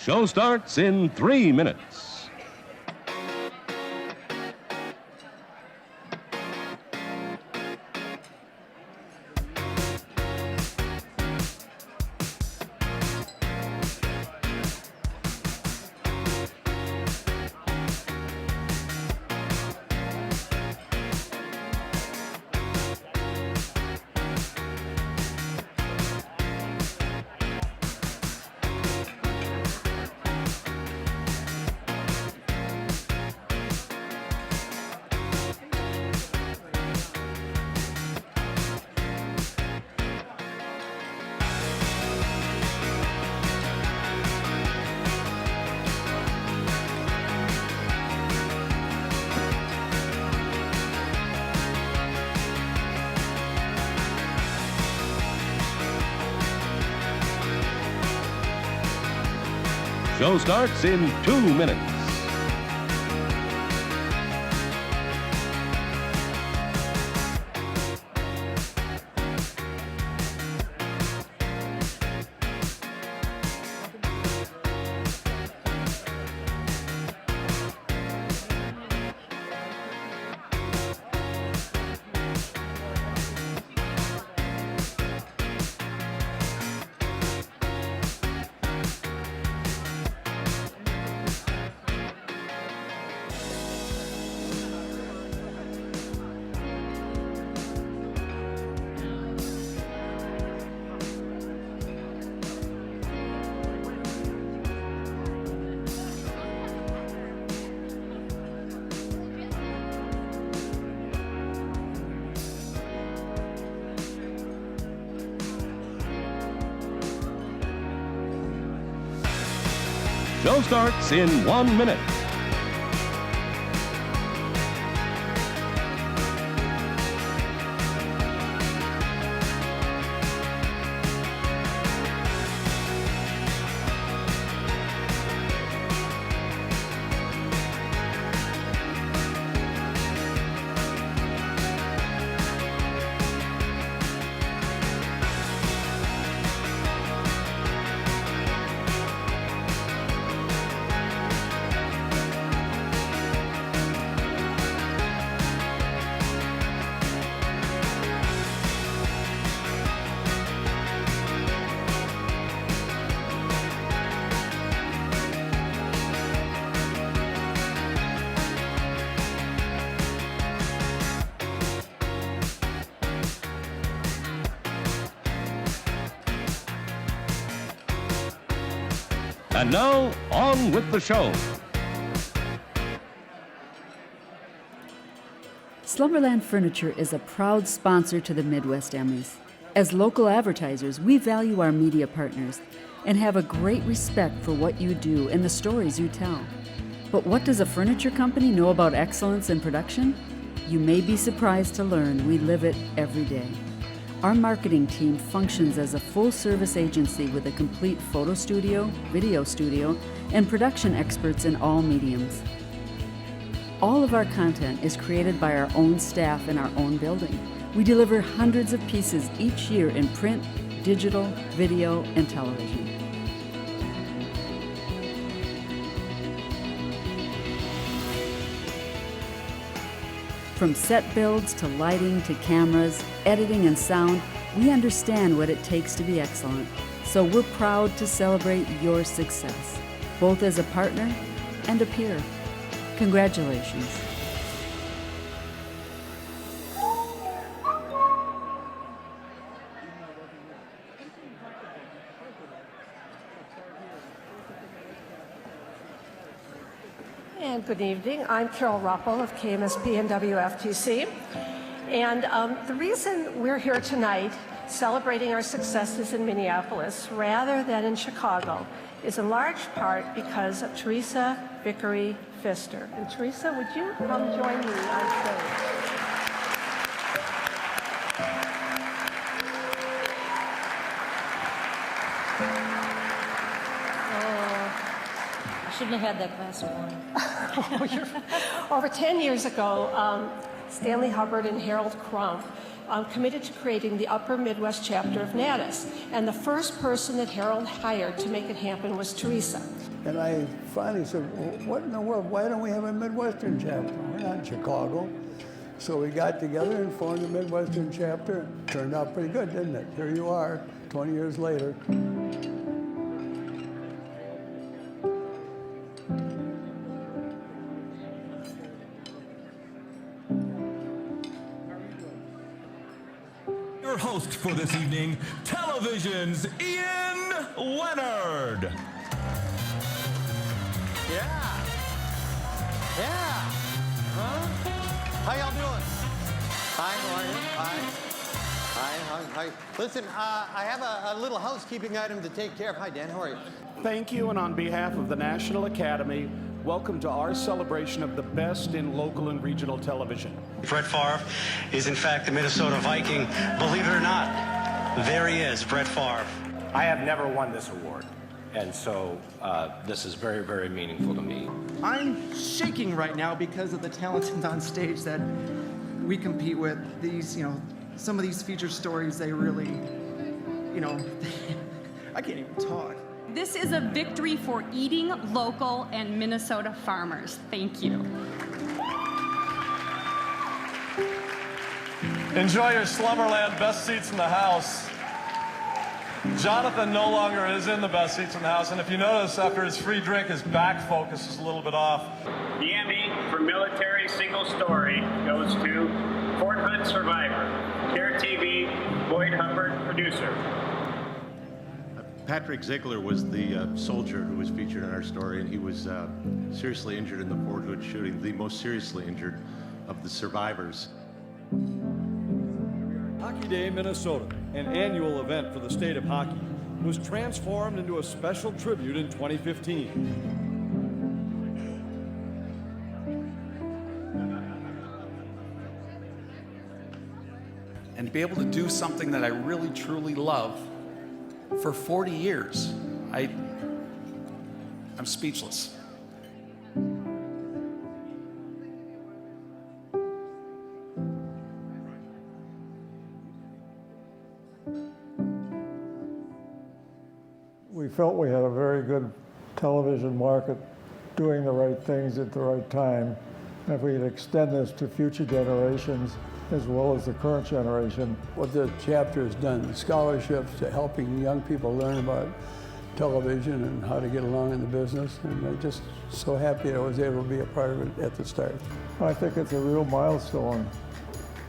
Show starts in 3 minutes. Show starts in 2 minutes. Show starts in 1 minute. And now, on with the show. Slumberland Furniture is a proud sponsor to the Midwest Emmys. As local advertisers, we value our media partners and have a great respect for what you do and the stories you tell. But what does a furniture company know about excellence in production? You may be surprised to learn we live it every day. Our marketing team functions as a full-service agency with a complete photo studio, video studio, and production experts in all mediums. All of our content is created by our own staff in our own building. We deliver hundreds of pieces each year in print, digital, video, and television. From set builds to lighting to cameras, editing and sound, we understand what it takes to be excellent. So we're proud to celebrate your success, both as a partner and a peer. Congratulations. And good evening. I'm Carol Ruppel of KMSP and WFTC. And the reason we're here tonight celebrating our successes in Minneapolis rather than in Chicago is in large part because of Teresa Vickery Pfister. And Teresa, would you come join me on stage? Shouldn't have had that glass of wine. Over 10 years ago, Stanley Hubbard and Harold Crump, committed to creating the Upper Midwest chapter of NATAS. And the first person that Harold hired to make it happen was Teresa. And I finally said, well, what in the world, why don't we have a Midwestern chapter? We're not in Chicago. So we got together and formed a Midwestern chapter. Turned out pretty good, didn't it? Here you are, 20 years later. Your host for this evening, television's Ian Leonard. Yeah. Huh? How y'all doing? Hi, how are you? Hi. Listen, I have a little housekeeping item to take care of. Hi, Dan, how are you? Thank you, and on behalf of the National Academy, welcome to our celebration of the best in local and regional television. Brett Favre is in fact the Minnesota Viking. Believe it or not, there he is, Brett Favre. I have never won this award, and so this is very, very meaningful to me. I'm shaking right now because of the talent on stage that we compete with. These, some of these feature stories, they really, I can't even talk. This is a victory for eating local and Minnesota farmers. Thank you. Enjoy your Slumberland best seats in the house. Jonathan no longer is in the best seats in the house, and if you notice, after his free drink, his back focus is a little bit off. The Emmy for Military Single Story goes to Fort Hood Survivor, Care TV, Boyd Hubbard, producer. Patrick Ziegler was the soldier who was featured in our story, and he was seriously injured in the Fort Hood shooting, the most seriously injured of the survivors. Hockey Day Minnesota, an annual event for the state of hockey, was transformed into a special tribute in 2015. And to be able to do something that I really truly love for 40 years, I'm speechless. We felt we had a very good television market doing the right things at the right time. And if we could extend this to future generations as well as the current generation. What the chapter has done, scholarships to helping young people learn about television and how to get along in the business. And I'm just so happy I was able to be a part of it at the start. I think it's a real milestone,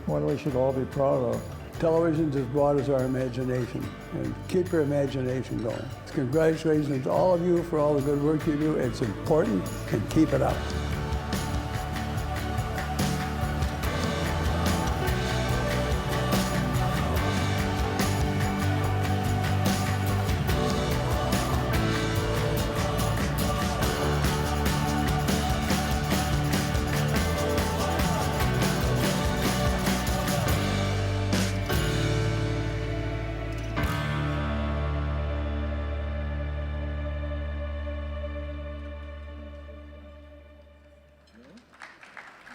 one we should all be proud of. Television just brought us our imagination, and keep your imagination going. Congratulations to all of you for all the good work you do. It's important, and keep it up.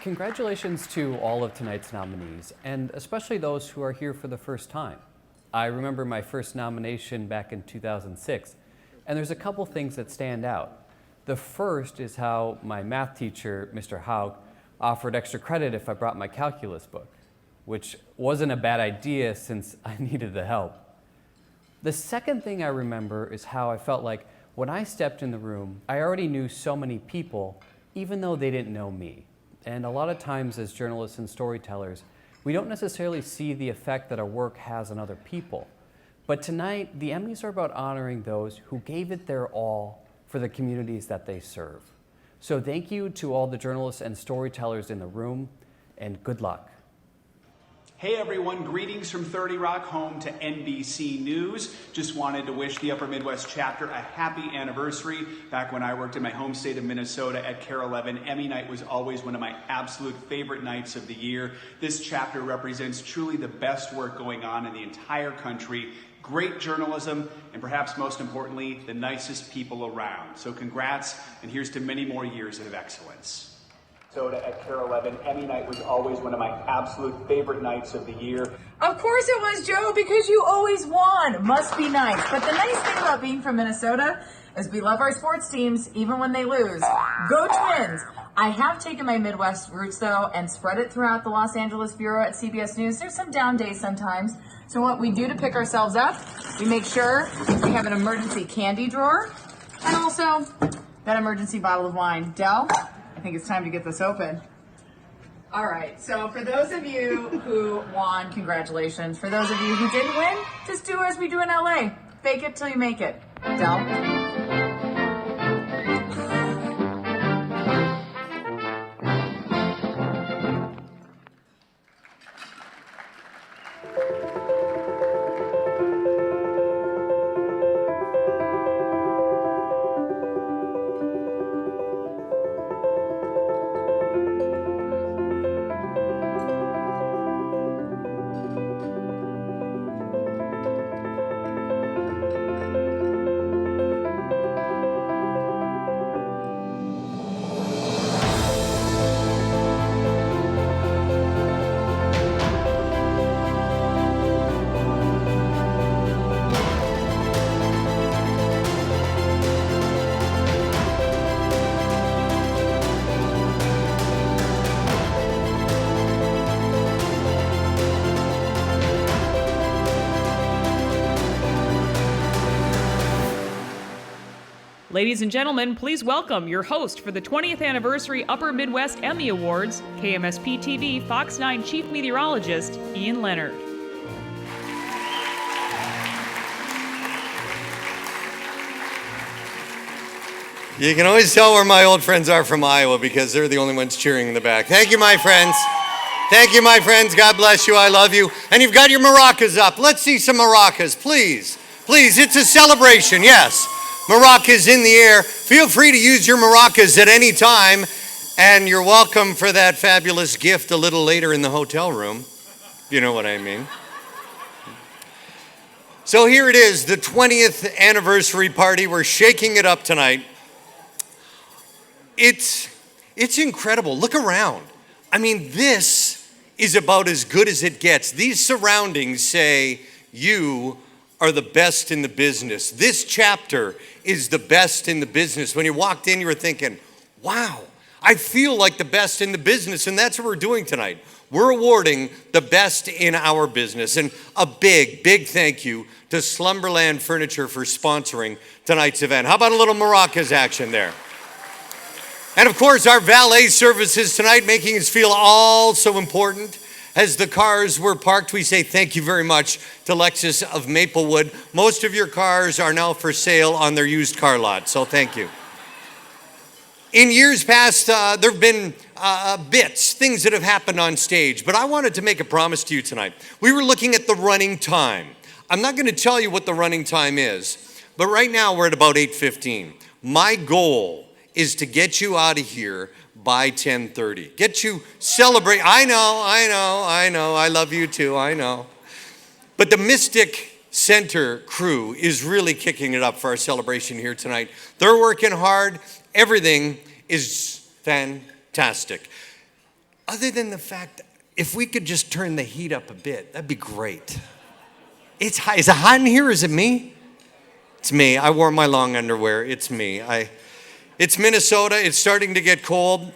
Congratulations to all of tonight's nominees, and especially those who are here for the first time. I remember my first nomination back in 2006, and there's a couple things that stand out. The first is how my math teacher, Mr. Haug, offered extra credit if I brought my calculus book, which wasn't a bad idea since I needed the help. The second thing I remember is how I felt like when I stepped in the room, I already knew so many people, even though they didn't know me. And a lot of times as journalists and storytellers, we don't necessarily see the effect that our work has on other people. But tonight, the Emmys are about honoring those who gave it their all for the communities that they serve. So thank you to all the journalists and storytellers in the room, and good luck. Hey everyone, greetings from 30 Rock, home to NBC News. Just wanted to wish the Upper Midwest chapter a happy anniversary. Back when I worked in my home state of Minnesota at KARE 11, Emmy night was always one of my absolute favorite nights of the year. This chapter represents truly the best work going on in the entire country. Great journalism, and perhaps most importantly, the nicest people around. So congrats, and here's to many more years of excellence. Minnesota at Care 11. Emmy night was always one of my absolute favorite nights of the year. Of course it was, Joe, because you always won. Must be nice. But the nice thing about being from Minnesota is we love our sports teams, even when they lose. Go Twins! I have taken my Midwest roots, though, and spread it throughout the Los Angeles Bureau at CBS News. There's some down days sometimes. So what we do to pick ourselves up, we make sure we have an emergency candy drawer and also that emergency bottle of wine. Del, I think it's time to get this open. All right, so for those of you who won, congratulations. For those of you who didn't win, just do as we do in LA. Fake it till you make it. Del? Ladies and gentlemen, please welcome your host for the 20th Anniversary Upper Midwest Emmy Awards, KMSP TV Fox 9 Chief Meteorologist, Ian Leonard. You can always tell where my old friends are from Iowa because they're the only ones cheering in the back. Thank you, my friends. Thank you, my friends. God bless you. I love you. And you've got your maracas up. Let's see some maracas, please. Please, it's a celebration, yes. Maracas in the air. Feel free to use your maracas at any time, and you're welcome for that fabulous gift a little later in the hotel room. You know what I mean. So here it is, the 20th anniversary party. We're shaking it up tonight. It's incredible. Look around. I mean, this is about as good as it gets. These surroundings say you are the best in the business. This chapter is the best in the business. When you walked in, you were thinking, wow, I feel like the best in the business, and that's what we're doing tonight. We're awarding the best in our business, and a big, big thank you to Slumberland Furniture for sponsoring tonight's event. How about a little maracas action there? And of course, our valet services tonight, making us feel all so important. As the cars were parked, we say thank you very much to Lexus of Maplewood. Most of your cars are now for sale on their used car lot, so thank you. In years past, there have been things that have happened on stage, but I wanted to make a promise to you tonight. We were looking at the running time. I'm not going to tell you what the running time is, but right now we're at about 8:15. My goal is to get you out of here by 10:30. Get you celebrate. I know. I love you too, I know. But the Mystic Center crew is really kicking it up for our celebration here tonight. They're working hard. Everything is fantastic. Other than the fact, if we could just turn the heat up a bit, that'd be great. It's hot. Is it hot in here? Is it me? It's me. I wore my long underwear. It's me. It's Minnesota. It's starting to get cold.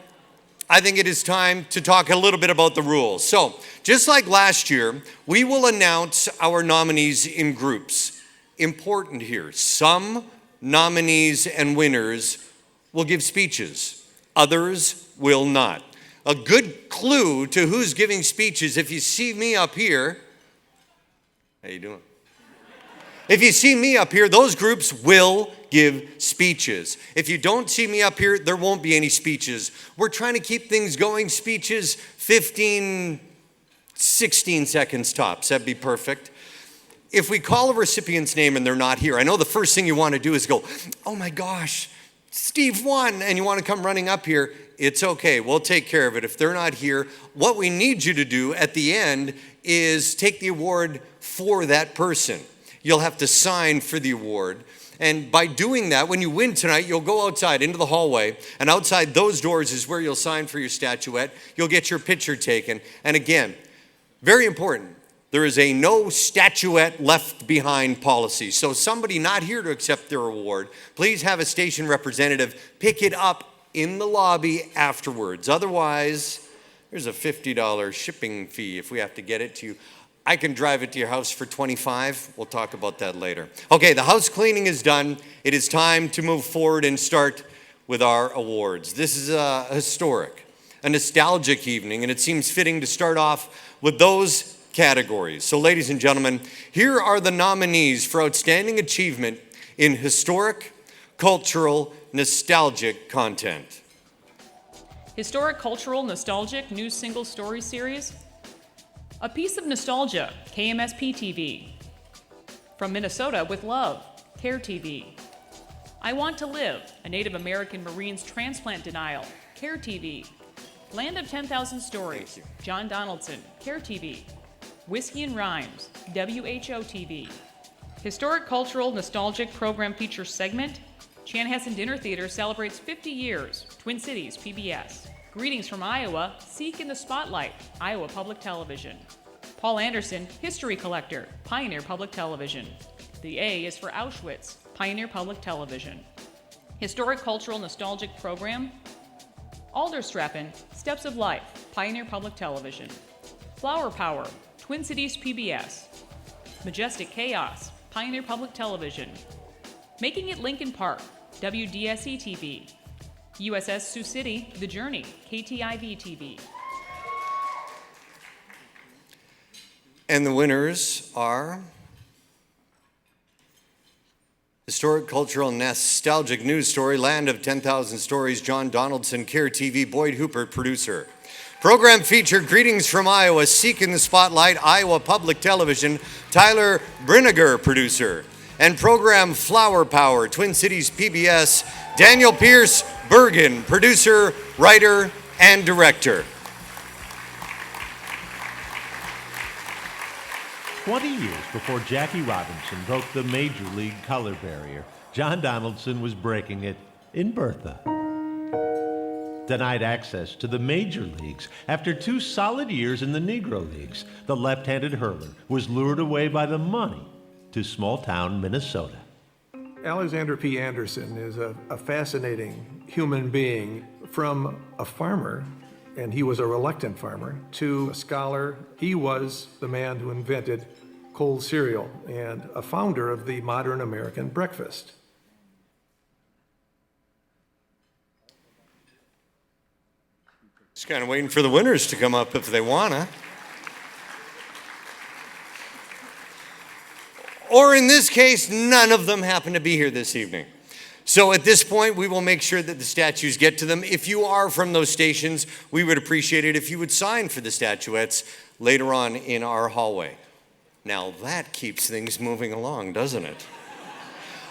I think it is time to talk a little bit about the rules. So, just like last year, we will announce our nominees in groups. Important here, some nominees and winners will give speeches. Others will not. A good clue to who's giving speeches, if you see me up here, how you doing? If you see me up here, those groups will give speeches. If you don't see me up here, there won't be any speeches. We're trying to keep things going. Speeches, 15, 16 seconds tops. That'd be perfect. If we call a recipient's name and they're not here, I know the first thing you want to do is go, oh my gosh, Steve won, and you want to come running up here. It's okay. We'll take care of it. If they're not here, what we need you to do at the end is take the award for that person. You'll have to sign for the award. And by doing that, when you win tonight, you'll go outside into the hallway, and outside those doors is where you'll sign for your statuette. You'll get your picture taken. And again, very important, there is a no statuette left behind policy. So somebody not here to accept their award, please have a station representative pick it up in the lobby afterwards. Otherwise, there's a $50 shipping fee if we have to get it to you. I can drive it to your house for $25. We'll talk about that later. Okay, the house cleaning is done. It is time to move forward and start with our awards. This is a historic, a nostalgic evening, and it seems fitting to start off with those categories. So, ladies and gentlemen, here are the nominees for Outstanding Achievement in Historic, Cultural, Nostalgic Content. Historic, cultural, nostalgic news single story series. A Piece of Nostalgia, KMSP TV. From Minnesota with Love, CARE TV. I Want to Live, a Native American Marine's transplant denial, CARE TV. Land of 10,000 Stories, John Donaldson, CARE TV. Whiskey and Rhymes, WHO TV. Historic, cultural, nostalgic program feature segment. Chanhassen Dinner Theater celebrates 50 years, Twin Cities, PBS. Greetings from Iowa, Seek in the Spotlight, Iowa Public Television. Paul Anderson, History Collector, Pioneer Public Television. The A is for Auschwitz, Pioneer Public Television. Historic, cultural, nostalgic program. Alderstrappen, Steps of Life, Pioneer Public Television. Flower Power, Twin Cities PBS. Majestic Chaos, Pioneer Public Television. Making It Lincoln Park, WDSE TV. USS Sioux City, The Journey, KTIV TV. And the winners are Historic, Cultural, Nostalgic News Story, Land of 10,000 Stories, John Donaldson, CARE TV, Boyd Hooper, producer. Program featured Greetings from Iowa, Seek in the Spotlight, Iowa Public Television, Tyler Brinegar, producer. And program Flower Power, Twin Cities PBS, Daniel Pierce Bergen, producer, writer, and director. 20 years before Jackie Robinson broke the Major League color barrier, John Donaldson was breaking it in Bertha. Denied access to the major leagues after 2 solid years in the Negro Leagues, the left-handed hurler was lured away by the money to small-town Minnesota. Alexander P. Anderson is a fascinating human being. From a farmer, and he was a reluctant farmer, to a scholar. He was the man who invented cold cereal and a founder of the modern American breakfast. Just kind of waiting for the winners to come up if they want to. Or in this case, none of them happen to be here this evening. So at this point, we will make sure that the statues get to them. If you are from those stations, we would appreciate it if you would sign for the statuettes later on in our hallway. Now that keeps things moving along, doesn't it?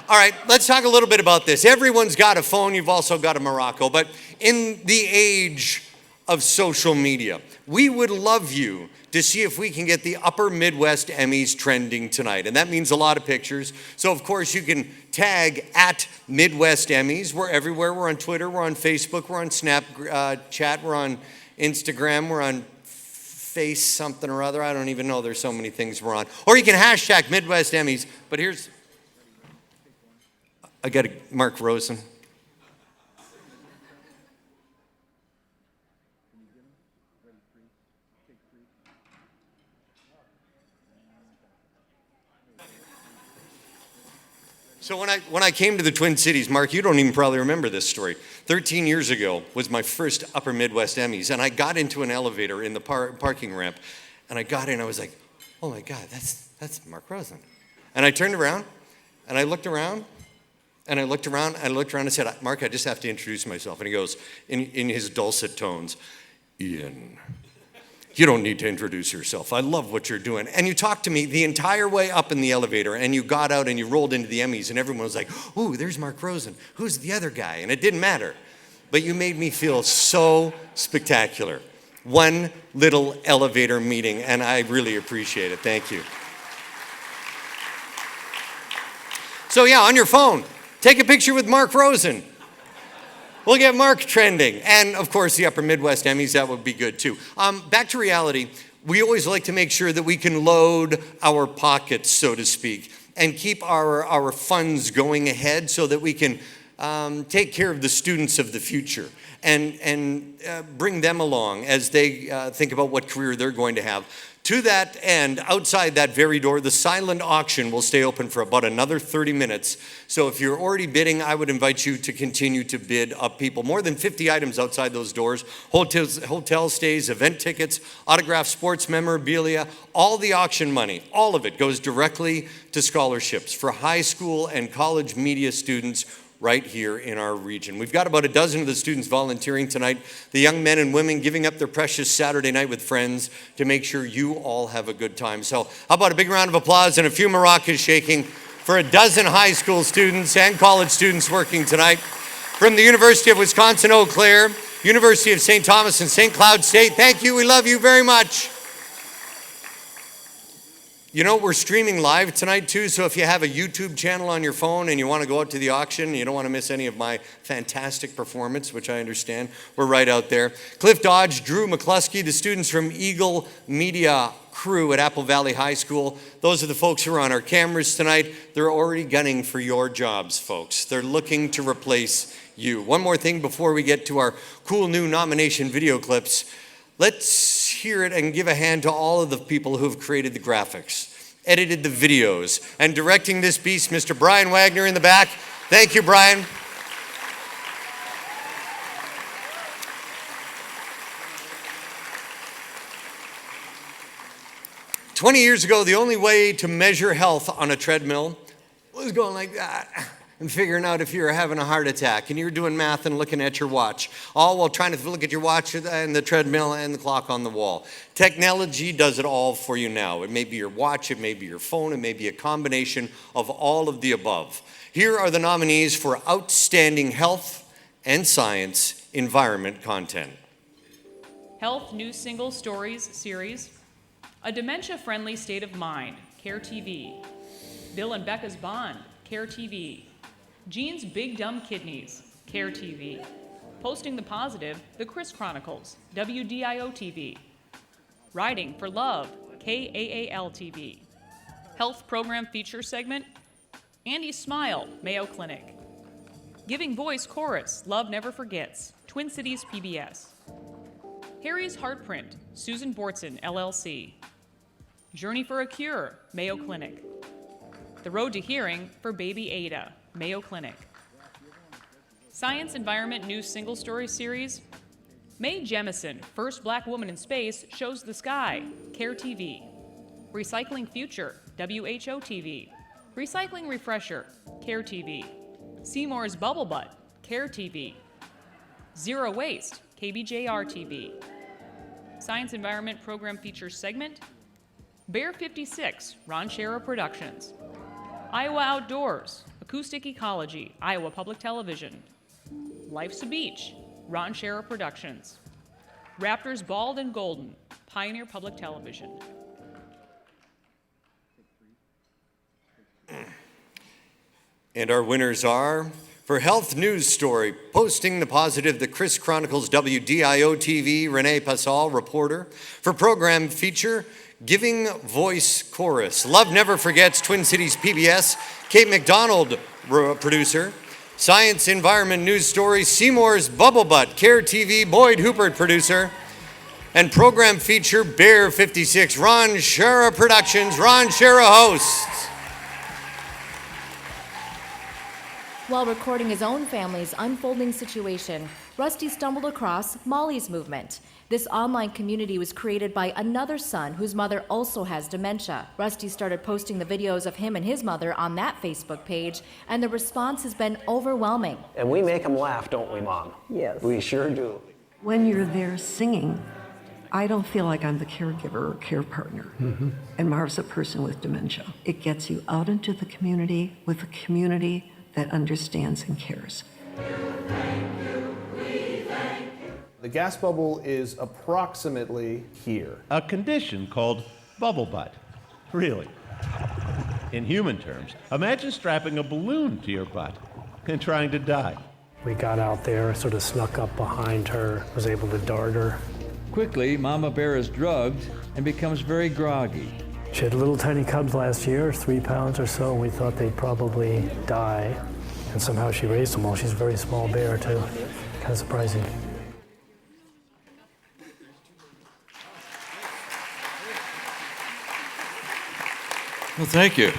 All right, let's talk a little bit about this. Everyone's got a phone. You've also got a Morocco. But in the age of social media, we would love you to see if we can get the Upper Midwest Emmys trending tonight. And that means a lot of pictures. So, of course, you can tag at Midwest Emmys. We're everywhere. We're on Twitter. We're on Facebook. We're on Snapchat. We're on Instagram. We're on Face something or other. I don't even know. There's so many things we're on. Or you can hashtag Midwest Emmys. But here's, I got Mark Rosen. So when I came to the Twin Cities, Mark, you don't even probably remember this story. 13 years ago was my first Upper Midwest Emmys, and I got into an elevator in the parking ramp, and I got in, I was like, oh my God, that's Mark Rosen. And I turned around, and I looked around, and I looked around, and I looked around and said, Mark, I just have to introduce myself. And he goes, in his dulcet tones, Ian, you don't need to introduce yourself. I love what you're doing. And you talked to me the entire way up in the elevator, and you got out and you rolled into the Emmys, and everyone was like, ooh, there's Mark Rosen. Who's the other guy? And it didn't matter. But you made me feel so spectacular. One little elevator meeting, and I really appreciate it. Thank you. So yeah, on your phone, take a picture with Mark Rosen. We'll get Mark trending. And of course, the Upper Midwest Emmys, that would be good too. Back to reality, we always like to make sure that we can load our pockets, so to speak, and keep our funds going ahead so that we can take care of the students of the future and bring them along as they think about what career they're going to have. To that end, outside that very door, the silent auction will stay open for about another 30 minutes. So if you're already bidding, I would invite you to continue to bid up people. More than 50 items outside those doors, hotel stays, event tickets, autographed sports memorabilia, all the auction money, all of it goes directly to scholarships for high school and college media students right here in our region. We've got about a dozen of the students volunteering tonight, the young men and women giving up their precious Saturday night with friends to make sure you all have a good time. So how about a big round of applause and a few maracas shaking for a dozen high school students and college students working tonight from the University of Wisconsin-Eau Claire, University of St. Thomas and St. Cloud State. Thank you. We love you very much. You know, we're streaming live tonight too, so if you have a YouTube channel on your phone and you want to go out to the auction, you don't want to miss any of my fantastic performance, which I understand, we're right out there. Cliff Dodge, Drew McCluskey, the students from Eagle Media crew at Apple Valley High School. Those are the folks who are on our cameras tonight. They're already gunning for your jobs, folks. They're looking to replace you. One more thing before we get to our cool new nomination video clips. Let's hear it and give a hand to all of the people who have created the graphics, edited the videos, and directing this beast, Mr. Brian Wagner in the back. Thank you, Brian. "20 years ago, the only way to measure health on a treadmill was going like that and figuring out if you were having a heart attack, and you were doing math and looking at your watch, all while trying to look at your watch and the treadmill and the clock on the wall. Technology does it all for you now. It may be your watch, it may be your phone, it may be a combination of all of the above. Here are the nominees for Outstanding Health and Science Environment Content. Health News Single Stories Series, A Dementia-Friendly State of Mind, CARE TV. Bill and Becca's Bond, CARE TV. Gene's Big Dumb Kidneys, CARE TV. Posting the Positive, The Chris Chronicles, WDIO TV. Riding for Love, KAAL TV. Health Program Feature Segment, Andy's Smile, Mayo Clinic. Giving Voice Chorus, Love Never Forgets, Twin Cities PBS. Harry's Heartprint, Susan Bortson, LLC. Journey for a Cure, Mayo Clinic. The Road to Hearing for Baby Ada, Mayo Clinic. Science Environment News Single Story Series, Mae Jemison, First Black Woman in Space, Shows the Sky, CARE TV. Recycling Future, WHO TV. Recycling Refresher, CARE TV. Seymour's Bubble Butt, CARE TV. Zero Waste, KBJR TV. Science Environment Program Features Segment, Bear 56, Ron Shera Productions. Iowa Outdoors, Acoustic Ecology, Iowa Public Television. Life's a Beach, Ron Shera Productions. Raptors Bald and Golden, Pioneer Public Television. And our winners are, for Health News Story, Posting the Positive, The Chris Chronicles, WDIO TV, Renee Passal, reporter. For Program Feature, Giving Voice Chorus, Love Never Forgets, Twin Cities PBS, Kate McDonald, producer. Science Environment News Story, Seymour's Bubble Butt, CARE TV, Boyd Hoopert, producer. And Program Feature, Bear 56, Ron Shera Productions, Ron Shera hosts. While recording his own family's unfolding situation, Rusty stumbled across Molly's Movement. This online community was created by another son whose mother also has dementia. Rusty started posting the videos of him and his mother on that Facebook page, and the response has been overwhelming. And we make them laugh, don't we, Mom? Yes. We sure do. When you're there singing, I don't feel like I'm the caregiver or care partner. And Marv's a person with dementia. It gets you out into the community with a community that understands and cares. The gas bubble is approximately here. A condition called bubble butt. Really. In human terms, imagine strapping a balloon to your butt and trying to die. We got out there, sort of snuck up behind her, was able to dart her. Quickly, Mama Bear is drugged and becomes very groggy. She had little tiny cubs last year, 3 pounds or so, and we thought they'd probably die. And somehow she raised them all. She's a very small bear, too. Kind of surprising. Well, thank you.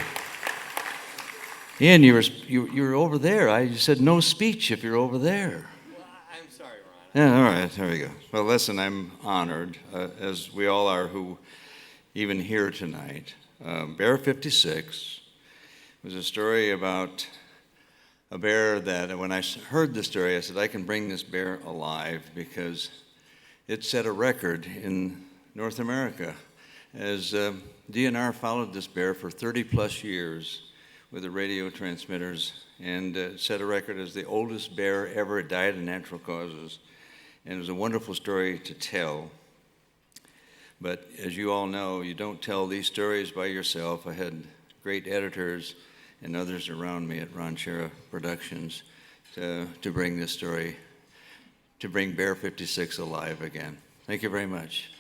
Ian, you were over there. You said no speech if you're over there. Well, I'm sorry, Ron. Yeah, all right, there we go. Well, listen, I'm honored, as we all are who even here tonight. Bear 56 was a story about a bear that when I heard the story, I said, I can bring this bear alive because it set a record in North America as DNR followed this bear for 30 plus years with the radio transmitters and set a record as the oldest bear ever. It died of natural causes. And it was a wonderful story to tell. But as you all know, you don't tell these stories by yourself. I had great editors and others around me at Ranchera Productions to bring this story, to bring Bear 56 alive again. Thank you very much.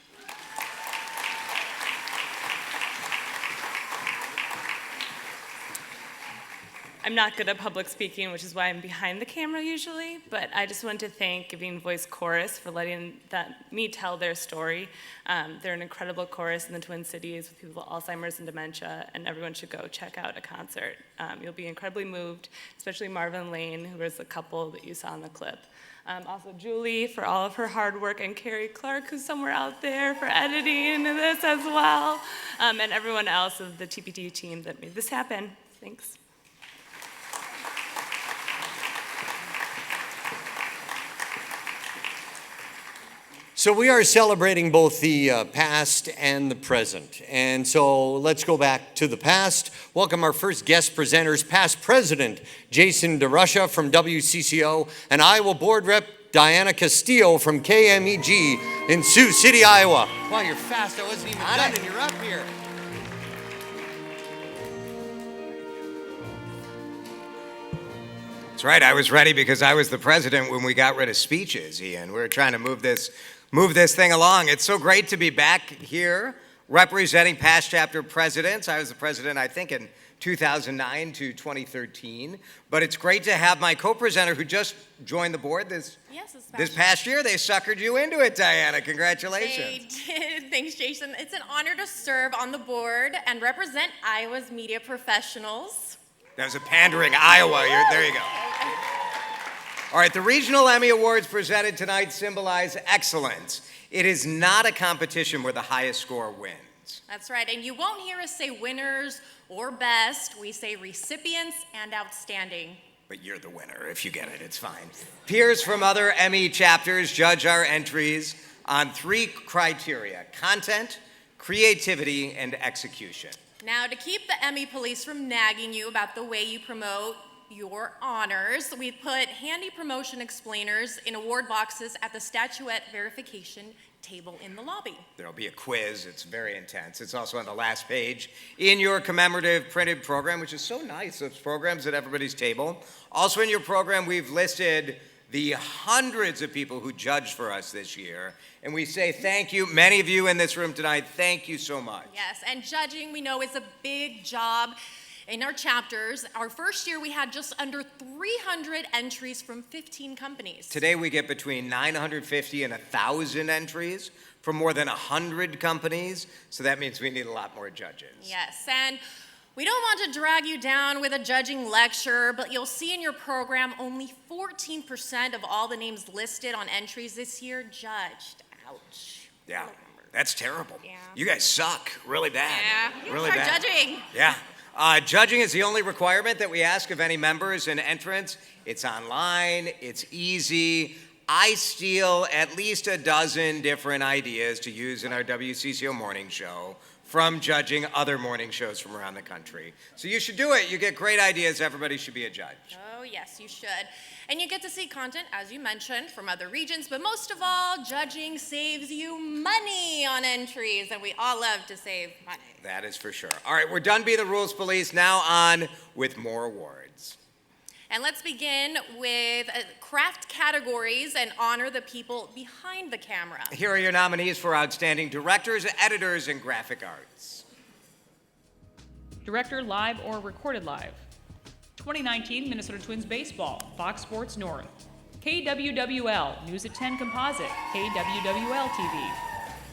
I'm not good at public speaking, which is why I'm behind the camera usually, but I just want to thank Giving Voice Chorus for letting me tell their story. They're an incredible chorus in the Twin Cities with people with Alzheimer's and dementia, and everyone should go check out a concert. You'll be incredibly moved, especially Marvin Lane, who was the couple that you saw in the clip. Also Julie for all of her hard work, and Carrie Clark, who's somewhere out there, for editing this as well, and everyone else of the TPT team that made this happen. Thanks. So we are celebrating both the past and the present. And so let's go back to the past. Welcome our first guest presenters, past president Jason DeRusha from WCCO and Iowa Board Rep Diana Castillo from KMEG in Sioux City, Iowa. Wow, you're fast. I wasn't even done and you're up here. That's right. I was ready because I was the president when we got rid of speeches, Ian. We were trying to move this thing along. It's so great to be back here representing past chapter presidents. I was the president, I think, in 2009 to 2013. But it's great to have my co-presenter who just joined the board this past year. They suckered you into it, Diana. Congratulations. They did. Thanks, Jason. It's an honor to serve on the board and represent Iowa's media professionals. That was a pandering Iowa. There you go. All right, the Regional Emmy Awards presented tonight symbolize excellence. It is not a competition where the highest score wins. That's right, and you won't hear us say winners or best. We say recipients and outstanding. But you're the winner. If you get it, it's fine. Peers from other Emmy chapters judge our entries on 3 criteria: content, creativity, and execution. Now, to keep the Emmy police from nagging you about the way you promote your honors, we put handy promotion explainers in award boxes at the statuette verification table in the lobby. There'll be a quiz. It's very intense. It's also on the last page in your commemorative printed program, which is so nice. Those programs at everybody's table. Also in your program, we've listed the hundreds of people who judged for us this year. And we say thank you. Many of you in this room tonight, thank you so much. Yes, and judging, we know, is a big job. In our chapters, our first year we had just under 300 entries from 15 companies. Today we get between 950 and 1,000 entries from more than 100 companies. So that means we need a lot more judges. Yes, and we don't want to drag you down with a judging lecture, but you'll see in your program only 14% of all the names listed on entries this year judged. Ouch. Yeah, that's terrible. Yeah. You guys suck really bad. Yeah, really start bad. Judging. Yeah. Judging is the only requirement that we ask of any members and entrants. It's online, it's easy. I steal at least a dozen different ideas to use in our WCCO morning show from judging other morning shows from around the country. So you should do it. You get great ideas. Everybody should be a judge. Oh, yes, you should. And you get to see content, as you mentioned, from other regions. But most of all, judging saves you money on entries. And we all love to save money. That is for sure. All right, we're done being the rules police. Now on with more awards. And let's begin with craft categories and honor the people behind the camera. Here are your nominees for Outstanding Directors, Editors, and Graphic Arts. Director, live or recorded live. 2019 Minnesota Twins Baseball, Fox Sports North. KWWL, News at 10 Composite, KWWL TV.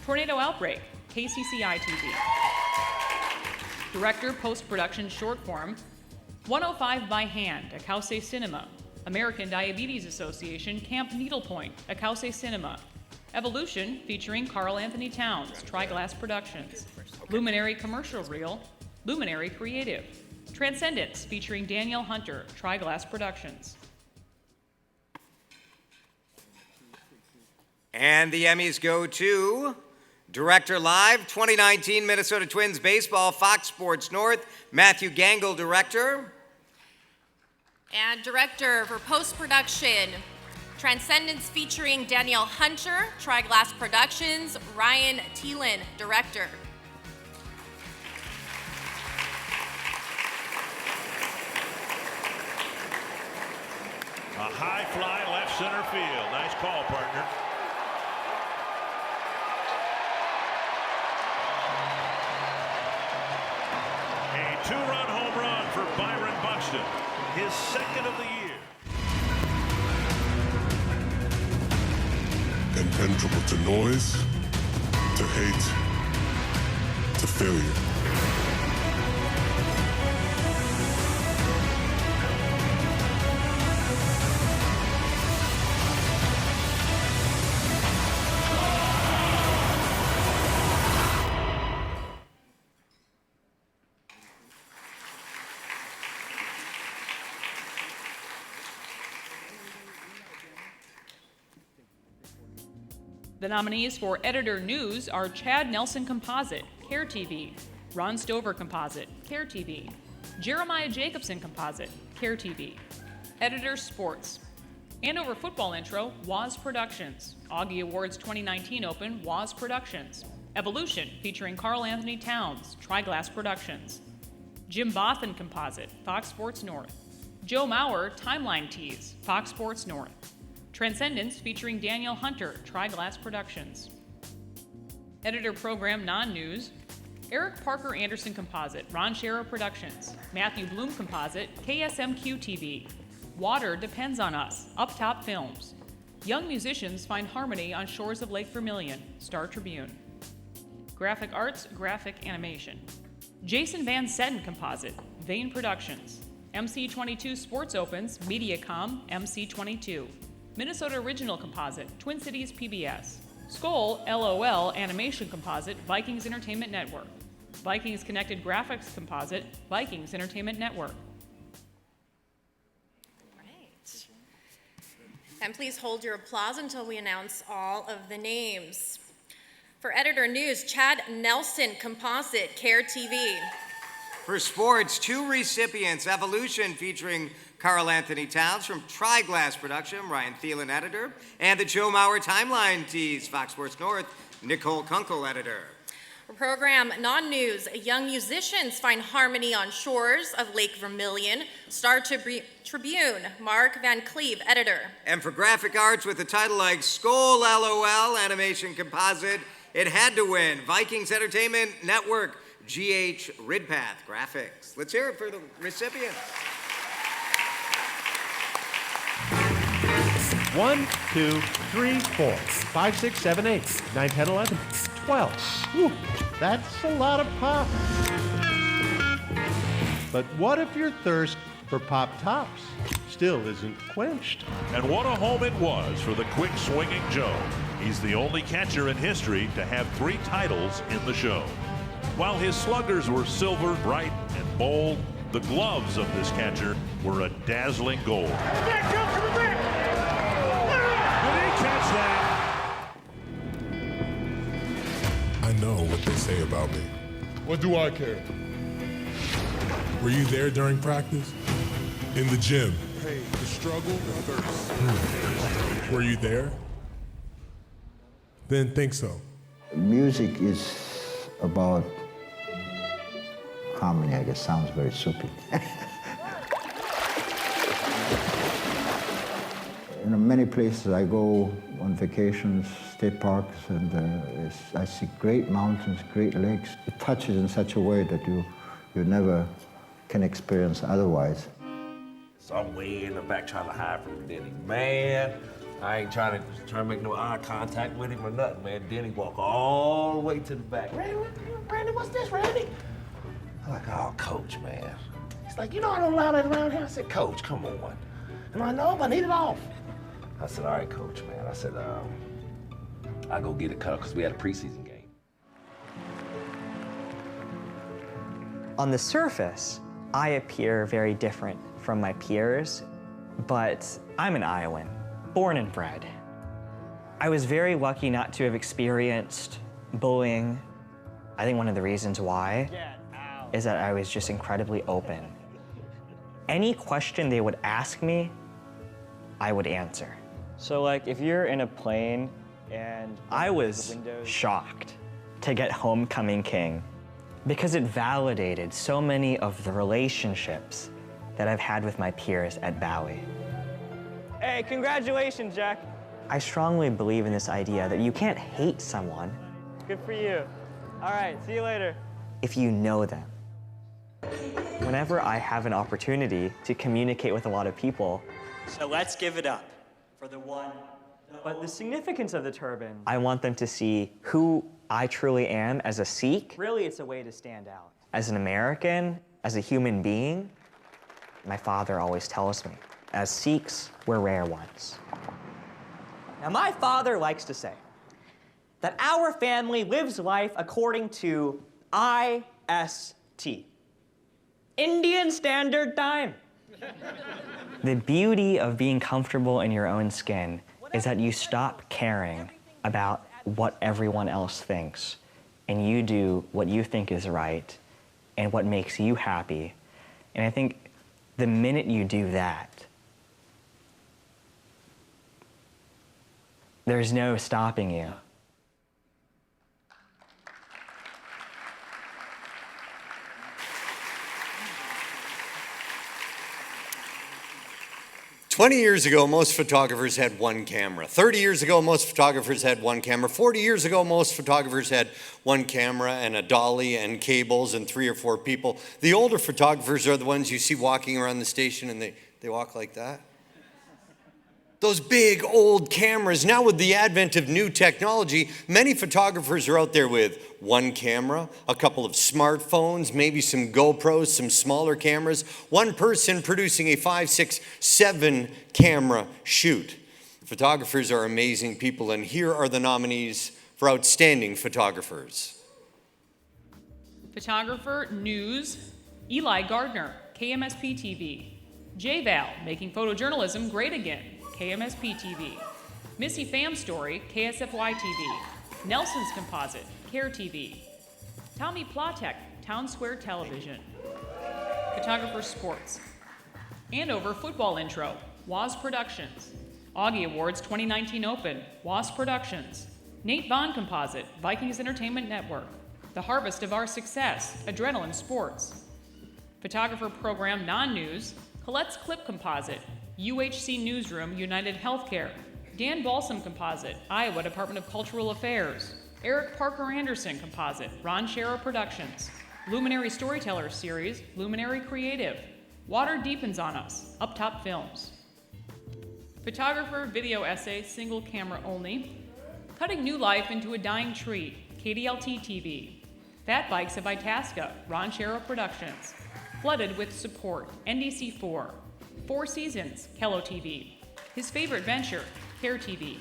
Tornado Outbreak, KCCI TV. Director, Post-Production Short Form, 105 by Hand, Akause Cinema. American Diabetes Association, Camp Needlepoint, Akause Cinema. Evolution, featuring Carl Anthony Towns, Triglass Productions. Luminary Commercial Reel, Luminary Creative. Transcendence, featuring Danielle Hunter, Triglass Productions. And the Emmys go to Director Live, 2019 Minnesota Twins Baseball, Fox Sports North, Matthew Gangle, Director. And Director for Post-Production, Transcendence featuring Danielle Hunter, Triglass Productions, Ryan Thielen, Director. A high fly left center field. Nice call, partner. A two-run home run for Byron Buxton, his second of the year. Impenetrable to noise, to hate, to failure. The nominees for Editor News are Chad Nelson Composite, CARE TV, Ron Stover Composite, CARE TV, Jeremiah Jacobson Composite, CARE TV. Editor Sports, Andover Football Intro, Waz Productions, Augie Awards 2019 Open, Waz Productions. Evolution, featuring Carl Anthony Towns, Triglass Productions. Jim Bothan Composite, Fox Sports North. Joe Mauer, Timeline Tees, Fox Sports North. Transcendence, featuring Danielle Hunter, Triglass Productions. Editor Program Non-News, Eric Parker Anderson Composite, Ron Scherer Productions. Matthew Bloom Composite, KSMQ TV. Water Depends on Us, Up Top Films. Young Musicians Find Harmony on Shores of Lake Vermilion, Star Tribune. Graphic Arts, Graphic Animation. Jason Van Setten Composite, Vane Productions. MC22 Sports Opens, Mediacom, MC22. Minnesota Original Composite, Twin Cities PBS. Skoll, LOL Animation Composite, Vikings Entertainment Network. Vikings Connected Graphics Composite, Vikings Entertainment Network. Right. And please hold your applause until we announce all of the names. For Editor News, Chad Nelson Composite, CARE TV. For Sports, two recipients, Evolution featuring Carl Anthony Towns from Triglass Production, Ryan Thielen, Editor, and the Joe Mauer Timeline Tees, Fox Sports North, Nicole Kunkel, Editor. For program Non-News, Young Musicians Find Harmony on Shores of Lake Vermilion, Star Tribune, Mark Van Cleve, Editor. And for Graphic Arts with a title like Skoll LOL Animation Composite, it had to win, Vikings Entertainment Network, GH Ridpath Graphics. Let's hear it for the recipients. 1, 2, 3, 4, 5, 6, 7, 8, 9, 10, 11, 12. Whew, that's a lot of pop. But what if your thirst for Pop Tops still isn't quenched? And what a home it was for the quick swinging Joe. He's the only catcher in history to have 3 titles in the show. While his sluggers were silver, bright, and bold, the gloves of this catcher were a dazzling gold. Catch that. I know what they say about me. What do I care? Were you there during practice? In the gym? Hey, the struggle, the thirst. Were you there? Then think so. Music is about harmony, I guess. Sounds very soupy. In many places I go on vacations, state parks, and I see great mountains, great lakes. It touches in such a way that you never can experience otherwise. So I'm way in the back trying to hide from Denny. Man, I ain't trying to make no eye contact with him or nothing, man. Denny walk all the way to the back. Randy, what's this, Randy? I'm like, oh, Coach, man. He's like, you know I don't allow that around here. I said, Coach, come on. And I know, I need it off. I said, all right, Coach, man. I said, I'll go get it cut because we had a preseason game. On the surface, I appear very different from my peers, but I'm an Iowan, born and bred. I was very lucky not to have experienced bullying. I think one of the reasons why is that I was just incredibly open. Any question they would ask me, I would answer. So like if you're in a plane and I was shocked to get Homecoming King because it validated so many of the relationships that I've had with my peers at Bowie. Hey, congratulations, Jack. I strongly believe in this idea that you can't hate someone. Good for you. All right, see you later. If you know them. Whenever I have an opportunity to communicate with a lot of people, so let's give it up for the one. But the significance of the turban, I want them to see who I truly am as a Sikh. Really, it's a way to stand out. As an American, as a human being, my father always tells me, as Sikhs, we're rare ones. Now, my father likes to say that our family lives life according to IST, Indian Standard Time. The beauty of being comfortable in your own skin is that you stop caring about what everyone else thinks, and you do what you think is right and what makes you happy. And I think the minute you do that, there's no stopping you. 20 years ago, most photographers had one camera. 30 years ago, most photographers had one camera. 40 years ago, most photographers had one camera and a dolly and cables and 3 or 4 people. The older photographers are the ones you see walking around the station and they walk like that. Those big old cameras. Now with the advent of new technology, many photographers are out there with one camera, a couple of smartphones, maybe some GoPros, some smaller cameras, one person producing a 5, 6, 7 camera shoot. Photographers are amazing people, and here are the nominees for Outstanding Photographers. Photographer, News, Eli Gardner, KMSP TV. J-Val, Making Photojournalism Great Again, KMSP TV. Missy Pham Story, KSFY TV. Nelson's Composite, CARE TV. Tommy Platek, Town Square Television. Photographer Sports. Andover Football Intro, WAS Productions. Augie Awards 2019 Open, WAS Productions. Nate Vaughn Composite, Vikings Entertainment Network. The Harvest of Our Success, Adrenaline Sports. Photographer Program Non-News, Colette's Clip Composite, UHC Newsroom, United Healthcare. Dan Balsam Composite, Iowa Department of Cultural Affairs. Eric Parker Anderson Composite, Ron Shero Productions. Luminary Storyteller Series, Luminary Creative. Water Deepens on Us, Up Top Films. Photographer Video Essay, Single Camera Only. Cutting New Life into a Dying Tree, KDLT TV. Fat Bikes of Itasca, Ron Shero Productions. Flooded with Support, NDC4. 4 Seasons, Kello TV. His Favorite Venture, CARE TV.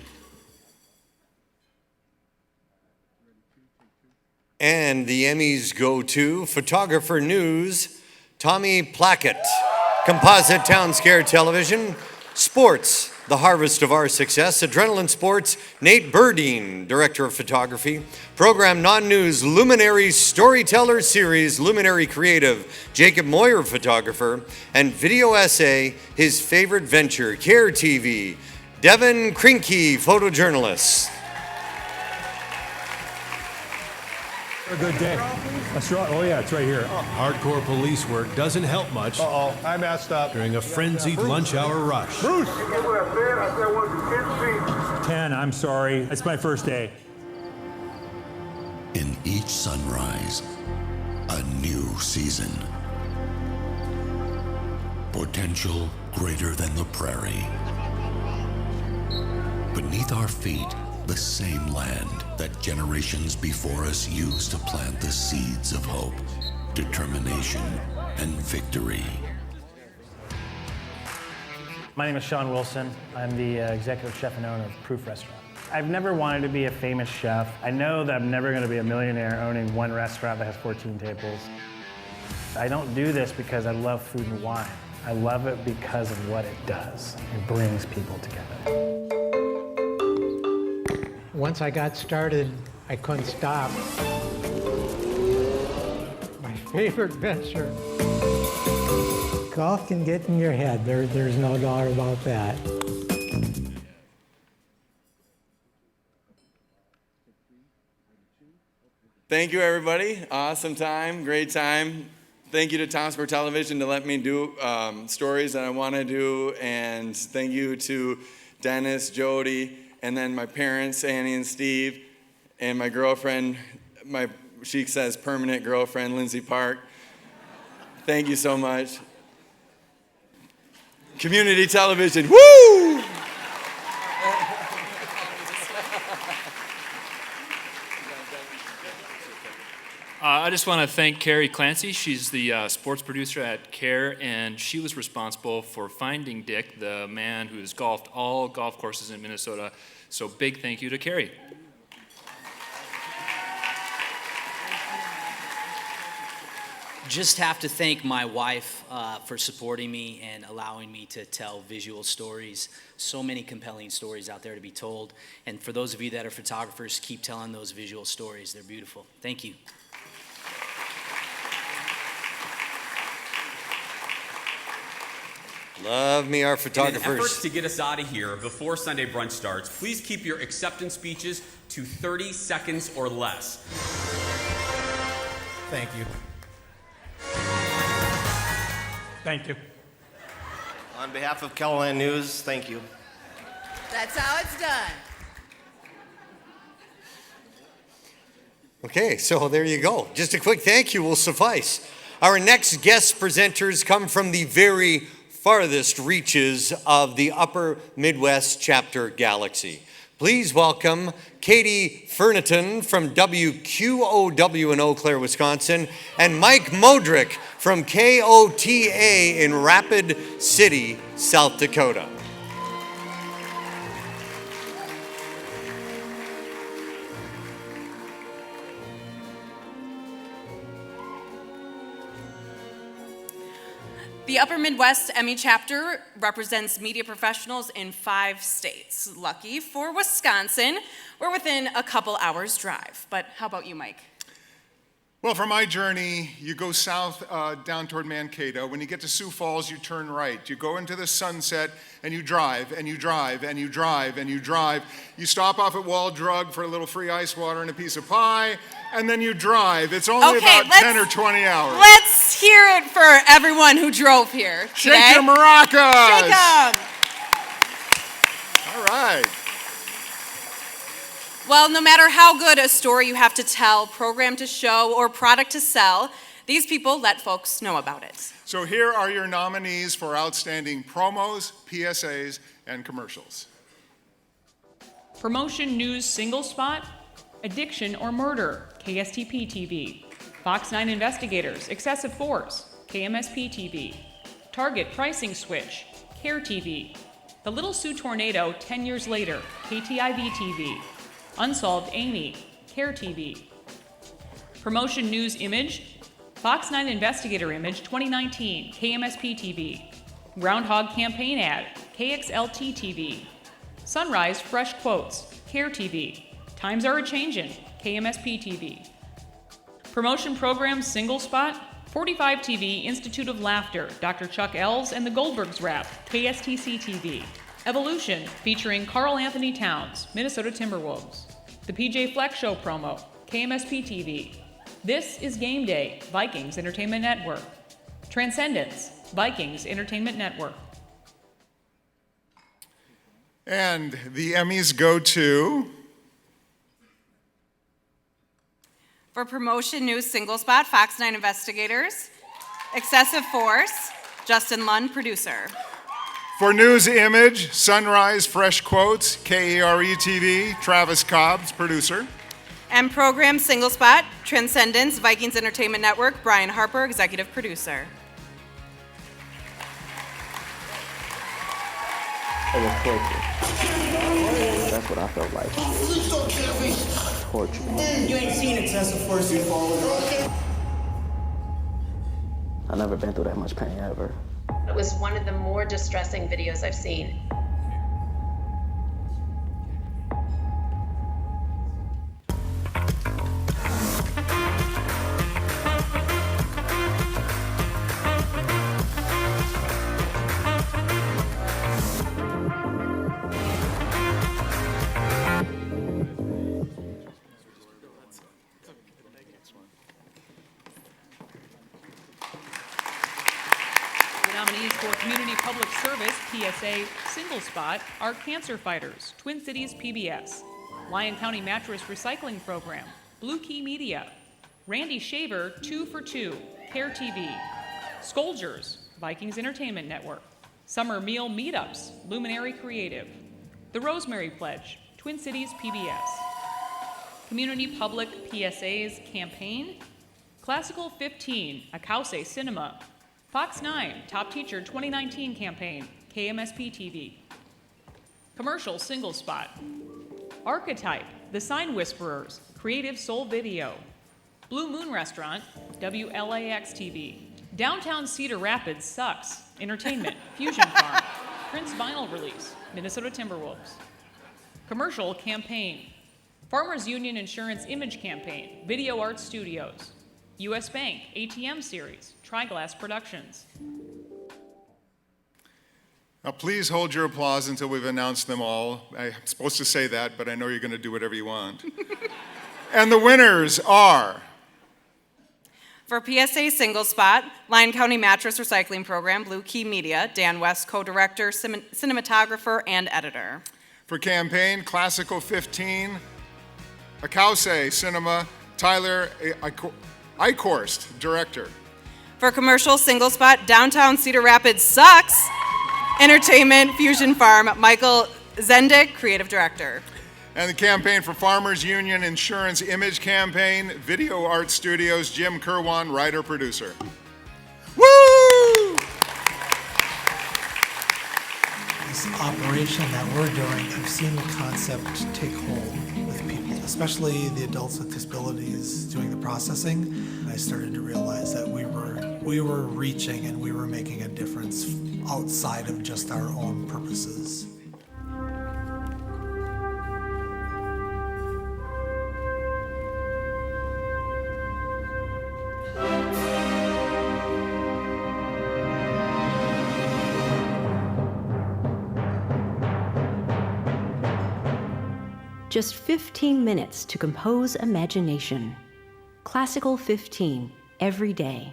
And the Emmys go to Photographer News, Tommy Plackett, Composite Town Scare Television, Sports, the harvest of our success, Adrenaline Sports, Nate Burdine, Director of Photography, Program Non-News, Luminary Storyteller Series, Luminary Creative, Jacob Moyer, Photographer, and Video Essay, his favorite venture, Care TV, Devin Krinke, Photojournalist. A good day. Oh yeah, it's right here. Hardcore police work doesn't help much. Uh-oh, I messed up. During a frenzied lunch hour rush. Bruce! 10, I'm sorry. It's my first day. In each sunrise, a new season. Potential greater than the prairie. Beneath our feet, the same land that generations before us used to plant the seeds of hope, determination, and victory. My name is Sean Wilson. I'm the executive chef and owner of Proof Restaurant. I've never wanted to be a famous chef. I know that I'm never going to be a millionaire owning one restaurant that has 14 tables. I don't do this because I love food and wine. I love it because of what it does. It brings people together. Once I got started, I couldn't stop. My favorite venture. Golf can get in your head. There's no doubt about that. Thank you, everybody. Awesome time, great time. Thank you to Thomasburg Television to let me do stories that I want to do, and thank you to Dennis, Jody, and then my parents, Annie and Steve, and my girlfriend, she says permanent girlfriend, Lindsay Park. Thank you so much. Community television, woo! I just want to thank Carrie Clancy. She's the sports producer at CARE, and she was responsible for finding Dick, the man who has golfed all golf courses in Minnesota. So big thank you to Carrie. Just have to thank my wife for supporting me and allowing me to tell visual stories. So many compelling stories out there to be told. And for those of you that are photographers, keep telling those visual stories. They're beautiful. Thank you. Love me our photographers. In an effort to get us out of here before Sunday brunch starts, please keep your acceptance speeches to 30 seconds or less. Thank you. Thank you. On behalf of Keloland News, thank you. That's how it's done. Okay, so there you go. Just a quick thank you will suffice. Our next guest presenters come from the very farthest reaches of the Upper Midwest Chapter Galaxy. Please welcome Katie Ferniton from WQOW in Eau Claire, Wisconsin, and Mike Modrick from KOTA in Rapid City, South Dakota. The Upper Midwest Emmy chapter represents media professionals in 5 states. Lucky for Wisconsin, we're within a couple hours drive. But how about you, Mike? Well, for my journey, you go south down toward Mankato. When you get to Sioux Falls, you turn right. You go into the Sunset, and you drive, and you drive, and you drive, and you drive. You stop off at Wall Drug for a little free ice water and a piece of pie, and then you drive. It's only about 10 or 20 hours. Let's hear it for everyone who drove here today. Shake your maracas! Shake 'em! All right. Well, no matter how good a story you have to tell, program to show, or product to sell, these people let folks know about it. So here are your nominees for outstanding promos, PSAs, and commercials. Promotion News Single Spot, Addiction or Murder, KSTP TV. Fox 9 Investigators, Excessive Force, KMSP TV. Target Pricing Switch, CARE TV. The Little Sioux Tornado 10 years later, KTIV TV. Unsolved Amy, CARE TV. Promotion News Image, Fox 9 Investigator Image 2019, KMSP TV. Groundhog Campaign Ad, KXLT TV. Sunrise Fresh Quotes, CARE TV. Times Are A-Changin', KMSP TV. Promotion Program Single Spot, 45 TV Institute of Laughter, Dr. Chuck Ells and the Goldbergs Rap, KSTC TV. Evolution, featuring Carl Anthony Towns, Minnesota Timberwolves. The PJ Fleck Show promo, KMSP TV. This is Game Day, Vikings Entertainment Network. Transcendence, Vikings Entertainment Network. And the Emmys go to... For Promotion News Single Spot, Fox 9 Investigators. Excessive Force, Justin Lund, producer. For News Image, Sunrise Fresh Quotes, KERE TV, Travis Cobbs, producer. And Program Single Spot, Transcendence, Vikings Entertainment Network, Brian Harper, executive producer. It was torture. That's what I felt like. Torture. You ain't seen excessive force before. I've never been through that much pain ever. It was one of the more distressing videos I've seen. Nominees for Community Public Service, PSA, Single Spot, are Cancer Fighters, Twin Cities PBS, Lyon County Mattress Recycling Program, Blue Key Media, Randy Shaver, 2 for 2, CARE TV, Scoldgers, Vikings Entertainment Network, Summer Meal Meetups, Luminary Creative, The Rosemary Pledge, Twin Cities PBS, Community Public PSA's Campaign, Classical 15, Akause Cinema, Fox 9, Top Teacher 2019 Campaign, KMSP TV. Commercial Single Spot. Archetype, The Sign Whisperers, Creative Soul Video. Blue Moon Restaurant, WLAX TV. Downtown Cedar Rapids Sucks, Entertainment, Fusion Farm. Prince Vinyl Release, Minnesota Timberwolves. Commercial Campaign. Farmers Union Insurance Image Campaign, Video Art Studios. U.S. Bank, ATM Series, Triglass Productions. Now please hold your applause until we've announced them all. I'm supposed to say that, but I know you're going to do whatever you want. And the winners are... For PSA Single Spot, Lyon County Mattress Recycling Program, Blue Key Media, Dan West, co-director, cinematographer, and editor. For Campaign, Classical 15, Akause Cinema, Tyler Eichhorst, director. For Commercial Single Spot, Downtown Cedar Rapids Sucks, Entertainment, Fusion Farm, Michael Zendick, creative director. And the Campaign for Farmers Union Insurance Image Campaign, Video Art Studios, Jim Kerwan, writer, producer. Woo! This operation that we're doing, I've seen the concept take hold with people, especially the adults with disabilities doing the processing. And I started to realize that we were reaching and we were making a difference outside of just our own purposes. Just 15 minutes to compose imagination. Classical 15, every day.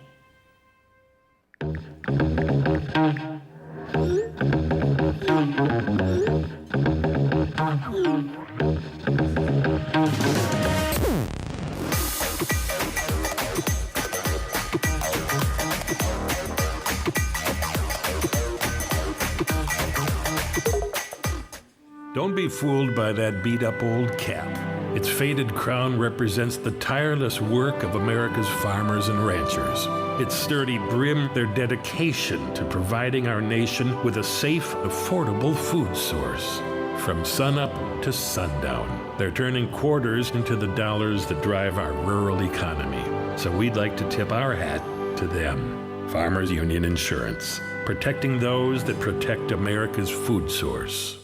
Don't be fooled by that beat-up old cap. Its faded crown represents the tireless work of America's farmers and ranchers. Its sturdy brim, their dedication to providing our nation with a safe, affordable food source. From sunup to sundown, they're turning quarters into the dollars that drive our rural economy. So we'd like to tip our hat to them. Farmers Union Insurance, protecting those that protect America's food source.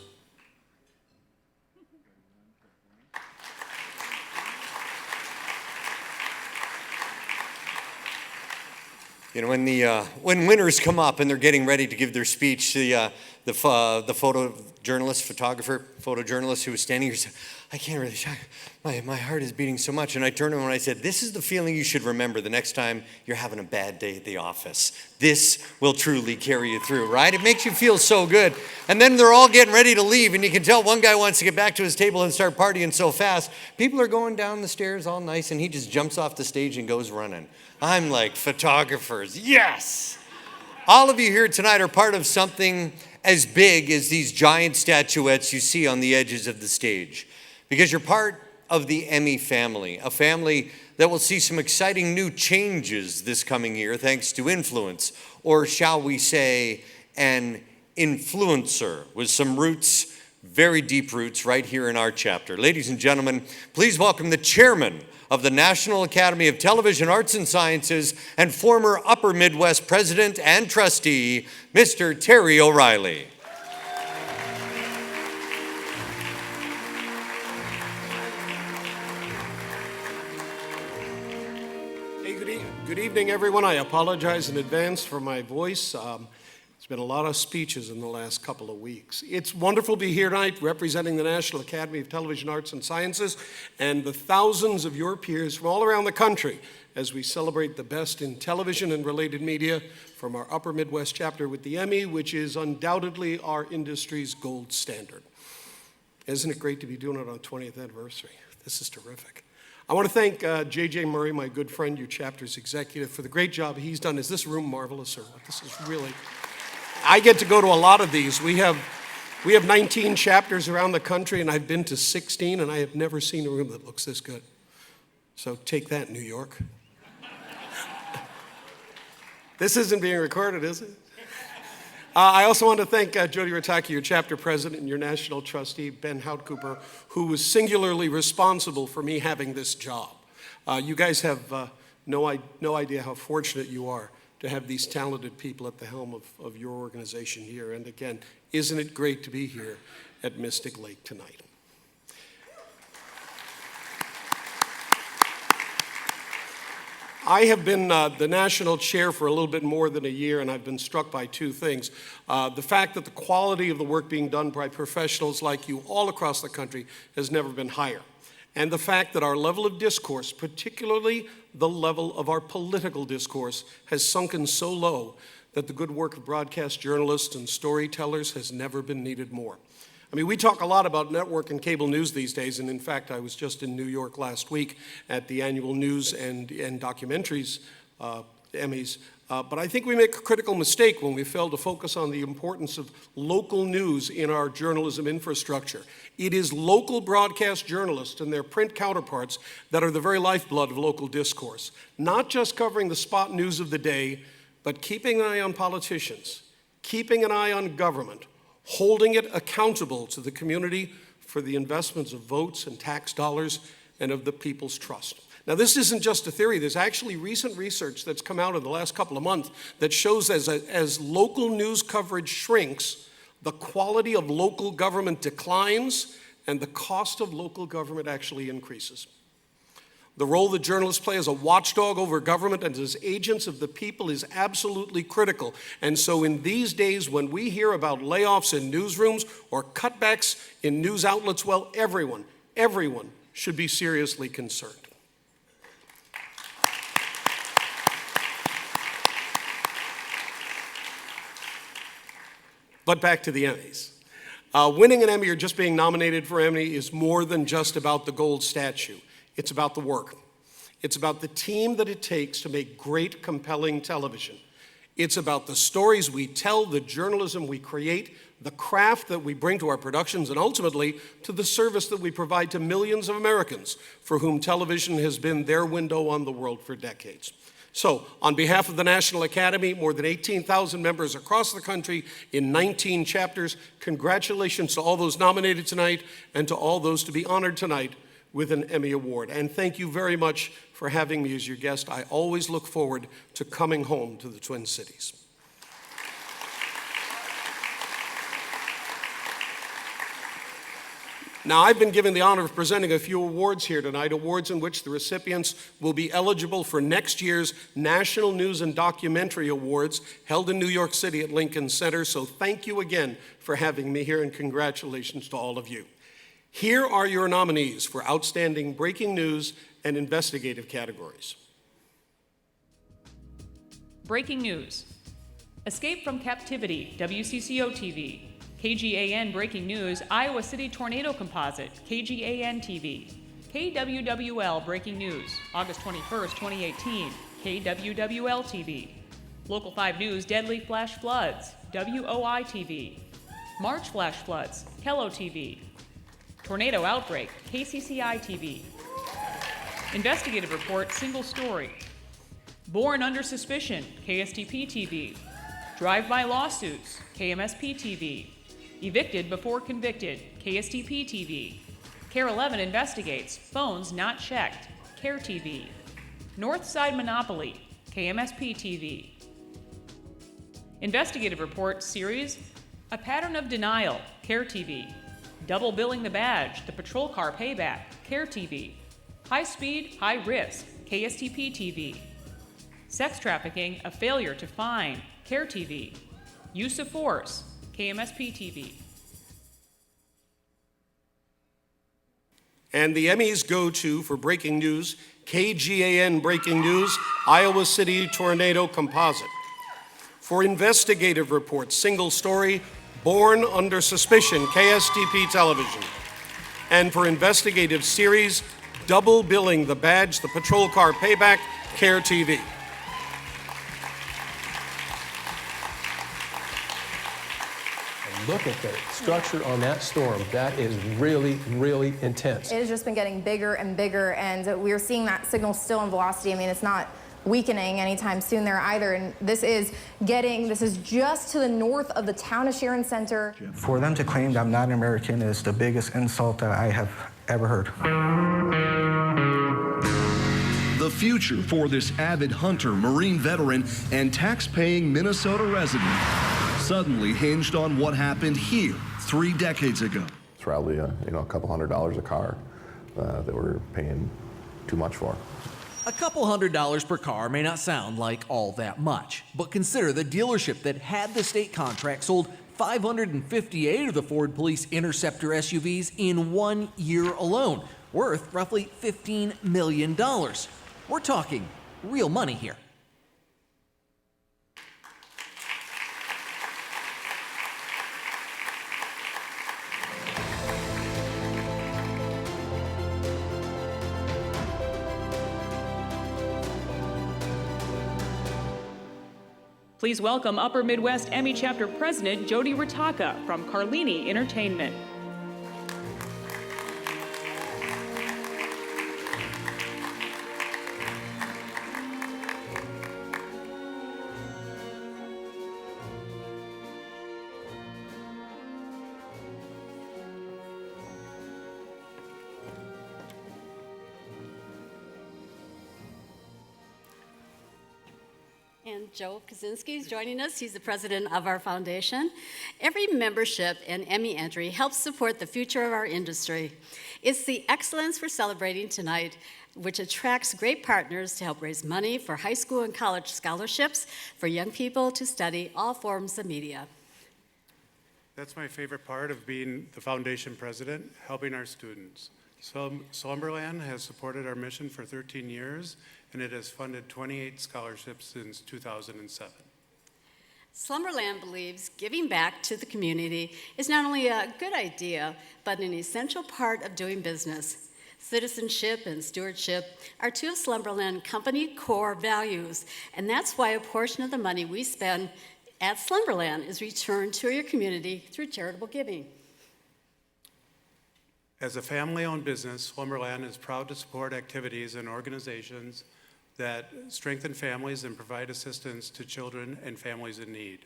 You know, when winners come up and they're getting ready to give their speech, the photojournalist who was standing here said, "I can't really, my heart is beating so much." And I turned to him and I said, "This is the feeling you should remember the next time you're having a bad day at the office. This will truly carry you through," right? It makes you feel so good. And then they're all getting ready to leave, and you can tell one guy wants to get back to his table and start partying so fast. People are going down the stairs all nice, and he just jumps off the stage and goes running. I'm like, photographers, yes! All of you here tonight are part of something as big as these giant statuettes you see on the edges of the stage, because you're part of the Emmy family, a family that will see some exciting new changes this coming year thanks to influence, or shall we say, an influencer with some roots, very deep roots right here in our chapter. Ladies and gentlemen, please welcome the chairman of the National Academy of Television Arts and Sciences and former Upper Midwest president and trustee, Mr. Terry O'Reilly. Hey, good evening, everyone. I apologize in advance for my voice. It's been a lot of speeches in the last couple of weeks. It's wonderful to be here tonight representing the National Academy of Television Arts and Sciences and the thousands of your peers from all around the country as we celebrate the best in television and related media from our Upper Midwest chapter with the Emmy, which is undoubtedly our industry's gold standard. Isn't it great to be doing it on 20th anniversary? This is terrific. I want to thank J.J. Murray, my good friend, your chapter's executive, for the great job he's done. Is this room marvelous or what? This is really... I get to go to a lot of these. We have 19 chapters around the country, and I've been to 16, and I have never seen a room that looks this good. So take that, New York. This isn't being recorded, is it? I also want to thank Jody Rataki, your chapter president, and your national trustee, Ben Houtcooper, who was singularly responsible for me having this job. You guys have no idea how fortunate you are to have these talented people at the helm of your organization here. And again, isn't it great to be here at Mystic Lake tonight? I have been the national chair for a little bit more than a year, and I've been struck by two things. The fact that the quality of the work being done by professionals like you all across the country has never been higher. And the fact that our level of discourse, particularly the level of our political discourse, has sunken so low that the good work of broadcast journalists and storytellers has never been needed more. I mean, we talk a lot about network and cable news these days, and in fact, I was just in New York last week at the annual News and Documentaries Emmys. But I think we make a critical mistake when we fail to focus on the importance of local news in our journalism infrastructure. It is local broadcast journalists and their print counterparts that are the very lifeblood of local discourse. Not just covering the spot news of the day, but keeping an eye on politicians, keeping an eye on government, holding it accountable to the community for the investments of votes and tax dollars and of the people's trust. Now, this isn't just a theory. There's actually recent research that's come out in the last couple of months that shows as local news coverage shrinks, the quality of local government declines and the cost of local government actually increases. The role that journalists play as a watchdog over government and as agents of the people is absolutely critical. And so in these days when we hear about layoffs in newsrooms or cutbacks in news outlets, well, everyone should be seriously concerned. But back to the Emmys. Winning an Emmy or just being nominated for Emmy is more than just about the gold statue. It's about the work. It's about the team that it takes to make great, compelling television. It's about the stories we tell, the journalism we create, the craft that we bring to our productions, and ultimately to the service that we provide to millions of Americans for whom television has been their window on the world for decades. So, on behalf of the National Academy, more than 18,000 members across the country in 19 chapters, congratulations to all those nominated tonight and to all those to be honored tonight with an Emmy Award. And thank you very much for having me as your guest. I always look forward to coming home to the Twin Cities. Now, I've been given the honor of presenting a few awards here tonight, awards in which the recipients will be eligible for next year's National News and Documentary Awards held in New York City at Lincoln Center. So thank you again for having me here, and congratulations to all of you. Here are your nominees for Outstanding Breaking News and Investigative categories. Breaking News. Escape from Captivity, WCCO TV. KGAN Breaking News, Iowa City Tornado Composite, KGAN TV. KWWL Breaking News, August 21st, 2018, KWWL TV. Local 5 News, Deadly Flash Floods, WOI TV. March Flash Floods, Kello TV. Tornado Outbreak, KCCI TV. Investigative Report, Single Story. Born Under Suspicion, KSTP TV. Drive-by Lawsuits, KMSP TV. Evicted Before Convicted, KSTP TV. Care 11 Investigates, Phones Not Checked, CARE TV. Northside Monopoly, KMSP TV. Investigative Report Series, A Pattern of Denial, CARE TV. Double Billing the Badge, The Patrol Car Payback, CARE TV. High Speed, High Risk, KSTP TV. Sex Trafficking, A Failure to Find, CARE TV. Use of Force, KMSP TV. And the Emmys go to, for Breaking News, KGAN Breaking News, Iowa City Tornado Composite. For Investigative Report, Single Story, Born Under Suspicion, KSTP Television. And for Investigative Series, Double Billing the Badge, The Patrol Car Payback, CARE TV. Look at the structure on that storm. That is really, really intense. It has just been getting bigger and bigger, and we're seeing that signal still in velocity. I mean, it's not weakening anytime soon there either, and this is just to the north of the town of Sharon Center. For them to claim that I'm not American is the biggest insult that I have ever heard. The future for this avid hunter, Marine veteran, and tax-paying Minnesota resident suddenly hinged on what happened here 3 decades ago. It's probably a couple $100 a car that we're paying too much for. A couple $100 per car may not sound like all that much, but consider the dealership that had the state contract sold 558 of the Ford Police Interceptor SUVs in 1 year alone, worth roughly $15 million. We're talking real money here. Please welcome Upper Midwest Emmy Chapter President Jody Ritaka from Carlini Entertainment. And Joe Kaczynski is joining us. He's the president of our foundation. Every membership and Emmy entry helps support the future of our industry. It's the excellence we're celebrating tonight, which attracts great partners to help raise money for high school and college scholarships for young people to study all forms of media. That's my favorite part of being the foundation president, helping our students. Slumberland has supported our mission for 13 years, and it has funded 28 scholarships since 2007. Slumberland believes giving back to the community is not only a good idea, but an essential part of doing business. Citizenship and stewardship are two of Slumberland company core values, and that's why a portion of the money we spend at Slumberland is returned to your community through charitable giving. As a family-owned business, Slumberland is proud to support activities and organizations that strengthen families and provide assistance to children and families in need.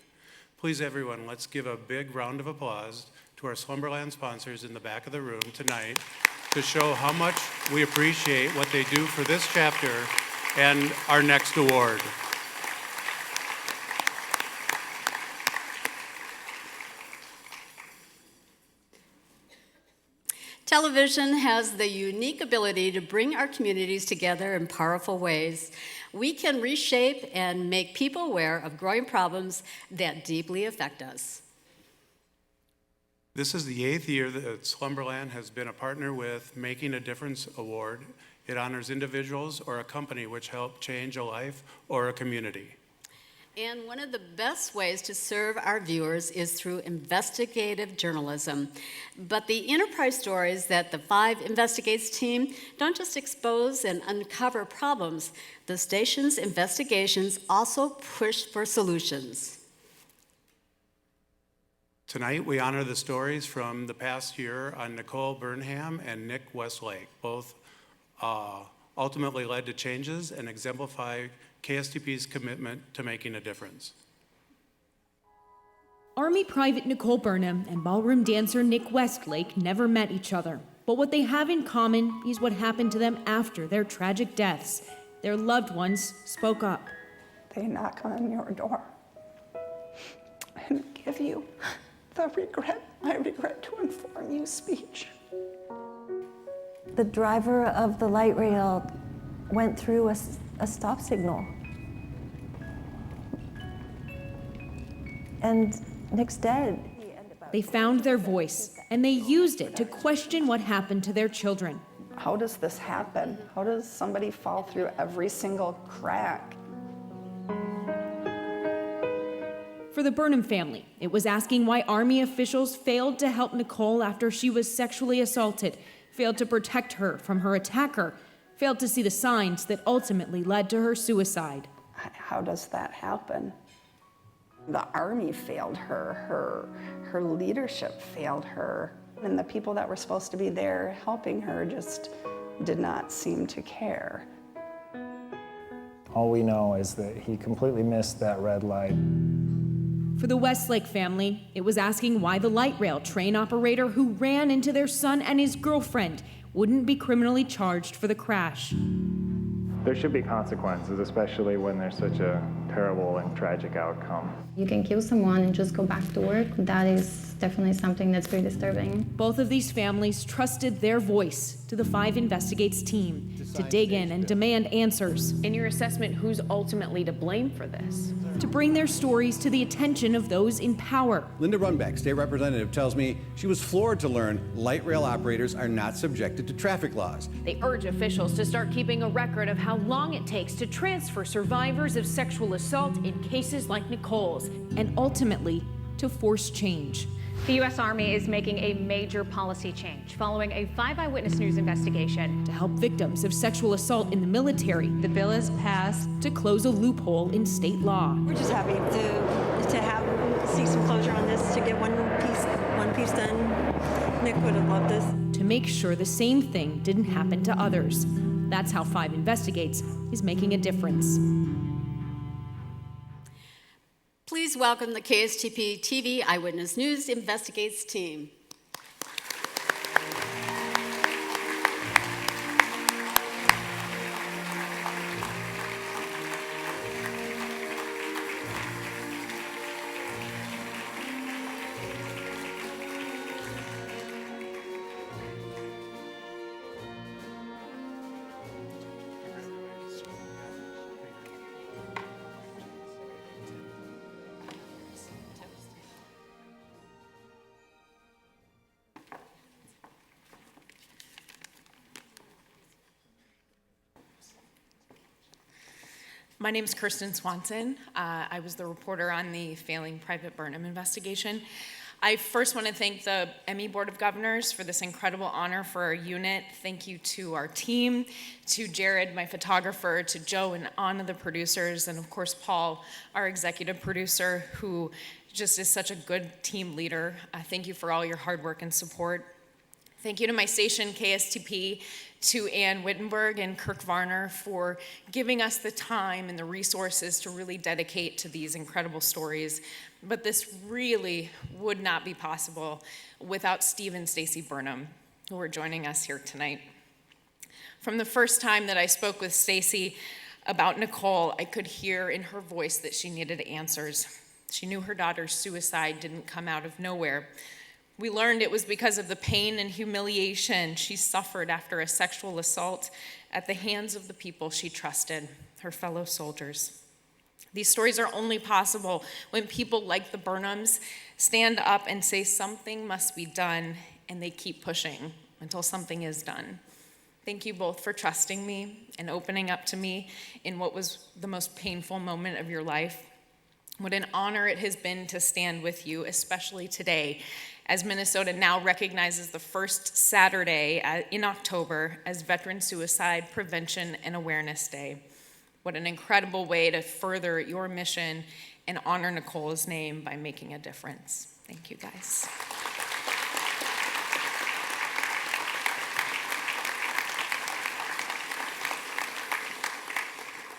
Please, everyone, let's give a big round of applause to our Slumberland sponsors in the back of the room tonight to show how much we appreciate what they do for this chapter and our next award. Television has the unique ability to bring our communities together in powerful ways. We can reshape and make people aware of growing problems that deeply affect us. This is the 8th year that Slumberland has been a partner with Making a Difference Award. It honors individuals or a company which help change a life or a community. And one of the best ways to serve our viewers is through investigative journalism. But the enterprise stories that the 5 Investigates team don't just expose and uncover problems. The station's investigations also push for solutions. Tonight, we honor the stories from the past year on Nicole Burnham and Nick Westlake. Both ultimately led to changes and exemplify KSTP's commitment to making a difference. Army Private Nicole Burnham and ballroom dancer Nick Westlake never met each other. But what they have in common is what happened to them after their tragic deaths. Their loved ones spoke up. They knock on your door and give you the I regret to inform you speech. The driver of the light rail went through a stop signal. And Nick's dead. They found their voice, and they used it to question what happened to their children. How does this happen? How does somebody fall through every single crack? For the Burnham family, it was asking why Army officials failed to help Nicole after she was sexually assaulted, failed to protect her from her attacker, failed to see the signs that ultimately led to her suicide. How does that happen? The Army failed her, her leadership failed her, and the people that were supposed to be there helping her just did not seem to care. All we know is that he completely missed that red light. For the Westlake family, it was asking why the light rail train operator who ran into their son and his girlfriend wouldn't be criminally charged for the crash. There should be consequences, especially when there's such a terrible and tragic outcome. You can kill someone and just go back to work. That is definitely something that's very disturbing. Both of these families trusted their voice to the 5 Investigates team to dig in and demand answers. In your assessment, who's ultimately to blame for this? To bring their stories to the attention of those in power. Linda Runbeck, state representative, tells me she was floored to learn light rail operators are not subjected to traffic laws. They urge officials to start keeping a record of how long it takes to transfer survivors of sexual assault in cases like Nicole's, and ultimately to force change. The U.S. Army is making a major policy change following a 5 Eyewitness News investigation to help victims of sexual assault in the military. The bill is passed to close a loophole in state law. We're just happy to see some closure on this, to get one piece done. Nick would have loved this. To make sure the same thing didn't happen to others. That's how 5 Investigates is making a difference. Please welcome the KSTP TV Eyewitness News Investigates team. My name is Kirsten Swanson. I was the reporter on the failing Private Burnham investigation. I first want to thank the Emmy Board of Governors for this incredible honor for our unit. Thank you to our team, to Jared, my photographer, to Joe and Anna, the producers, and of course Paul, our executive producer, who just is such a good team leader. Thank you for all your hard work and support. Thank you to my station, KSTP, to Ann Wittenberg and Kirk Varner for giving us the time and the resources to really dedicate to these incredible stories. But this really would not be possible without Steve and Stacy Burnham, who are joining us here tonight. From the first time that I spoke with Stacy about Nicole, I could hear in her voice that she needed answers. She knew her daughter's suicide didn't come out of nowhere. We learned it was because of the pain and humiliation she suffered after a sexual assault at the hands of the people she trusted, her fellow soldiers. These stories are only possible when people like the Burnhams stand up and say something must be done, and they keep pushing until something is done. Thank you both for trusting me and opening up to me in what was the most painful moment of your life. What an honor it has been to stand with you, especially today, as Minnesota now recognizes the first Saturday in October as Veteran Suicide Prevention and Awareness Day. What an incredible way to further your mission and honor Nicole's name by making a difference. Thank you, guys.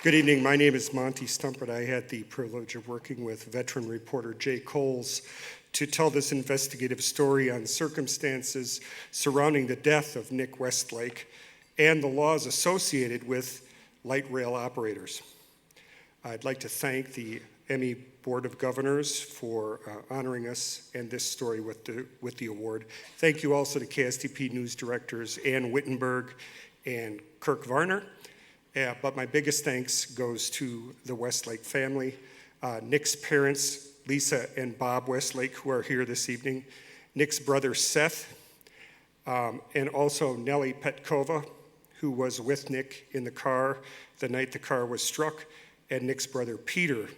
Good evening. My name is Monty Stumpert. I had the privilege of working with veteran reporter Jay Coles to tell this investigative story on circumstances surrounding the death of Nick Westlake and the laws associated with light rail operators. I'd like to thank the Emmy Board of Governors for honoring us and this story with the award. Thank you also to KSTP News directors Ann Wittenberg and Kirk Varner. But my biggest thanks goes to the Westlake family, Nick's parents, Lisa and Bob Westlake, who are here this evening, Nick's brother Seth, and also Nellie Petkova, who was with Nick in the car the night the car was struck, and Nick's brother Peter,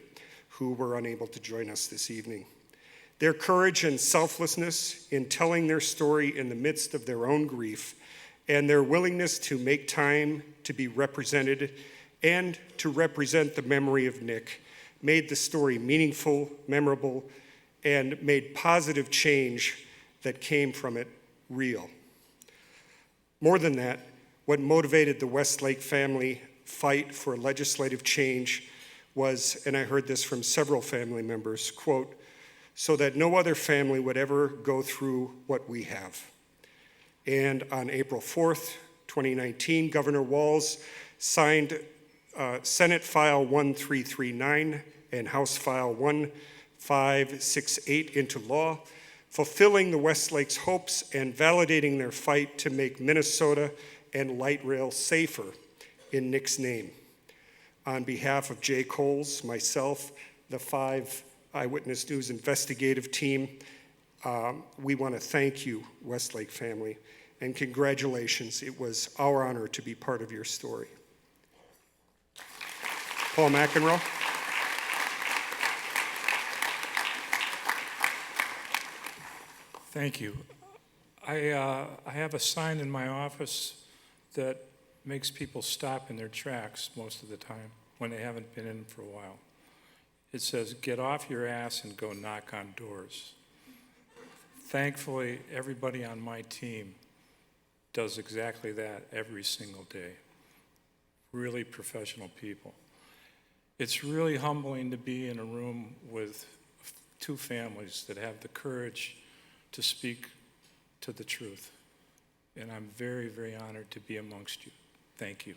who were unable to join us this evening. Their courage and selflessness in telling their story in the midst of their own grief, and their willingness to make time to be represented and to represent the memory of Nick made the story meaningful, memorable, and made positive change that came from it real. More than that, what motivated the Westlake family fight for legislative change was, and I heard this from several family members, quote, so that no other family would ever go through what we have. And on April 4th, 2019, Governor Walz signed Senate File 1339 and House File 1568 into law, fulfilling the Westlake's hopes and validating their fight to make Minnesota and light rail safer in Nick's name. On behalf of Jay Coles, myself, the 5 Eyewitness News investigative team, we want to thank you, Westlake family, and congratulations. It was our honor to be part of your story. Paul McEnroe. Thank you. I have a sign in my office that makes people stop in their tracks most of the time when they haven't been in for a while. It says, "Get off your ass and go knock on doors." Thankfully, everybody on my team does exactly that every single day. Really professional people. It's really humbling to be in a room with 2 families that have the courage to speak to the truth. And I'm very, very honored to be amongst you. Thank you.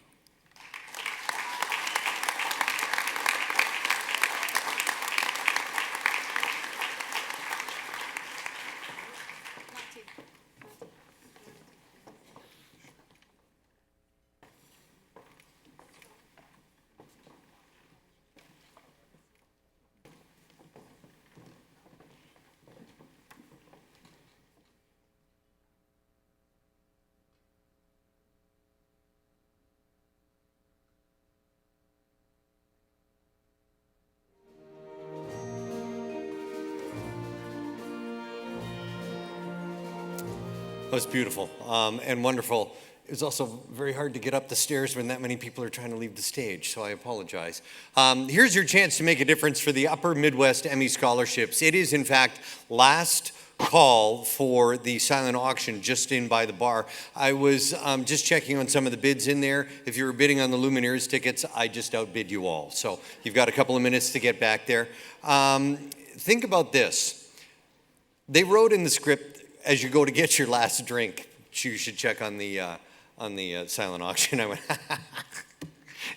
That was beautiful and wonderful. It was also very hard to get up the stairs when that many people are trying to leave the stage, so I apologize. Here's your chance to make a difference for the Upper Midwest Emmy Scholarships. It is, in fact, last call for the silent auction just in by the bar. I was just checking on some of the bids in there. If you were bidding on the Lumineers tickets, I just outbid you all. So you've got a couple of minutes to get back there. Think about this. They wrote in the script, as you go to get your last drink, you should check on the silent auction. I went,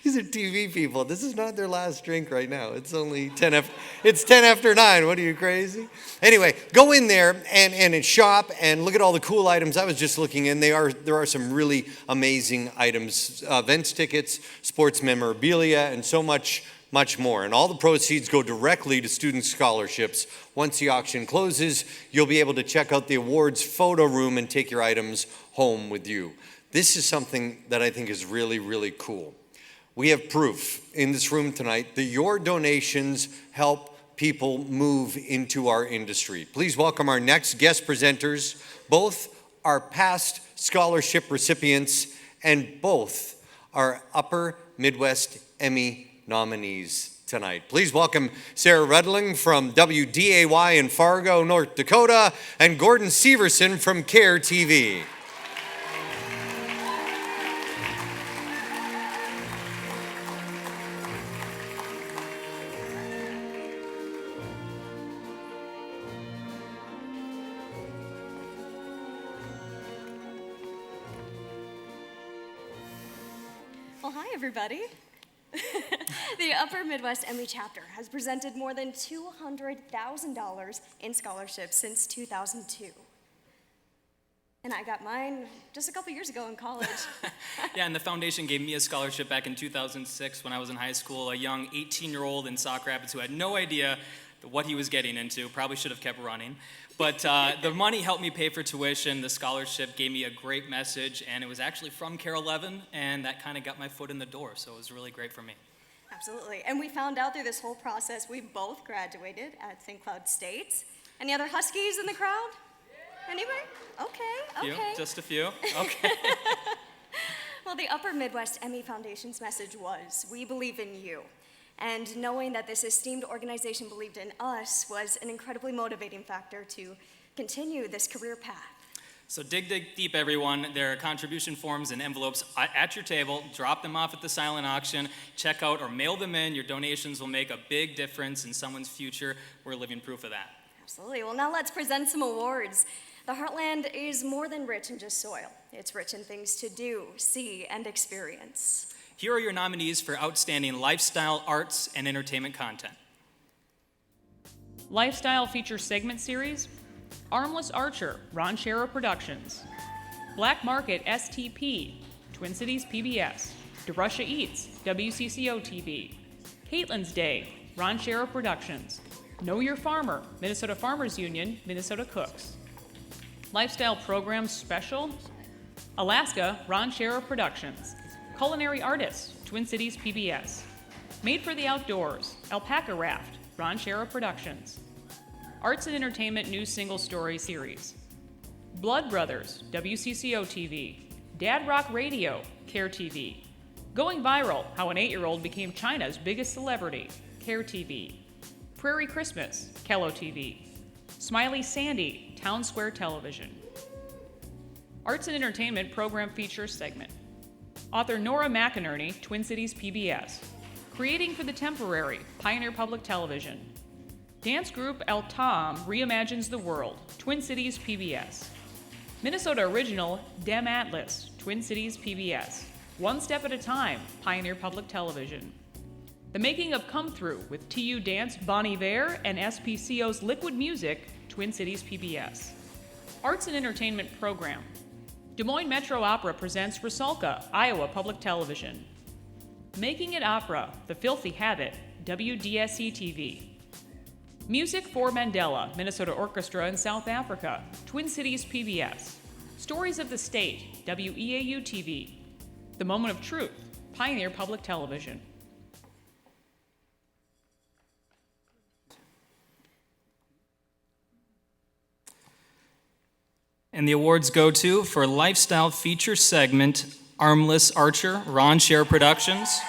these are TV people. This is not their last drink right now. It's only 10 after 9. What are you, crazy? Anyway, go in there and shop and look at all the cool items. I was just looking in. There are some really amazing items, events tickets, sports memorabilia, and so much more. And all the proceeds go directly to student scholarships. Once the auction closes, you'll be able to check out the awards photo room and take your items home with you. This is something that I think is really, really cool. We have proof in this room tonight that your donations help people move into our industry. Please welcome our next guest presenters. Both are past scholarship recipients and both are Upper Midwest Emmy nominees tonight. Please welcome Sarah Rudling from WDAY in Fargo, North Dakota, and Gordon Severson from CARE TV. Well, hi, everybody. The Upper Midwest Emmy chapter has presented more than $200,000 in scholarships since 2002. And I got mine just a couple years ago in college. Yeah, and the foundation gave me a scholarship back in 2006 when I was in high school, a young 18-year-old in Sauk Rapids who had no idea what he was getting into, probably should have kept running. But the money helped me pay for tuition. The scholarship gave me a great message, and it was actually from Care 11, and that kind of got my foot in the door, so it was really great for me. Absolutely. And we found out through this whole process, we both graduated at St. Cloud State. Any other Huskies in the crowd? Anybody? Okay, Few? okay. Just a few? Okay. Well, the Upper Midwest Emmy Foundation's message was, we believe in you. And knowing that this esteemed organization believed in us was an incredibly motivating factor to continue this career path. So dig deep, everyone. There are contribution forms and envelopes at your table. Drop them off at the silent auction. Check out or mail them in. Your donations will make a big difference in someone's future. We're living proof of that. Absolutely. Well, now let's present some awards. The Heartland is more than rich in just soil. It's rich in things to do, see, and experience. Here are your nominees for Outstanding Lifestyle, Arts, and Entertainment Content. Lifestyle Feature Segment Series, Armless Archer, Ron Shera Productions. Black Market STP, Twin Cities PBS. DeRusha Eats, WCCO TV. Caitlin's Day, Ron Shera Productions. Know Your Farmer, Minnesota Farmers Union, Minnesota Cooks. Lifestyle Programs Special, Alaska, Ron Shera Productions. Culinary Artists, Twin Cities PBS. Made for the Outdoors, Alpaca Raft, Ron Shera Productions. Arts and Entertainment News Single Story Series. Blood Brothers, WCCO TV. Dad Rock Radio, CARE TV. Going Viral, How an 8-Year-Old Became China's Biggest Celebrity, CARE TV. Prairie Christmas, Kello TV. Smiley Sandy, Town Square Television. Arts and Entertainment Program Features Segment. Author Nora McInerney, Twin Cities PBS. Creating for the Temporary, Pioneer Public Television. Dance group El Tom reimagines the world, Twin Cities PBS. Minnesota original Dem Atlas, Twin Cities PBS. One Step at a Time, Pioneer Public Television. The Making of Come Through with TU Dance, Bon Iver, and SPCO's Liquid Music, Twin Cities PBS. Arts and Entertainment Program. Des Moines Metro Opera presents Rusalka, Iowa Public Television. Making It Opera, The Filthy Habit, WDSE TV. Music for Mandela, Minnesota Orchestra in South Africa, Twin Cities PBS. Stories of the State, WEAU TV. The Moment of Truth, Pioneer Public Television. And the awards go to, for Lifestyle Feature Segment, Armless Archer, Ron Shera Productions.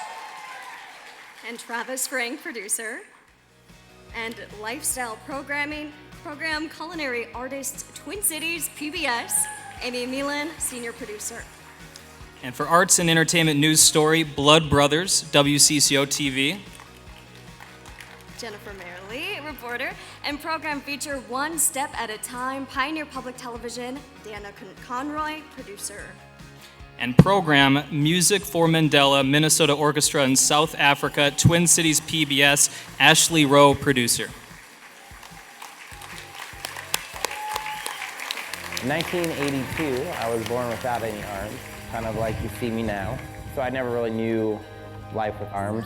And Travis Frank, producer. And Lifestyle Programming, Program culinary artist, Twin Cities PBS, Amy Milan, senior producer. And for arts and entertainment news story, Blood Brothers, WCCO TV. Jennifer Merrily, reporter, and program feature One Step at a Time, Pioneer Public Television, Dana Conroy, producer. And program Music for Mandela, Minnesota Orchestra in South Africa, Twin Cities PBS, Ashley Rowe, producer. In 1982, I was born without any arms, kind of like you see me now. So I never really knew life with arms.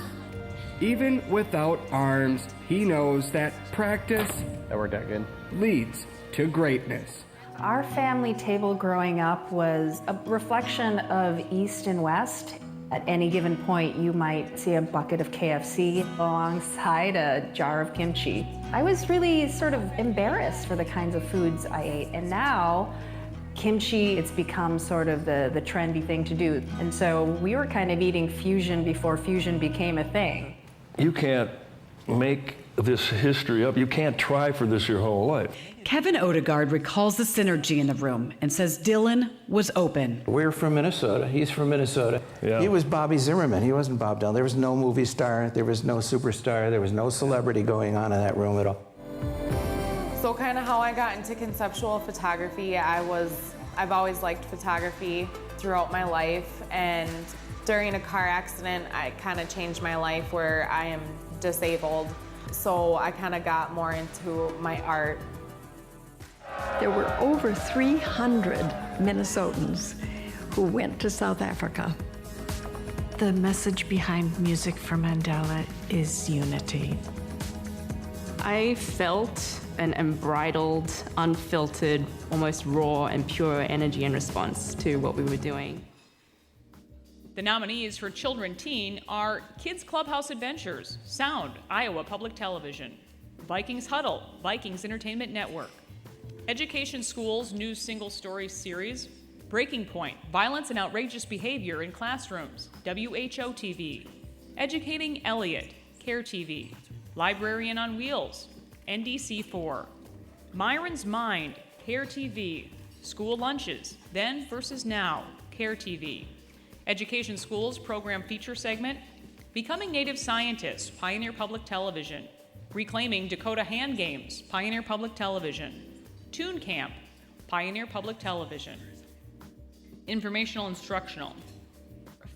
Even without arms, he knows that practice That worked out good. leads to greatness. Our family table growing up was a reflection of East and West. At any given point, you might see a bucket of KFC alongside a jar of kimchi. I was really sort of embarrassed for the kinds of foods I ate, and now kimchi, it's become sort of the trendy thing to do. And so we were kind of eating fusion before fusion became a thing. You can't make this history up. You can't try for this your whole life. Kevin Odegaard recalls the synergy in the room and says Dylan was open. We're from Minnesota. He's from Minnesota. Yeah. He was Bobby Zimmerman. He wasn't Bob Dylan. There was no movie star. There was no superstar. There was no celebrity going on in that room at all. So kind of how I got into conceptual photography, I've always liked photography throughout my life, and during a car accident, I kind of changed my life where I am disabled. So I kind of got more into my art. There were over 300 Minnesotans who went to South Africa. The message behind Music for Mandela is unity. I felt an unbridled, unfiltered, almost raw and pure energy in response to what we were doing. The nominees for Children Teen are Kids Clubhouse Adventures, Sound, Iowa Public Television, Vikings Huddle, Vikings Entertainment Network, Education Schools News Single Story Series, Breaking Point, Violence and Outrageous Behavior in Classrooms, WHO TV, Educating Elliot, CARE TV, Librarian on Wheels, NDC4, Myron's Mind, CARE TV, School Lunches, Then versus Now, CARE TV, Education Schools Program Feature Segment, Becoming Native Scientists, Pioneer Public Television, Reclaiming Dakota Hand Games, Pioneer Public Television, Toon Camp, Pioneer Public Television, Informational Instructional,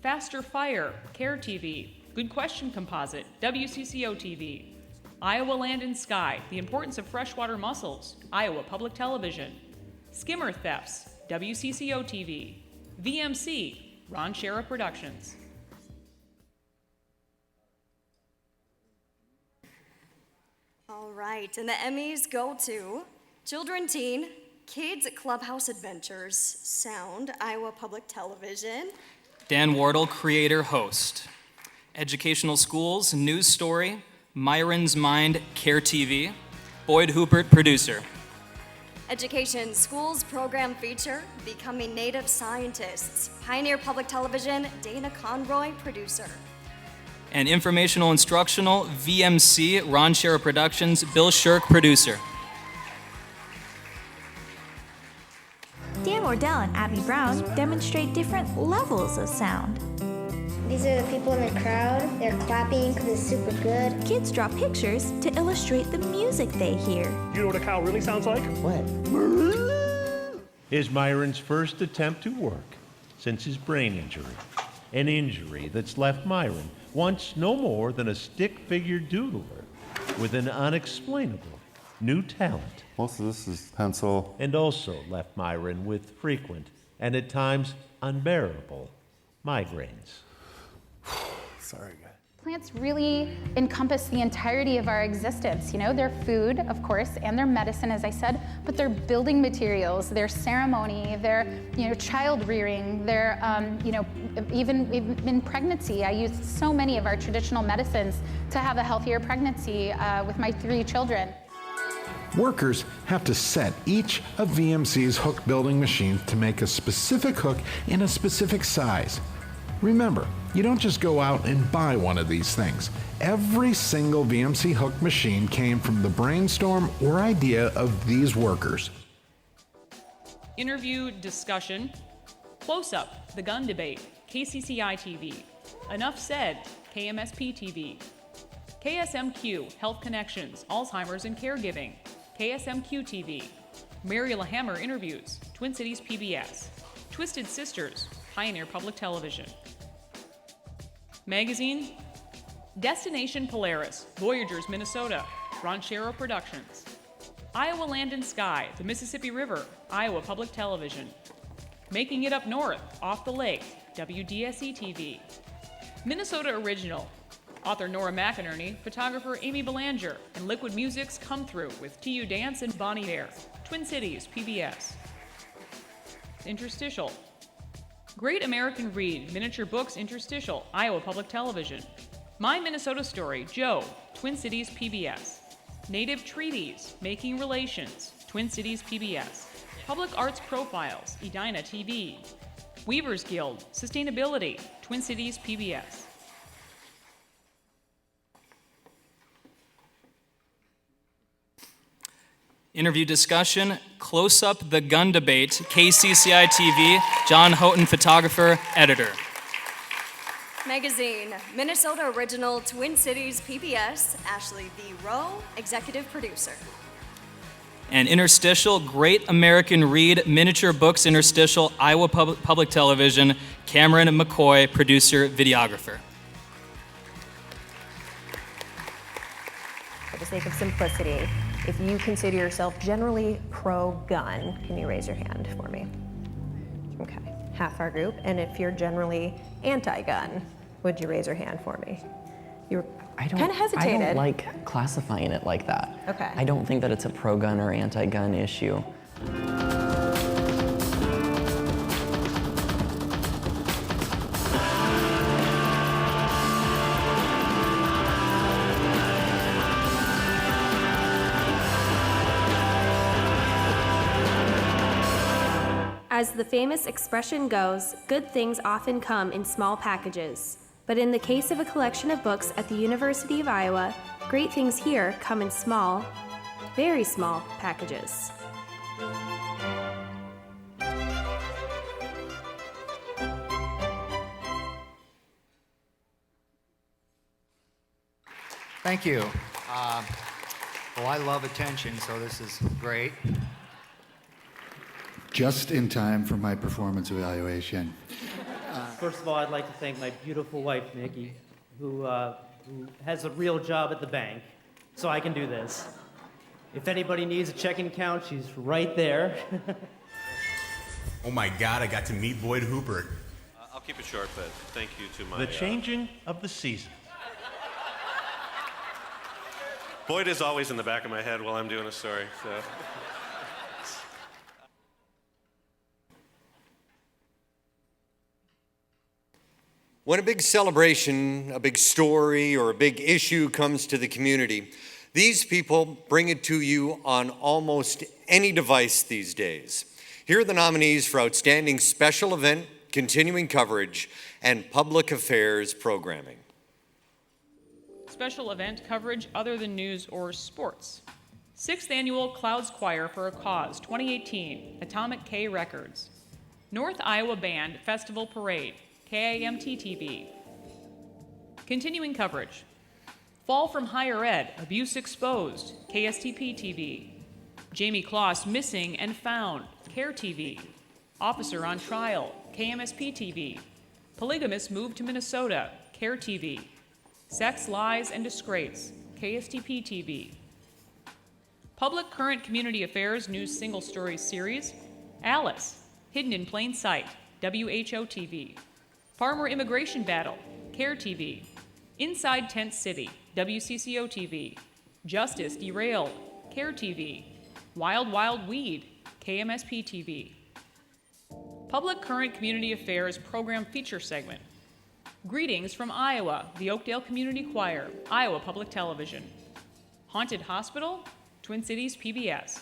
Faster Fire, CARE TV, Good Question Composite, WCCO TV, Iowa Land and Sky, The Importance of Freshwater Mussels, Iowa Public Television, Skimmer Thefts, WCCO TV, VMC, Ron Shera Productions. All right, and the Emmys go to Children Teen, Kids Clubhouse Adventures, Sound, Iowa Public Television. Dan Wardle, creator, host. Educational Schools, News Story, Myron's Mind, CARE TV. Boyd Hoopert, producer. Education Schools Program Feature, Becoming Native Scientists, Pioneer Public Television, Dana Conroy, producer. And Informational Instructional, VMC, Ron Shera Productions, Bill Shirk, producer. Dan Wardell and Abby Brown demonstrate different levels of sound. These are the people in the crowd. They're clapping because it's super good. Kids draw pictures to illustrate the music they hear. You know what a cow really sounds like? What? Is Myron's first attempt to work since his brain injury. An injury that's left Myron once no more than a stick-figure doodler with an unexplainable new talent. Most of this is pencil. And also left Myron with frequent and at times unbearable migraines. Sorry, guys. Plants really encompass the entirety of our existence. You know, they're food, of course, and they're medicine, as I said, but they're building materials, they're ceremony, they're, child rearing, they're, even in pregnancy. I use so many of our traditional medicines to have a healthier pregnancy with my 3 children. Workers have to set each of VMC's hook building machines to make a specific hook in a specific size. Remember, you don't just go out and buy one of these things. Every single VMC Hook machine came from the brainstorm or idea of these workers. Interview discussion. Close Up, The Gun Debate, KCCI TV. Enough Said, KMSP TV. KSMQ, Health Connections, Alzheimer's and Caregiving, KSMQ TV. Mary LaHammer Interviews, Twin Cities PBS. Twisted Sisters, Pioneer Public Television. Magazine, Destination Polaris, Voyagers, Minnesota, Ranchero Productions. Iowa Land and Sky, the Mississippi River, Iowa Public Television. Making It Up North, Off the Lake, WDSE TV. Minnesota Original, author Nora McInerney, photographer Amy Belanger, and Liquid Music's Come Through with TU Dance and Bonnie Air, Twin Cities PBS. Interstitial, Great American Read, Miniature Books Interstitial, Iowa Public Television. My Minnesota Story, Joe, Twin Cities PBS. Native Treaties, Making Relations, Twin Cities PBS. Public Arts Profiles, Edina TV. Weavers Guild, Sustainability, Twin Cities PBS. Interview discussion, Close Up, The Gun Debate, KCCI TV, John Houghton, photographer, editor. Magazine, Minnesota Original, Twin Cities PBS, Ashley V. Rowe, executive producer. And interstitial, Great American Read, Miniature Books Interstitial, Iowa Public Television, Cameron McCoy, producer, videographer. For the sake of simplicity, if you consider yourself generally pro-gun, can you raise your hand for me? Okay, half our group. And if you're generally anti-gun, would you raise your hand for me? You were kind of hesitated. I don't like classifying it like that. Okay. I don't think that it's a pro-gun or anti-gun issue. As the famous expression goes, good things often come in small packages. But in the case of a collection of books at the University of Iowa, great things here come in small, very small packages. Thank you. Well, I love attention, so this is great. Just in time for my performance evaluation. First of all, I'd like to thank my beautiful wife, Nikki, who has a real job at the bank, so I can do this. If anybody needs a checking account, she's right there. Oh my God, I got to meet Boyd Hooper. I'll keep it short, but thank you to my... The changing of the season. Boyd is always in the back of my head while I'm doing a story, so... When a big celebration, a big story, or a big issue comes to the community, these people bring it to you on almost any device these days. Here are the nominees for Outstanding Special Event, Continuing Coverage, and Public Affairs Programming. Special event coverage other than news or sports. 6th Annual Clouds Choir for a Cause 2018, Atomic K Records. North Iowa Band Festival Parade, KIMT-TV. Continuing coverage. Fall from Higher Ed, Abuse Exposed, KSTP-TV. Jamie Kloss Missing and Found, CARE-TV. Officer on Trial, KMSP-TV. Polygamous Moved to Minnesota, CARE-TV. Sex, Lies, and Disgrace, KSTP-TV. Public Current Community Affairs News Single Stories Series, Alice, Hidden in Plain Sight, WHO-TV. Farmer Immigration Battle, CARE-TV. Inside Tent City, WCCO-TV. Justice Derailed, CARE-TV. Wild Wild Weed, KMSP-TV. Public Current Community Affairs Program Feature Segment. Greetings from Iowa, the Oakdale Community Choir, Iowa Public Television. Haunted Hospital, Twin Cities PBS.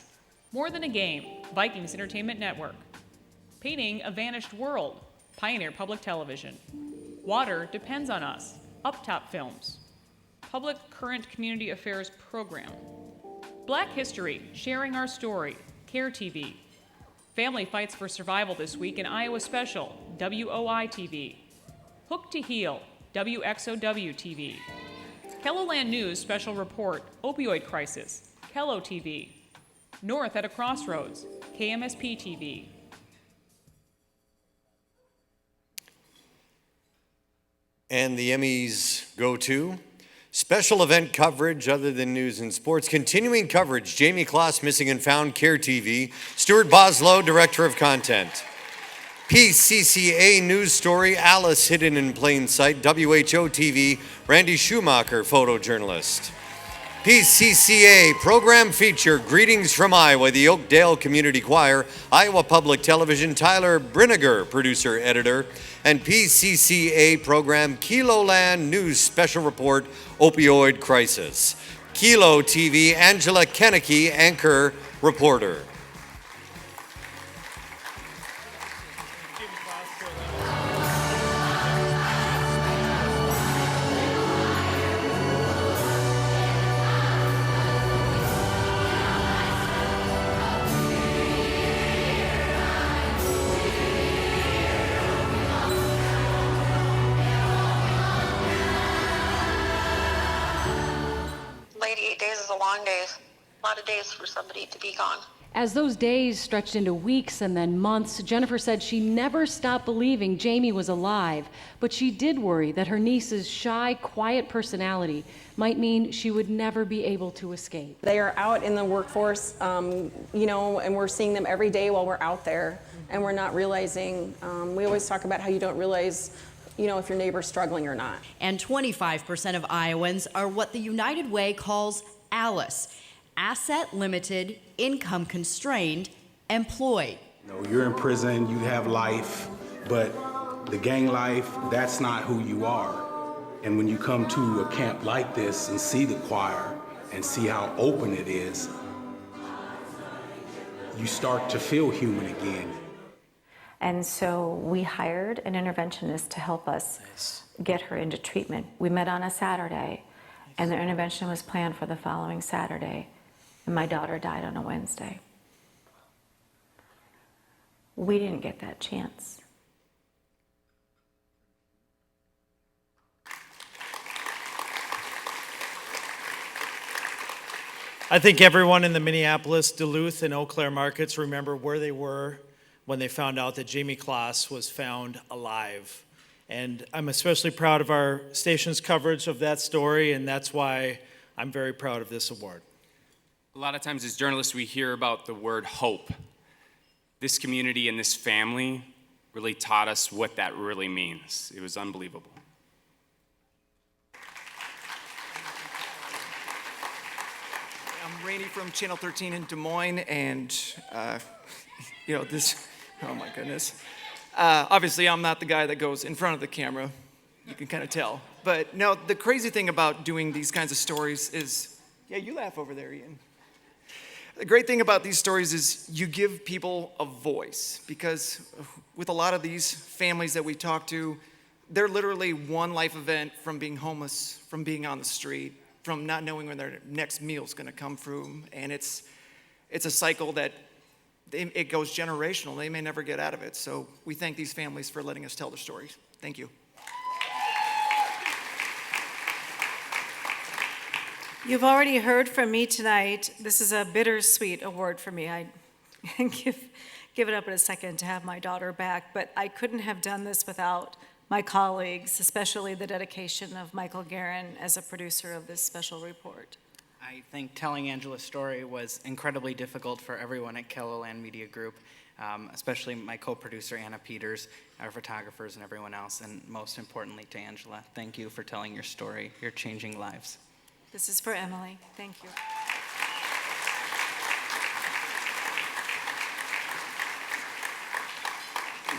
More Than a Game, Vikings Entertainment Network. Painting a Vanished World, Pioneer Public Television. Water depends on us. Uptop Films. Public Current Community Affairs Program. Black History, Sharing Our Story, CARE TV. Family Fights for Survival this week in Iowa Special, WOI TV. Hook to Heal, WXOW TV. Keloland News Special Report, Opioid Crisis, Kelo TV. North at a Crossroads, KMSP TV. And the Emmys go to special event coverage other than news and sports. Continuing coverage, Jamie Kloss, Missing and Found, CARE TV. Stuart Boslow, Director of Content. PCCA News Story, Alice Hidden in Plain Sight. WHO TV, Randy Schumacher, photojournalist. PCCA Program Feature, Greetings from Iowa, the Oakdale Community Choir, Iowa Public Television, Tyler Brinegar, producer, editor, and PCCA Program Keloland News Special Report, Opioid Crisis. Kelo TV, Angela Kennecke, anchor, reporter. long days. A lot of days for somebody to be gone. As those days stretched into weeks and then months, Jennifer said she never stopped believing Jamie was alive, but she did worry that her niece's shy, quiet personality might mean she would never be able to escape. They are out in the workforce, and we're seeing them every day while we're out there, and we're not realizing, we always talk about how you don't realize if your neighbor's struggling or not. And 25% of Iowans are what the United Way calls ALICE, asset limited, income constrained, employed. You're in prison, you have life, but the gang life, that's not who you are. And when you come to a camp like this and see the choir and see how open it is, you start to feel human again. And so we hired an interventionist to help us get her into treatment. We met on a Saturday, and the intervention was planned for the following Saturday, and my daughter died on a Wednesday. We didn't get that chance. I think everyone in the Minneapolis, Duluth, and Eau Claire markets remember where they were when they found out that Jamie Kloss was found alive. And I'm especially proud of our station's coverage of that story, and that's why I'm very proud of this award. A lot of times as journalists, we hear about the word hope. This community and this family really taught us what that really means. It was unbelievable. I'm Rainey from Channel 13 in Des Moines, and oh my goodness. Obviously, I'm not the guy that goes in front of the camera. You can kind of tell. But no, the crazy thing about doing these kinds of stories is, yeah, you laugh over there, Ian. The great thing about these stories is you give people a voice, because with a lot of these families that we talk to, they're literally one life event from being homeless, from being on the street, from not knowing when their next meal's gonna come from, and it's a cycle that it goes generational. They may never get out of it. So we thank these families for letting us tell their stories. Thank you. You've already heard from me tonight. This is a bittersweet award for me. I give it up in a second to have my daughter back, but I couldn't have done this without my colleagues, especially the dedication of Michael Guerin as a producer of this special report. I think telling Angela's story was incredibly difficult for everyone at Keloland Media Group, especially my co-producer Anna Peters, our photographers, and everyone else, and most importantly to Angela. Thank you for telling your story. You're changing lives. This is for Emily. Thank you.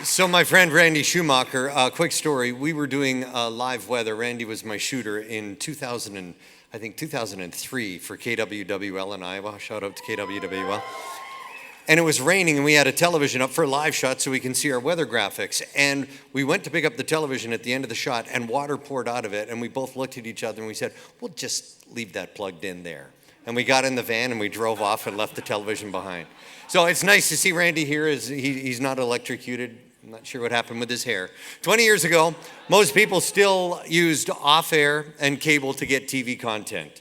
So my friend Randy Schumacher, quick story. We were doing live weather. Randy was my shooter in 2003 for KWWL in Iowa. Shout out to KWWL. and it was raining, and we had a television up for a live shot so we can see our weather graphics. And we went to pick up the television at the end of the shot, and water poured out of it, and we both looked at each other and we said, we'll just leave that plugged in there. And we got in the van and we drove off and left the television behind. So it's nice to see Randy here. He's not electrocuted. I'm not sure what happened with his hair. 20 years ago, most people still used off-air and cable to get TV content.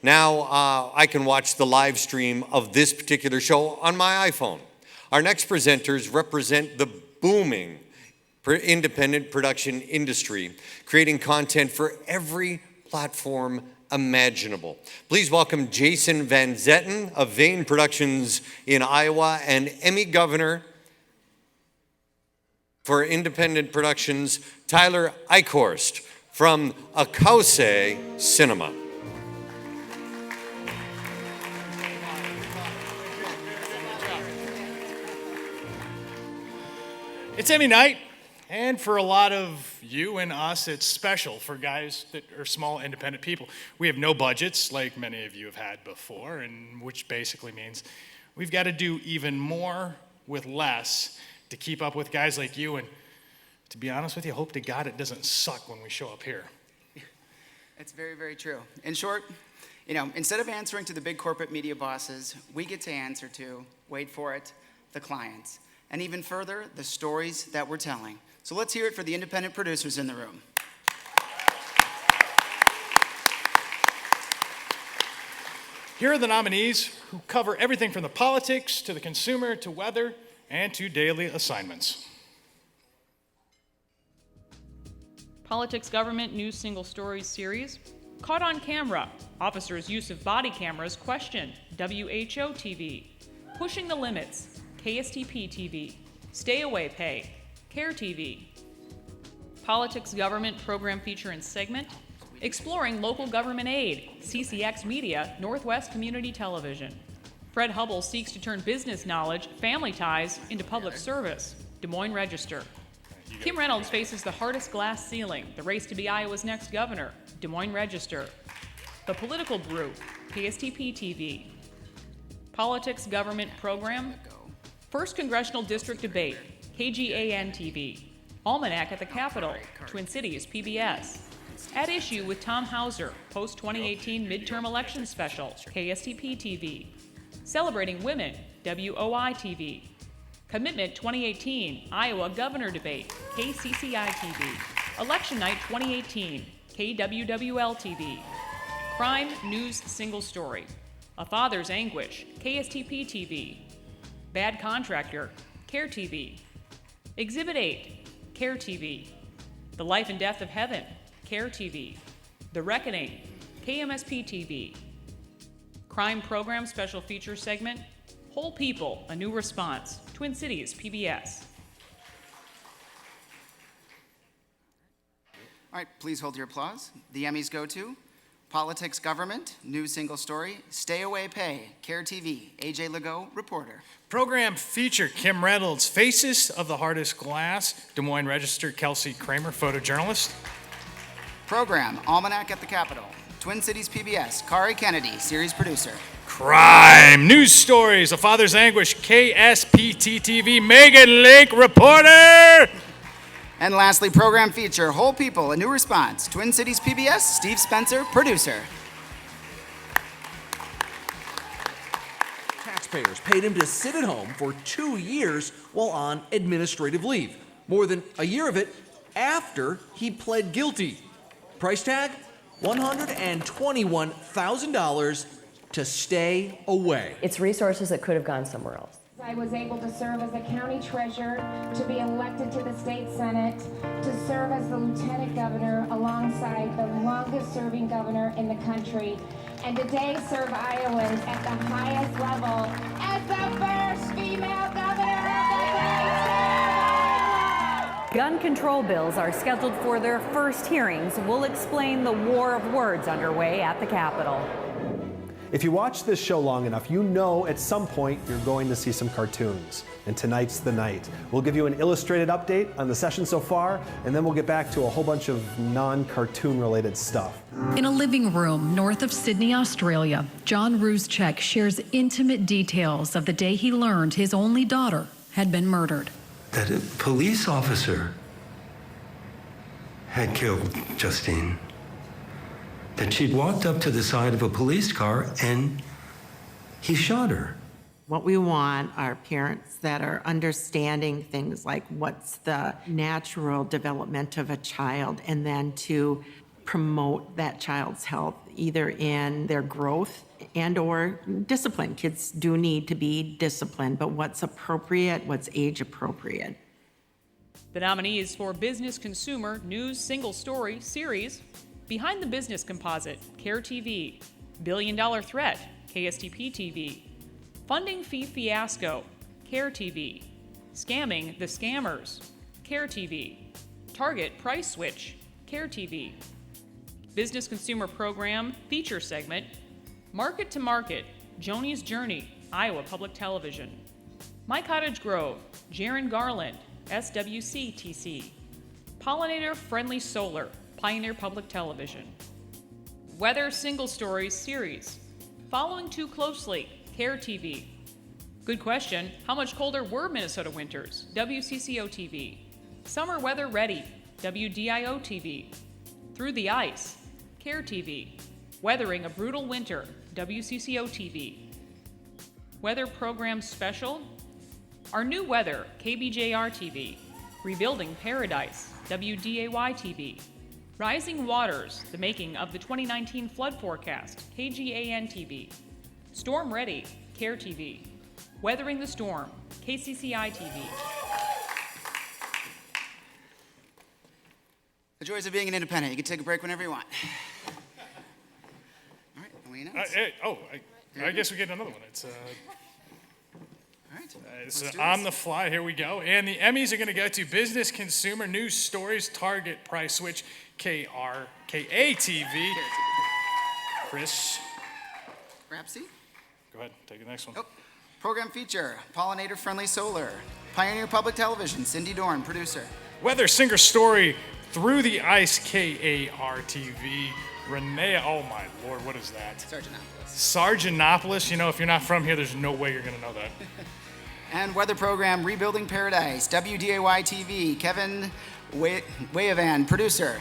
Now I can watch the live stream of this particular show on my iPhone. Our next presenters represent the booming independent production industry, creating content for every platform imaginable. Please welcome Jason Van Zetten of Vane Productions in Iowa and Emmy Governor for Independent Productions, Tyler Eichhorst from Akause Cinema. It's Emmy night, and for a lot of you and us, it's special for guys that are small, independent people. We have no budgets, like many of you have had before, and which basically means we've got to do even more with less to keep up with guys like you, and to be honest with you, hope to God it doesn't suck when we show up here. It's very, very true. In short, instead of answering to the big corporate media bosses, we get to answer to, wait for it, the clients. And even further, the stories that we're telling. So let's hear it for the independent producers in the room. Here are the nominees who cover everything from the politics to the consumer to weather and to daily assignments. Politics, Government, News Single Stories series. Caught on Camera. Officers' use of body cameras questioned. WHO TV. Pushing the Limits. KSTP TV, Stay Away Pay, Care TV. Politics, Government, Program Feature and Segment, Exploring Local Government Aid, CCX Media, Northwest Community Television. Fred Hubble seeks to turn business knowledge, family ties, into public service, Des Moines Register. Kim Reynolds faces the hardest glass ceiling, the race to be Iowa's next governor, Des Moines Register. The Political Brew, KSTP TV. Politics, Government, Program, First Congressional District Debate, KGAN TV. Almanac at the Capitol, Twin Cities PBS. At Issue with Tom Hauser, Post-2018 Midterm Election Special, KSTP TV. Celebrating Women, WOI TV. Commitment 2018, Iowa Governor Debate, KCCI TV. Election Night 2018, KWWL TV. Crime News Single Story, A Father's Anguish, KSTP TV. Bad Contractor, Care TV. Exhibit 8, Care TV. The Life and Death of Heaven, Care TV. The Reckoning, KMSP TV. Crime Program Special Feature Segment, Whole People, A New Response, Twin Cities PBS. All right, please hold your applause. The Emmys go to Politics, Government, News Single Story, Stay Away Pay, Care TV, AJ Legault, reporter. Program Feature, Kim Reynolds, Faces of the Hardest Glass, Des Moines Register, Kelsey Kramer, photojournalist. Program, Almanac at the Capitol, Twin Cities PBS, Kari Kennedy, series producer. Crime News Stories, A Father's Anguish, KSPT TV, Megan Lake, reporter. And lastly, Program Feature, Whole People, A New Response, Twin Cities PBS, Steve Spencer, producer. Taxpayers paid him to sit at home for 2 years while on administrative leave. More than a year of it after he pled guilty. Price tag? $121,000 to stay away. It's resources that could have gone somewhere else. I was able to serve as a county treasurer, to be elected to the state senate, to serve as the lieutenant governor alongside the longest serving governor in the country, and today serve Iowans at the highest level as the first female governor of the great state of Iowa. Gun control bills are scheduled for their first hearings. We'll explain the war of words underway at the Capitol. If you watch this show long enough, you know at some point you're going to see some cartoons. And tonight's the night. We'll give you an illustrated update on the session so far, and then we'll get back to a whole bunch of non-cartoon related stuff. In a living room north of Sydney, Australia, John Ruzcek shares intimate details of the day he learned his only daughter had been murdered. That a police officer had killed Justine. That she'd walked up to the side of a police car and he shot her. What we want are parents that are understanding things like what's the natural development of a child, and then to promote that child's health, either in their growth and or discipline. Kids do need to be disciplined, but what's appropriate, what's age appropriate. The nominees for Business Consumer News Single Story Series: Behind the Business Composite, CARE TV; Billion Dollar Threat, KSTP TV; Funding Fee Fiasco, CARE TV; Scamming the Scammers, CARE TV; Target Price Switch, CARE TV; Business Consumer Program Feature Segment, Market to Market, Joni's Journey, Iowa Public Television; My Cottage Grove, Jaron Garland, SWC-TC; Pollinator Friendly Solar, Pioneer Public Television; Weather Single Stories Series, Following Too Closely, CARE TV; Good Question, How Much Colder Were Minnesota Winters, WCCO TV; Summer Weather Ready, WDIO TV; Through the Ice, CARE TV; Weathering a Brutal Winter, WCCO TV; Weather Program Special, Our New Weather, KBJR TV; Rebuilding Paradise, WDAY TV; Rising Waters, The Making of the 2019 Flood Forecast, KGAN TV; Storm Ready, CARE TV; Weathering the Storm, KCCI TV. The joys of being an independent. You can take a break whenever you want. All right, and we announce. I guess we get another one. It's All right. it's Let's do on this. the fly. Here we go. And the Emmys are going to go to Business Consumer News Stories, Target Price Switch, KRKA-TV. Chris, Rapsy. go ahead, take the next one. Oh, program feature, Pollinator Friendly Solar, Pioneer Public Television, Cindy Dorn, producer. Weather Singer Story, Through the Ice, KAR-TV. Renee, oh my lord, what is that? Sargenopolis. You know, if you're not from here, there's no way you're going to know that. And weather program, Rebuilding Paradise, WDAY TV, Kevin Wayavan, producer.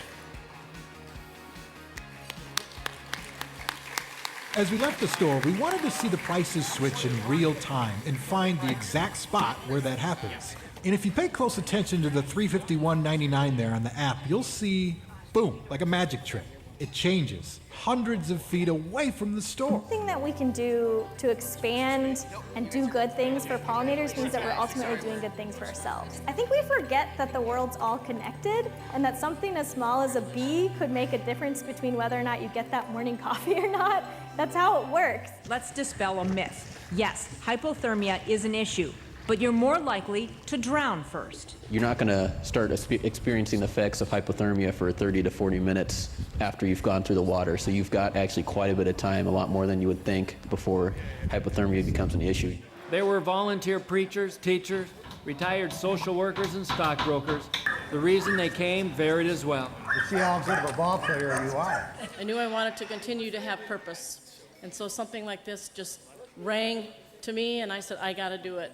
As we left the store, we wanted to see the prices switch in real time and find the exact spot where that happens. And if you pay close attention to the $351.99 there on the app, you'll see, boom, like a magic trick. It changes hundreds of feet away from the store. Something that we can do to expand and do good things for pollinators means that we're ultimately doing good things for ourselves. I think we forget that the world's all connected and that something as small as a bee could make a difference between whether or not you get that morning coffee or not. That's how it works. Let's dispel a myth. Yes, hypothermia is an issue, but you're more likely to drown first. You're not going to start experiencing the effects of hypothermia for 30 to 40 minutes after you've gone through the water. So you've got actually quite a bit of time, a lot more than you would think, before hypothermia becomes an issue. There were volunteer preachers, teachers, retired social workers, and stockbrokers. The reason they came varied as well. To see how good of a ball player you are. I knew I wanted to continue to have purpose. And so something like this just rang to me, and I said, I got to do it.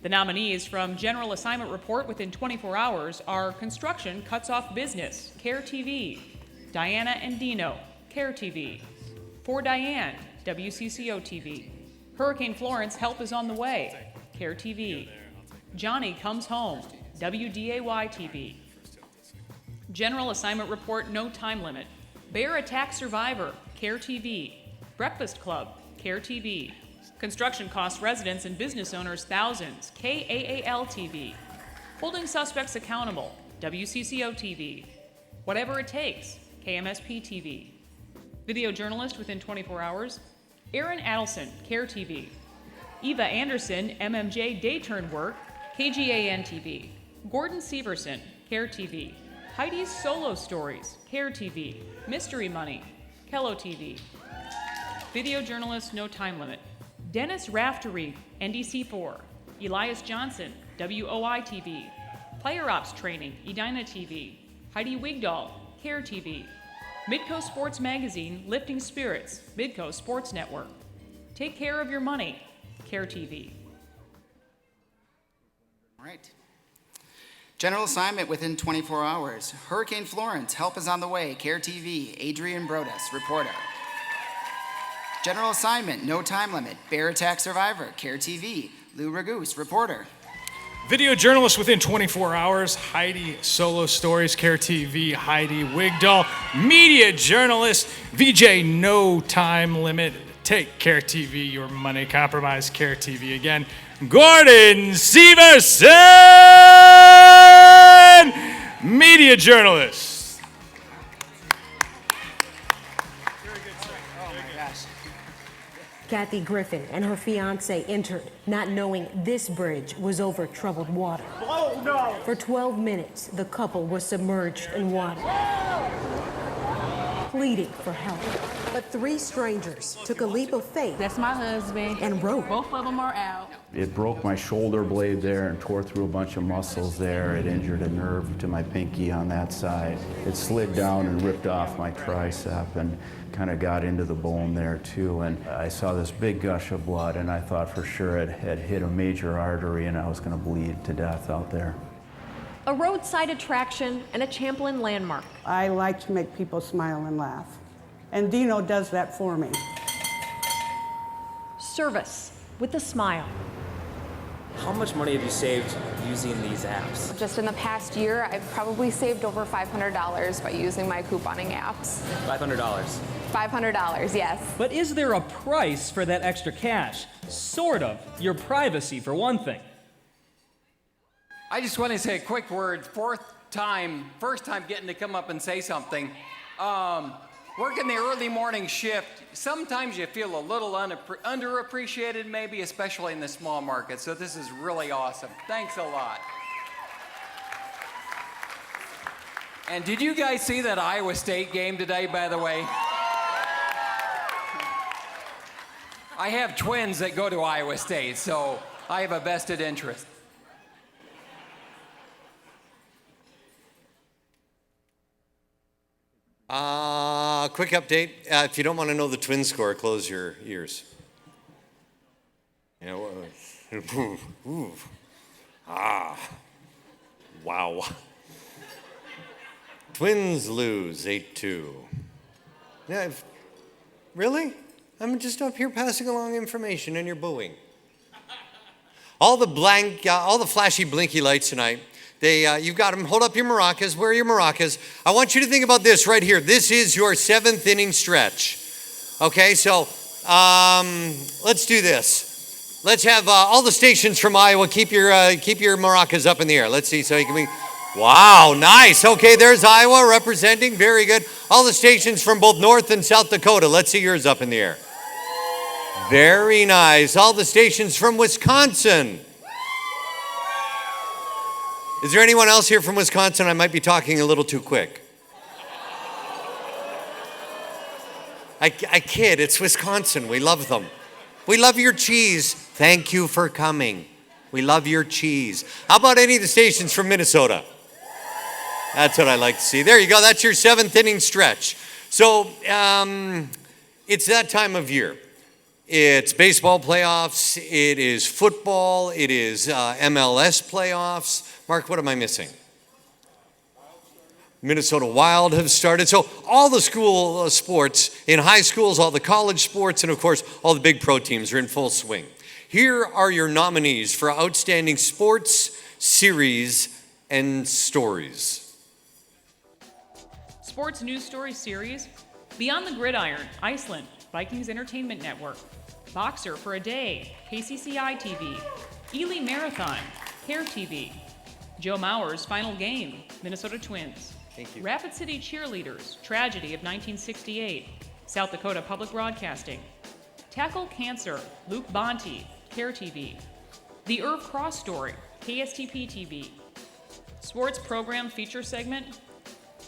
The nominees from General Assignment Report within 24 hours are Construction Cuts Off Business, CARE TV; Diana and Dino, CARE TV; For Diane, WCCO TV; Hurricane Florence, Help is on the Way, CARE TV; Johnny Comes Home, WDAY TV; General Assignment Report No Time Limit, Bear Attack Survivor, CARE TV; Breakfast Club, CARE TV; Construction Costs Residents and Business Owners Thousands, KAAL TV; Holding Suspects Accountable, WCCO TV; Whatever It Takes, KMSP TV; Video Journalist within 24 hours, Aaron Adelson, CARE TV; Eva Anderson, MMJ Day Turn Work, KGAN TV; Gordon Severson, CARE TV; Heidi's Solo Stories, CARE TV; Mystery Money, Kello TV; Video journalist, no time limit. Dennis Raftery, NDC4. Elias Johnson, WOI-TV. Player Ops Training, Edina TV. Heidi Wigdahl, CARE TV. Midco Sports Magazine, Lifting Spirits, Midco Sports Network. Take care of your money, CARE TV. All right. General assignment within 24 hours. Hurricane Florence, help is on the way. CARE TV, Adrian Brodus, reporter. General assignment, no time limit. Bear attack survivor, CARE TV, Lou Ragoose, reporter. Video journalist within 24 hours, Heidi Solo Stories, CARE TV, Heidi Wigdahl. Media journalist, VJ No Time Limit, take CARE TV, your money compromise, CARE TV again. Gordon Severson, media journalist. Kathy Griffin and her fiance entered, not knowing this bridge was over troubled water. Oh, no! For 12 minutes, the couple was submerged in water, pleading for help. But three strangers took a leap of faith. That's my husband. And rowed. Both of them are out. It broke my shoulder blade there and tore through a bunch of muscles there. It injured a nerve to my pinky on that side. It slid down and ripped off my tricep and kind of got into the bone there too. And I saw this big gush of blood and I thought for sure it had hit a major artery and I was going to bleed to death out there. A roadside attraction and a Champlain landmark. I like to make people smile and laugh. And Dino does that for me. Service with a smile. How much money have you saved using these apps? Just in the past year, I've probably saved over $500 by using my couponing apps. $500. $500, yes. But is there a price for that extra cash? Sort of. Your privacy, for one thing. I just want to say a quick word. First time getting to come up and say something. Working the early morning shift, sometimes you feel a little underappreciated, maybe, especially in the small market. So this is really awesome. Thanks a lot. And did you guys see that Iowa State game today, by the way? I have twins that go to Iowa State, so I have a vested interest. Quick update. If you don't want to know the twin score, close your ears. Yeah, ooh. Wow. Twins lose 8-2. Yeah, really? I'm just up here passing along information and you're booing. All the flashy blinky lights tonight. You've got them. Hold up your maracas. Where are your maracas? I want you to think about this right here. This is your 7th inning stretch. Okay, so let's do this. Let's have all the stations from Iowa keep your maracas up in the air. Let's see. So you can be. Wow, nice. Okay, there's Iowa representing. Very good. All the stations from both North and South Dakota. Let's see yours up in the air. Very nice. All the stations from Wisconsin. Is there anyone else here from Wisconsin? I might be talking a little too quick. I kid, it's Wisconsin. We love them. We love your cheese. Thank you for coming. We love your cheese. How about any of the stations from Minnesota? That's what I like to see. There you go. That's your 7th inning stretch. So it's that time of year. It's baseball playoffs, it is football, it is MLS playoffs. Mark, what am I missing? Minnesota Wild have started. So all the school sports in high schools, all the college sports, and of course, all the big pro teams are in full swing. Here are your nominees for Outstanding Sports, Series, and Stories. Sports News Story Series, Beyond the Gridiron, Iceland, Vikings Entertainment Network. Boxer for a Day, KCCI TV. Ely Marathon, CARE TV. Joe Mauer's Final Game, Minnesota Twins. Thank you. Rapid City Cheerleaders, Tragedy of 1968, South Dakota Public Broadcasting. Tackle Cancer, Luke Bonte, CARE TV. The Irv Cross Story, KSTP TV. Sports Program Feature Segment,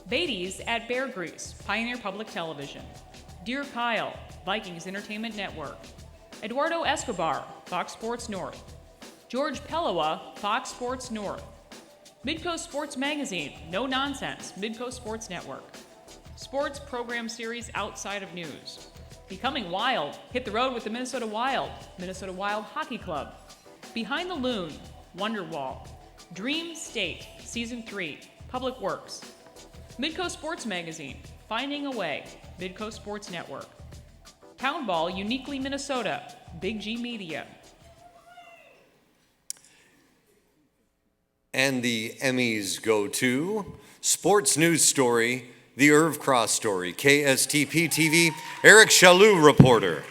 Beatties at Bear Grease, Pioneer Public Television. Dear Kyle, Vikings Entertainment Network. Eduardo Escobar, Fox Sports North. George Pellawa, Fox Sports North. Midcoast Sports Magazine, No Nonsense, Midcoast Sports Network. Sports program series outside of news. Becoming Wild, hit the road with the Minnesota Wild Hockey Club. Behind the Loon, Wonderwall. Dream State, Season 3, Public Works. Midcoast Sports Magazine, Finding a Way, Midcoast Sports Network. Town Ball, Uniquely Minnesota, Big G Media. And the Emmys go to Sports News Story, The Irv Cross Story, KSTP TV, Eric Chaloux reporter.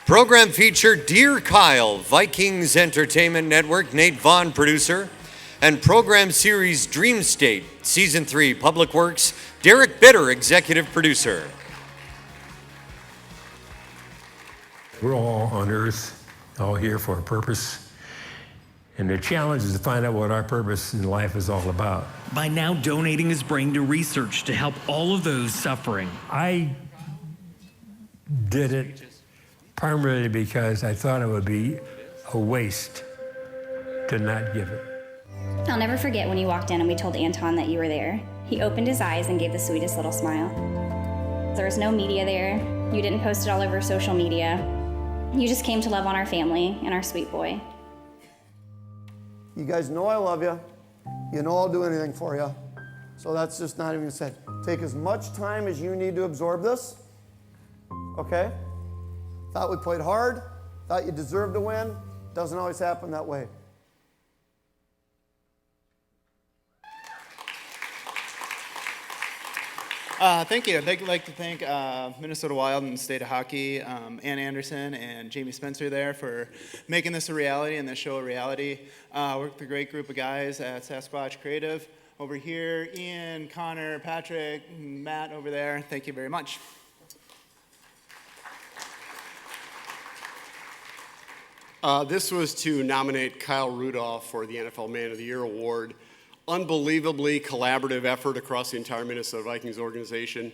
Program feature, Dear Kyle, Vikings Entertainment Network, Nate Vaughn producer. And program series, Dream State, Season 3, Public Works, Derek Bitter executive producer. We're all on Earth, all here for a purpose. And the challenge is to find out what our purpose in life is all about. By now donating his brain to research to help all of those suffering. I did it primarily because I thought it would be a waste to not give it. I'll never forget when you walked in and we told Anton that you were there. He opened his eyes and gave the sweetest little smile. There was no media there. You didn't post it all over social media. You just came to love on our family and our sweet boy. You guys know I love you. You know I'll do anything for you. So that's just not even said. Take as much time as you need to absorb this. Okay? Thought we played hard. Thought you deserved to win. Doesn't always happen that way. Thank you. I'd like to thank Minnesota Wild and the State of Hockey, Ann Anderson and Jamie Spencer there for making this a reality and this show a reality. Worked with a great group of guys at Sasquatch Creative. Over here, Ian, Connor, Patrick, Matt over there. Thank you very much. This was to nominate Kyle Rudolph for the NFL Man of the Year award. Unbelievably collaborative effort across the entire Minnesota Vikings organization.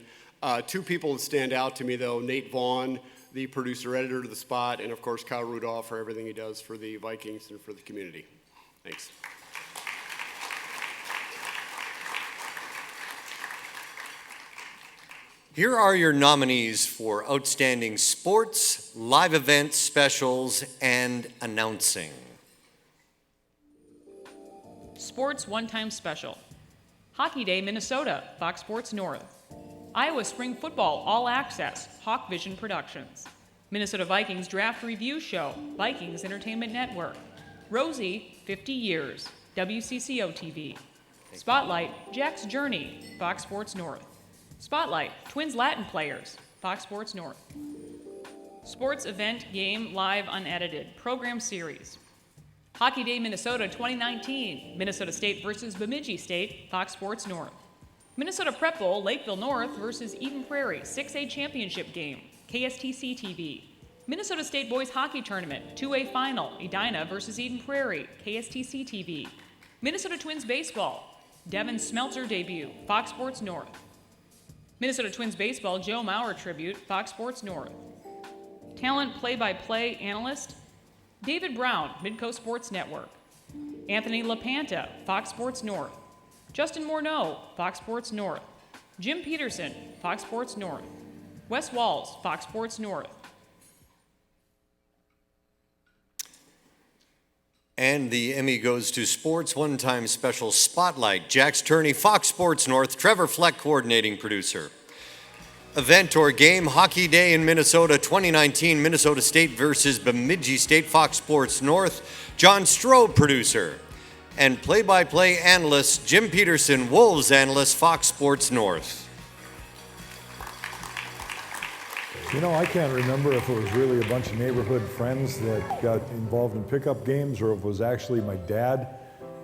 Two people that stand out to me, though, Nate Vaughn, the producer-editor to the spot, and, of course, Kyle Rudolph for everything he does for the Vikings and for the community. Thanks. Here are your nominees for Outstanding Sports, Live Events, Specials, and Announcing. Sports One-Time Special. Hockey Day, Minnesota, Fox Sports North. Iowa Spring Football, All Access, Hawk Vision Productions. Minnesota Vikings Draft Review Show, Vikings Entertainment Network. Rosie, 50 Years, WCCO TV. Spotlight, Jack's Journey, Fox Sports North. Spotlight, Twins Latin Players, Fox Sports North. Sports Event Game Live Unedited, Program Series. Hockey Day Minnesota 2019, Minnesota State versus Bemidji State, Fox Sports North. Minnesota Prep Bowl, Lakeville North versus Eden Prairie, 6A Championship Game, KSTC TV. Minnesota State Boys Hockey Tournament, 2A Final, Edina versus Eden Prairie, KSTC TV. Minnesota Twins Baseball, Devin Smeltzer debut, Fox Sports North. Minnesota Twins Baseball, Joe Mauer tribute, Fox Sports North. Talent play-by-play analyst, David Brown, Midcoast Sports Network. Anthony LaPanta, Fox Sports North. Justin Morneau, Fox Sports North. Jim Peterson, Fox Sports North. Wes Walls, Fox Sports North. And the Emmy goes to Sports One-Time Special Spotlight, Jack's Turney, Fox Sports North, Trevor Fleck, coordinating producer. Event or game, Hockey Day in Minnesota 2019, Minnesota State versus Bemidji State, Fox Sports North, John Stroh, producer. And play-by-play analyst, Jim Peterson, Wolves analyst, Fox Sports North. You know, I can't remember if it was really a bunch of neighborhood friends that got involved in pickup games or if it was actually my dad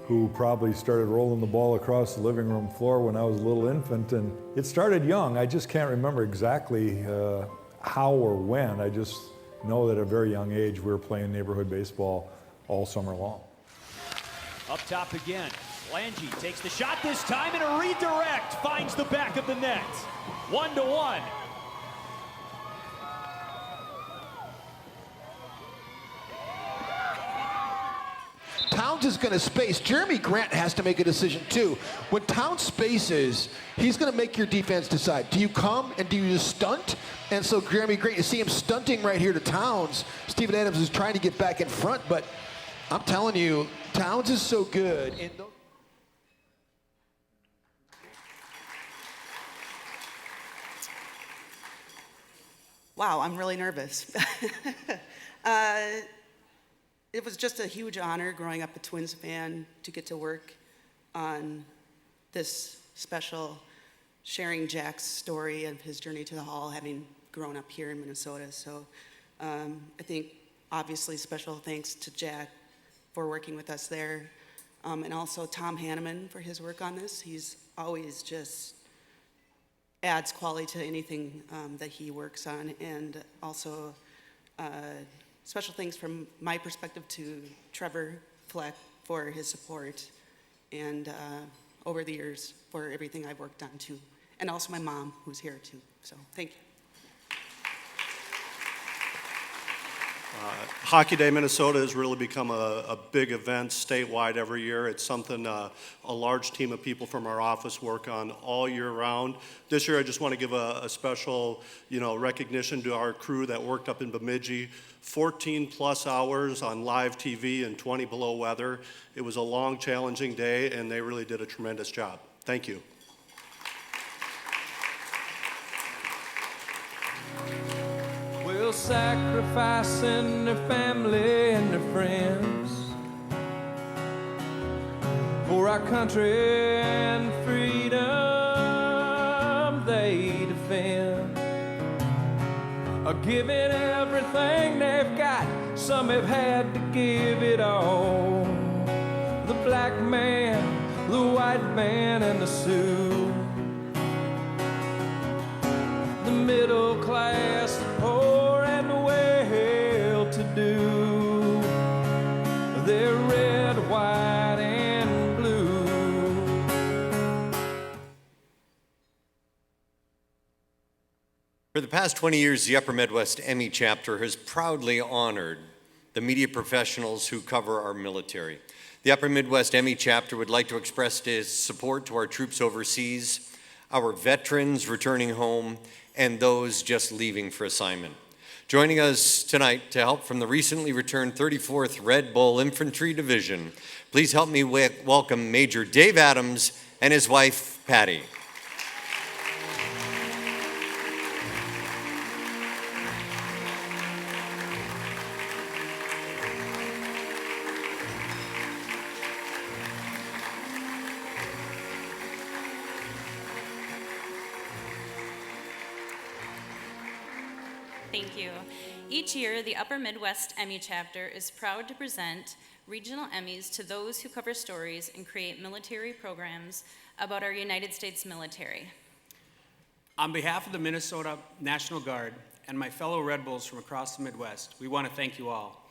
who probably started rolling the ball across the living room floor when I was a little infant. And it started young. I just can't remember exactly how or when. I just know that at a very young age we were playing neighborhood baseball all summer long. Up top again. Lange takes the shot this time and a redirect finds the back of the net. 1-1. is going to space, Jeremy Grant has to make a decision too. When Towns spaces, he's going to make your defense decide. Do you come and do you just stunt? And so Jeremy Grant, you see him stunting right here to Towns. Steven Adams is trying to get back in front, but I'm telling you, Towns is so good. Wow, I'm really nervous. It was just a huge honor growing up a Twins fan to get to work on this special, sharing Jack's story of his journey to the Hall, having grown up here in Minnesota. So I think obviously special thanks to Jack for working with us there, and also Tom Hanneman for his work on this. He's always just adds quality to anything that he works on, and also special thanks from my perspective to Trevor Fleck for his support, and over the years for everything I've worked on too, and also my mom who's here too. So thank you. Hockey Day Minnesota has really become a big event statewide every year. It's something a large team of people from our office work on all year round. This year I just want to give a special recognition to our crew that worked up in Bemidji. 14 plus hours on live TV in 20 below weather. It was a long, challenging day, and they really did a tremendous job. Thank you. Well, sacrificing their family and their friends for our country and freedom they defend, are giving everything they've got. Some have had to give it all. The black man, the white man, and the Sioux, the middle class, the poor, and the well-to-do. They're red, white, and blue. For the past 20 years, the Upper Midwest Emmy chapter has proudly honored the media professionals who cover our military. The Upper Midwest Emmy chapter would like to express its support to our troops overseas, our veterans returning home, and those just leaving for assignment. Joining us tonight to help from the recently returned 34th Red Bull Infantry Division, please help me welcome Major Dave Adams and his wife, Patty. Thank you. Each year, the Upper Midwest Emmy chapter is proud to present regional Emmys to those who cover stories and create military programs about our United States military. On behalf of the Minnesota National Guard and my fellow Red Bulls from across the Midwest, we want to thank you all.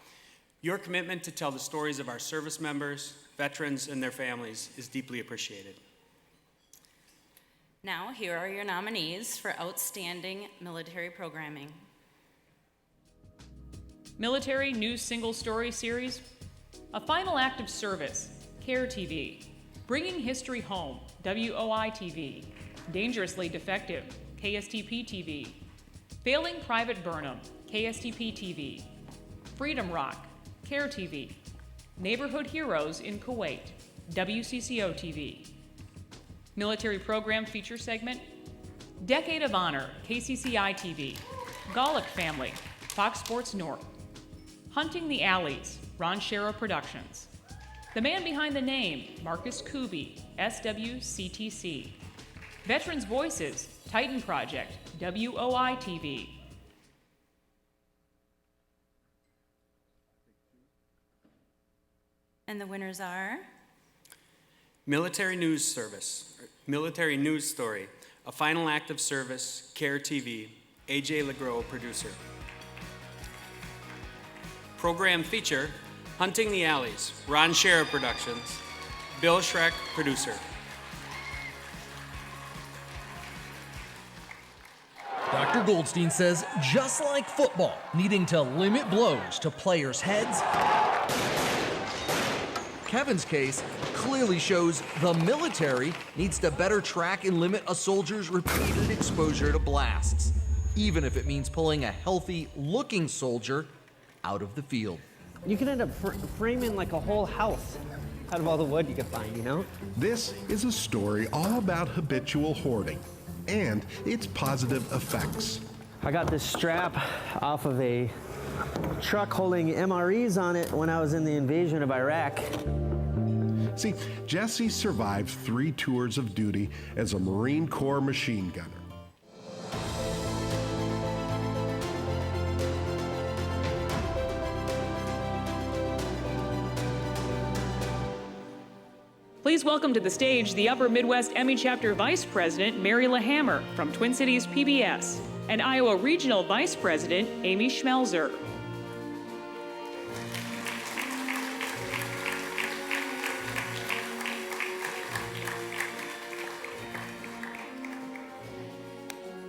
Your commitment to tell the stories of our service members, veterans, and their families is deeply appreciated. Now, here are your nominees for Outstanding Military Programming. Military News Single Story Series, A Final Act of Service, CARE TV, Bringing History Home, WOI TV, Dangerously Defective, KSTP TV, Failing Private Burnham, KSTP TV, Freedom Rock, CARE TV, Neighborhood Heroes in Kuwait, WCCO TV, Military Program Feature Segment, Decade of Honor, KCCI TV, Golick Family, Fox Sports North, Hunting the Alleys, Ron Shera Productions, The Man Behind the Name, Marcus Kuby, SWCTC, Veterans Voices, Titan Project, WOI TV. And the winners are? Military News Service, Military News Story, A Final Act of Service, CARE TV, AJ LeGros, producer. Program Feature, Hunting the Alleys, Ron Shera Productions, Bill Schreck, producer. Dr. Goldstein says, just like football, needing to limit blows to players' heads, Kevin's case clearly shows the military needs to better track and limit a soldier's repeated exposure to blasts, even if it means pulling a healthy-looking soldier out of the field. You can end up framing like a whole house out of all the wood you can find, you know? This is a story all about habitual hoarding and its positive effects. I got this strap off of a truck holding MREs on it when I was in the invasion of Iraq. See, Jesse survived 3 tours of duty as a Marine Corps machine gunner. Please welcome to the stage the Upper Midwest Emmy Chapter Vice President, Mary LaHammer from Twin Cities PBS, and Iowa Regional Vice President, Amy Schmelzer.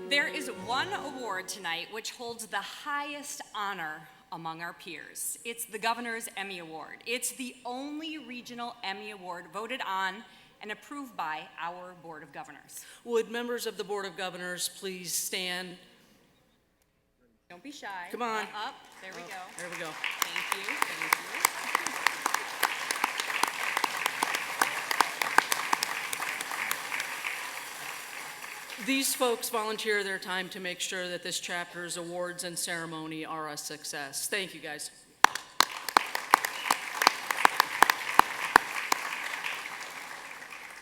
There is one award tonight which holds the highest honor among our peers. It's the Governor's Emmy Award. It's the only regional Emmy Award voted on and approved by our Board of Governors. Would members of the Board of Governors please stand? Don't be shy. Come on. Up. There we go. There we go. Thank you. Thank you. These folks volunteer their time to make sure that this chapter's awards and ceremony are a success. Thank you, guys.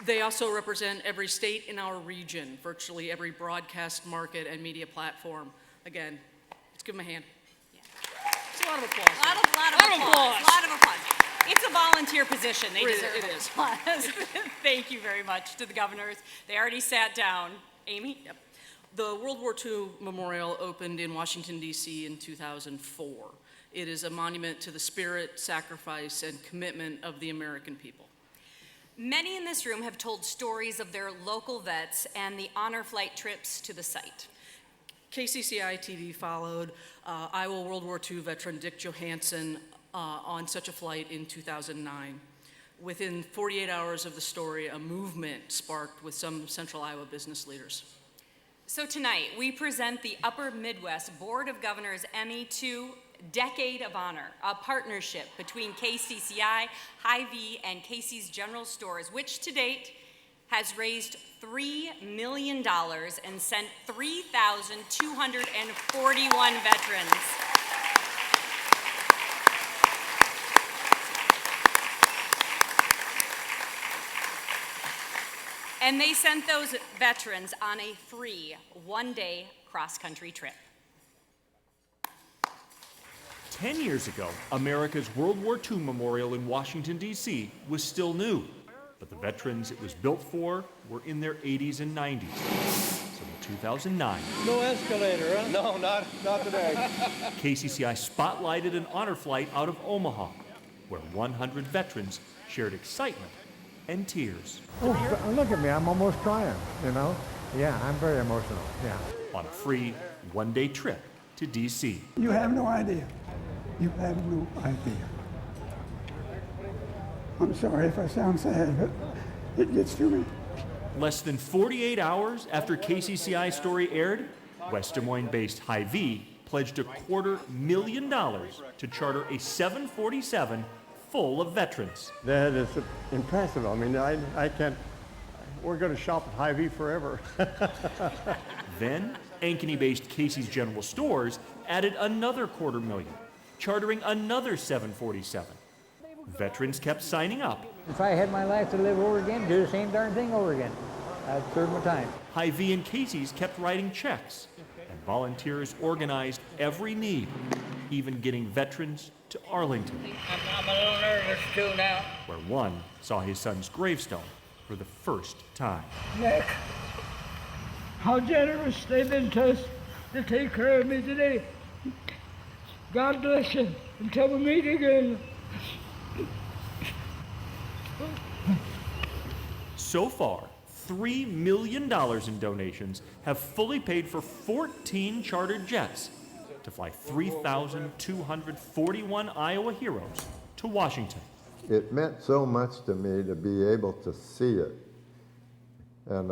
They also represent every state in our region, virtually every broadcast market and media platform. Again, let's give them a hand. Yeah. It's a lot of applause. A lot of applause. A lot of applause. It's a volunteer position. They deserve it is. applause. Thank you very much to the governors. They already sat down. Amy? Yep. The World War II Memorial opened in Washington, D.C. in 2004. It is a monument to the spirit, sacrifice, and commitment of the American people. Many in this room have told stories of their local vets and the honor flight trips to the site. KCCI TV followed Iowa World War II veteran Dick Johansson on such a flight in 2009. Within 48 hours of the story, a movement sparked with some central Iowa business leaders. So tonight, we present the Upper Midwest Board of Governors Emmy to Decade of Honor, a partnership between KCCI, Hy-Vee, and Casey's General Stores, which to date has raised $3 million and sent 3,241 veterans. And they sent those veterans on a free one-day cross-country trip. 10 years ago, America's World War II Memorial in Washington, D.C. was still new, but the veterans it was built for were in their 80s and 90s. So in 2009, No escalator, huh? No, not today. KCCI spotlighted an honor flight out of Omaha, where 100 veterans shared excitement and tears. Oh, look at me, I'm almost crying, you know? Yeah, I'm very emotional, yeah. On a free one-day trip to D.C. You have no idea. You have no idea. I'm sorry if I sound sad, but it gets to me. Less than 48 hours after KCCI's story aired, West Des Moines-based Hy-Vee pledged $250,000 to charter a 747 full of veterans. That is impressive. I mean, I can't, we're going to shop at Hy-Vee forever. Then, Ankeny-based Casey's General Stores added another $250,000, chartering another 747. Veterans kept signing up. If I had my life to live over again, do the same darn thing over again. I'd serve my time. Hy-Vee and Casey's kept writing checks, and volunteers organized every need, even getting veterans to Arlington, I'm a little nervous too now. where one saw his son's gravestone for the first time. Nick, how generous they've been to us to take care of me today. God bless you until we meet again. So far, $3 million in donations have fully paid for 14 chartered jets to fly 3,241 Iowa heroes to Washington. it meant so much to me to be able to see it. And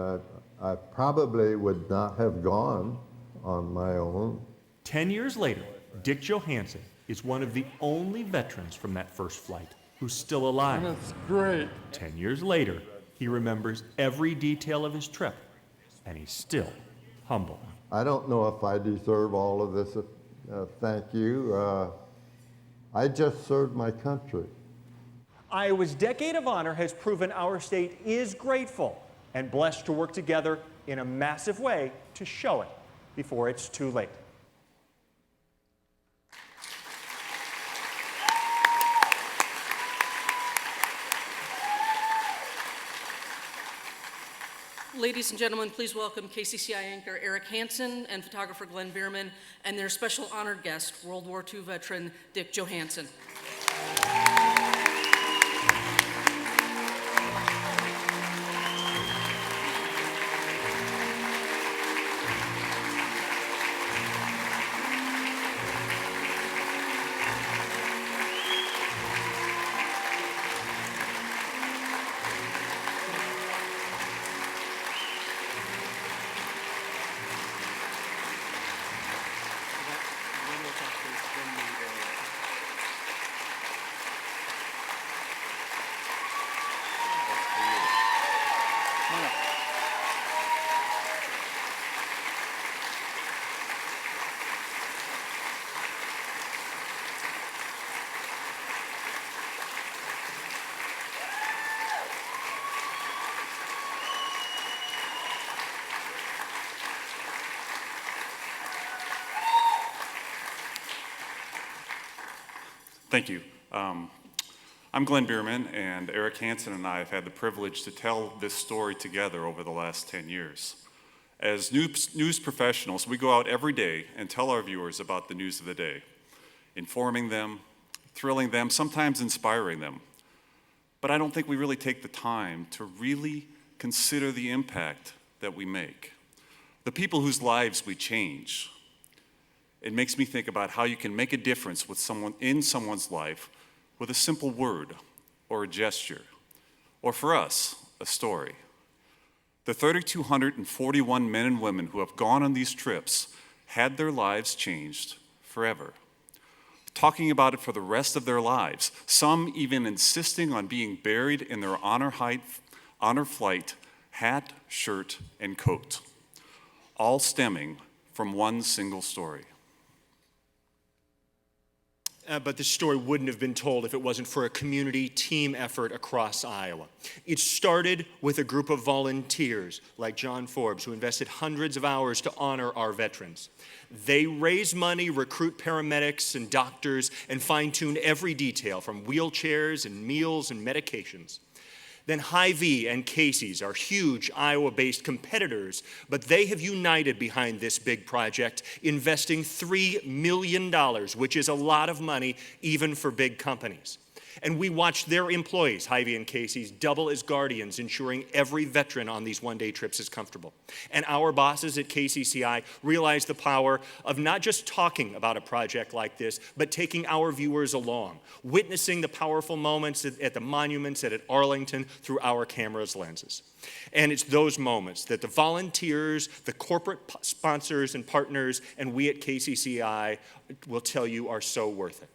I probably would not have gone on my own. 10 years later, Dick Johansen is one of the only veterans from that first flight who's still alive. That's great. 10 years later, he remembers every detail of his trip, and he's still humble. I don't know if I deserve all of this thank you. I just served my country. Iowa's Decade of Honor has proven our state is grateful and blessed to work together in a massive way to show it before it's too late. Ladies and gentlemen, please welcome KCCI anchor Eric Hansen and photographer Glenn Bierman and their special honored guest, World War II veteran Dick Johansen. Thank you. I'm Glenn Bierman, and Eric Hansen and I have had the privilege to tell this story together over the last 10 years. As news professionals, we go out every day and tell our viewers about the news of the day, informing them, thrilling them, sometimes inspiring them. But I don't think we really take the time to really consider the impact that we make, the people whose lives we change. It makes me think about how you can make a difference with someone in someone's life with a simple word or a gesture, or for us, a story. The 3,241 men and women who have gone on these trips had their lives changed forever, talking about it for the rest of their lives, some even insisting on being buried in their honor flight hat, shirt, and coat, all stemming from one single story. But this story wouldn't have been told if it wasn't for a community team effort across Iowa. It started with a group of volunteers like John Forbes, who invested hundreds of hours to honor our veterans. They raise money, recruit paramedics and doctors, and fine-tune every detail from wheelchairs and meals and medications. Then Hy-Vee and Casey's are huge Iowa-based competitors, but they have united behind this big project, investing $3 million, which is a lot of money even for big companies. And we watched their employees, Hy-Vee and Casey's, double as guardians, ensuring every veteran on these one-day trips is comfortable. And our bosses at KCCI realized the power of not just talking about a project like this, but taking our viewers along, witnessing the powerful moments at the monuments and at Arlington through our camera's lenses. And it's those moments that the volunteers, the corporate sponsors and partners, and we at KCCI will tell you are so worth it.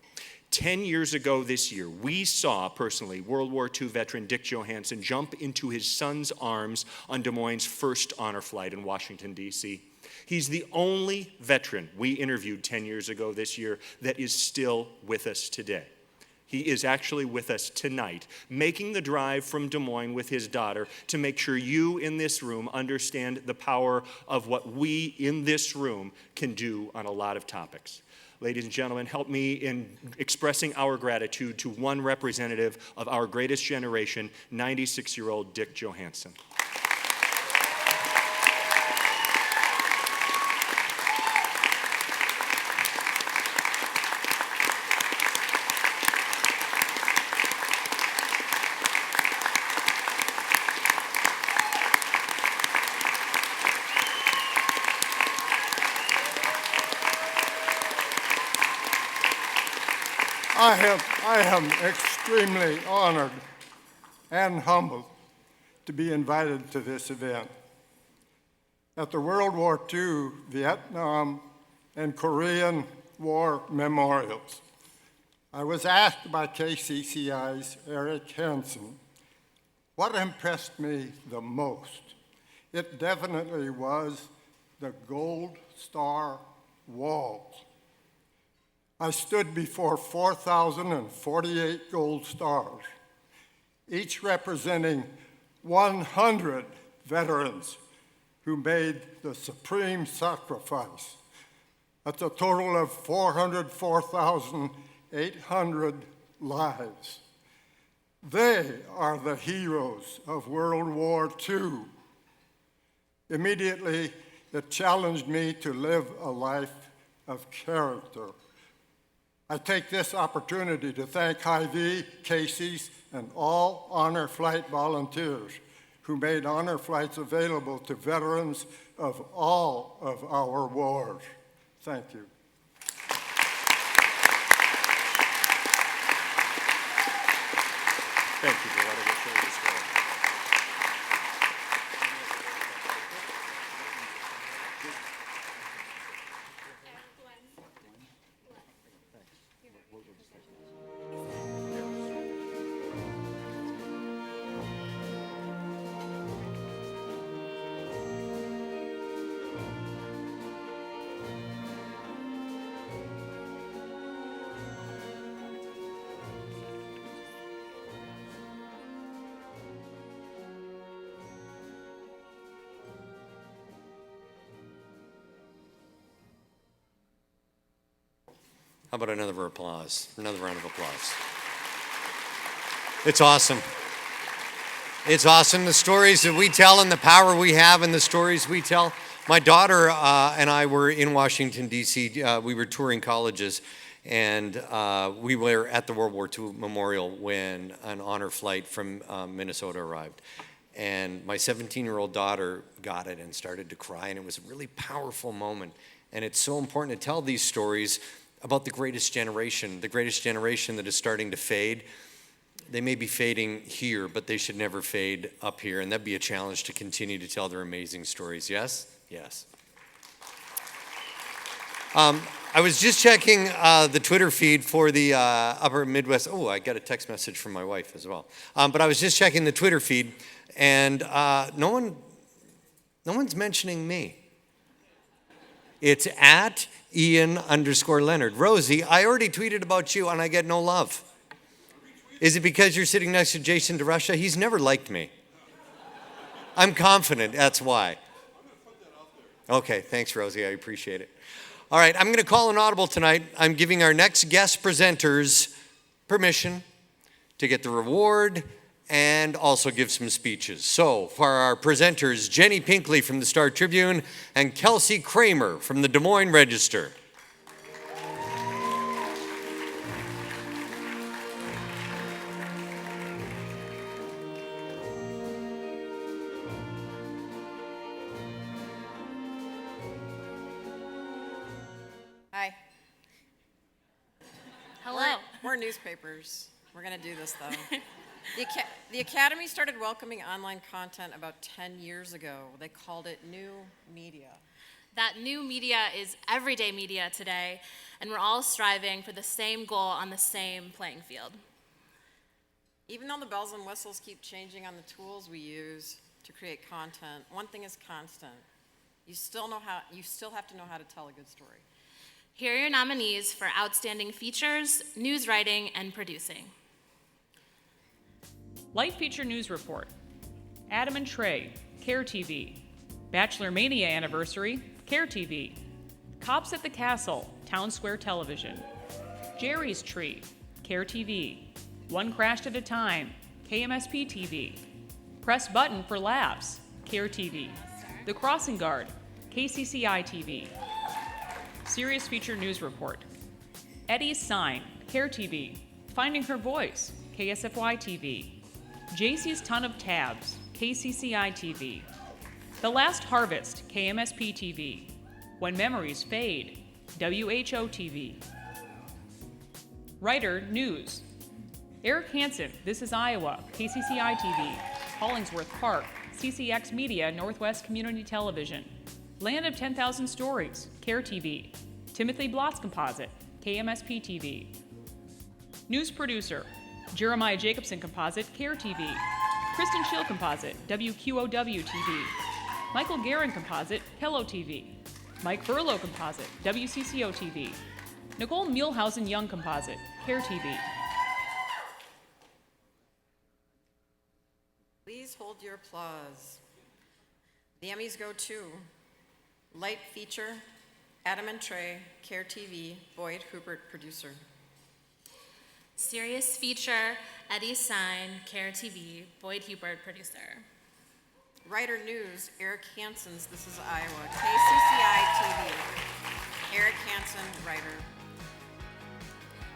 10 years ago this year, we saw personally World War II veteran Dick Johansen jump into his son's arms on Des Moines' first honor flight in Washington, D.C. He's the only veteran we interviewed 10 years ago this year that is still with us today. He is actually with us tonight, making the drive from Des Moines with his daughter to make sure you in this room understand the power of what we in this room can do on a lot of topics. Ladies and gentlemen, help me in expressing our gratitude to one representative of our greatest generation, 96-year-old Dick Johansen. I am extremely honored and humbled to be invited to this event. At the World War II, Vietnam, and Korean War memorials, I was asked by KCCI's Eric Hansen what impressed me the most. It definitely was the Gold Star walls. I stood before 4,048 gold stars, each representing 100 veterans who made the supreme sacrifice. That's a total of 404,800 lives. They are the heroes of World War II. Immediately, it challenged me to live a life of character. I take this opportunity to thank Hy-Vee, Casey's, and all Honor Flight volunteers who made honor flights available to veterans of all of our wars. Thank you. Thank you, Gala. We'll show you the story. How about another applause? Another round of applause. It's awesome. It's awesome, the stories that we tell and the power we have in the stories we tell. My daughter and I were in Washington, D.C. We were touring colleges, and we were at the World War II Memorial when an honor flight from Minnesota arrived. And my 17-year-old daughter got it and started to cry, and it was a really powerful moment. And it's so important to tell these stories about the greatest generation that is starting to fade. They may be fading here, but they should never fade up here, and that'd be a challenge to continue to tell their amazing stories. Yes? Yes. I was just checking the Twitter feed for the Upper Midwest. Oh, I got a text message from my wife as well. But I was just checking the Twitter feed, and no one's mentioning me. It's at Ian_Leonard. Rosie, I already tweeted about you and I get no love. Is it because you're sitting next to Jason DeRusha? He's never liked me. I'm confident that's why. Okay, thanks, Rosie. I appreciate it. All right, I'm going to call an audible tonight. I'm giving our next guest presenters permission to get the reward and also give some speeches. So for our presenters, Jenny Pinkley from the Star Tribune and Kelsey Kramer from the Des Moines Register. Hi. Hello. We're newspapers. We're going to do this, though. The Academy started welcoming online content about 10 years ago. They called it new media. That new media is everyday media today, and we're all striving for the same goal on the same playing field. Even though the bells and whistles keep changing on the tools we use to create content, one thing is constant. You still have to know how to tell a good story. Here are your nominees for Outstanding Features, News Writing, and Producing. Light Feature News Report. Adam and Trey, Care TV. Bachelor Mania Anniversary, Care TV. Cops at the Castle, Town Square Television. Jerry's Tree, Care TV. One Crashed at a Time, KMSP TV. Press Button for Laughs, Care TV. The Crossing Guard, KCCI TV. Serious Feature News Report. Eddie's Sign, Care TV. Finding Her Voice, KSFY TV. JC's Ton of Tabs, KCCI TV. The Last Harvest, KMSP TV. When Memories Fade, WHO TV. Writer, News. Eric Hansen, This is Iowa, KCCI TV. Hollingsworth Park, CCX Media, Northwest Community Television. Land of 10,000 Stories, CARE TV. Timothy Blotz Composite, KMSP TV. News producer, Jeremiah Jacobson Composite, CARE TV. Kristen Schill Composite, WQOW TV. Michael Guerin Composite, Hello TV. Mike Furlow Composite, WCCO TV. Nicole Muehlhausen Young Composite, CARE TV. Please hold your applause. The Emmys go to Light Feature, Adam and Trey, CARE TV, Boyd Hubert, producer. Serious Feature, Eddie Stein, CARE TV, Boyd Hubert, producer. Writer, News, Eric Hansen's This is Iowa, KCCI TV. Eric Hansen, writer.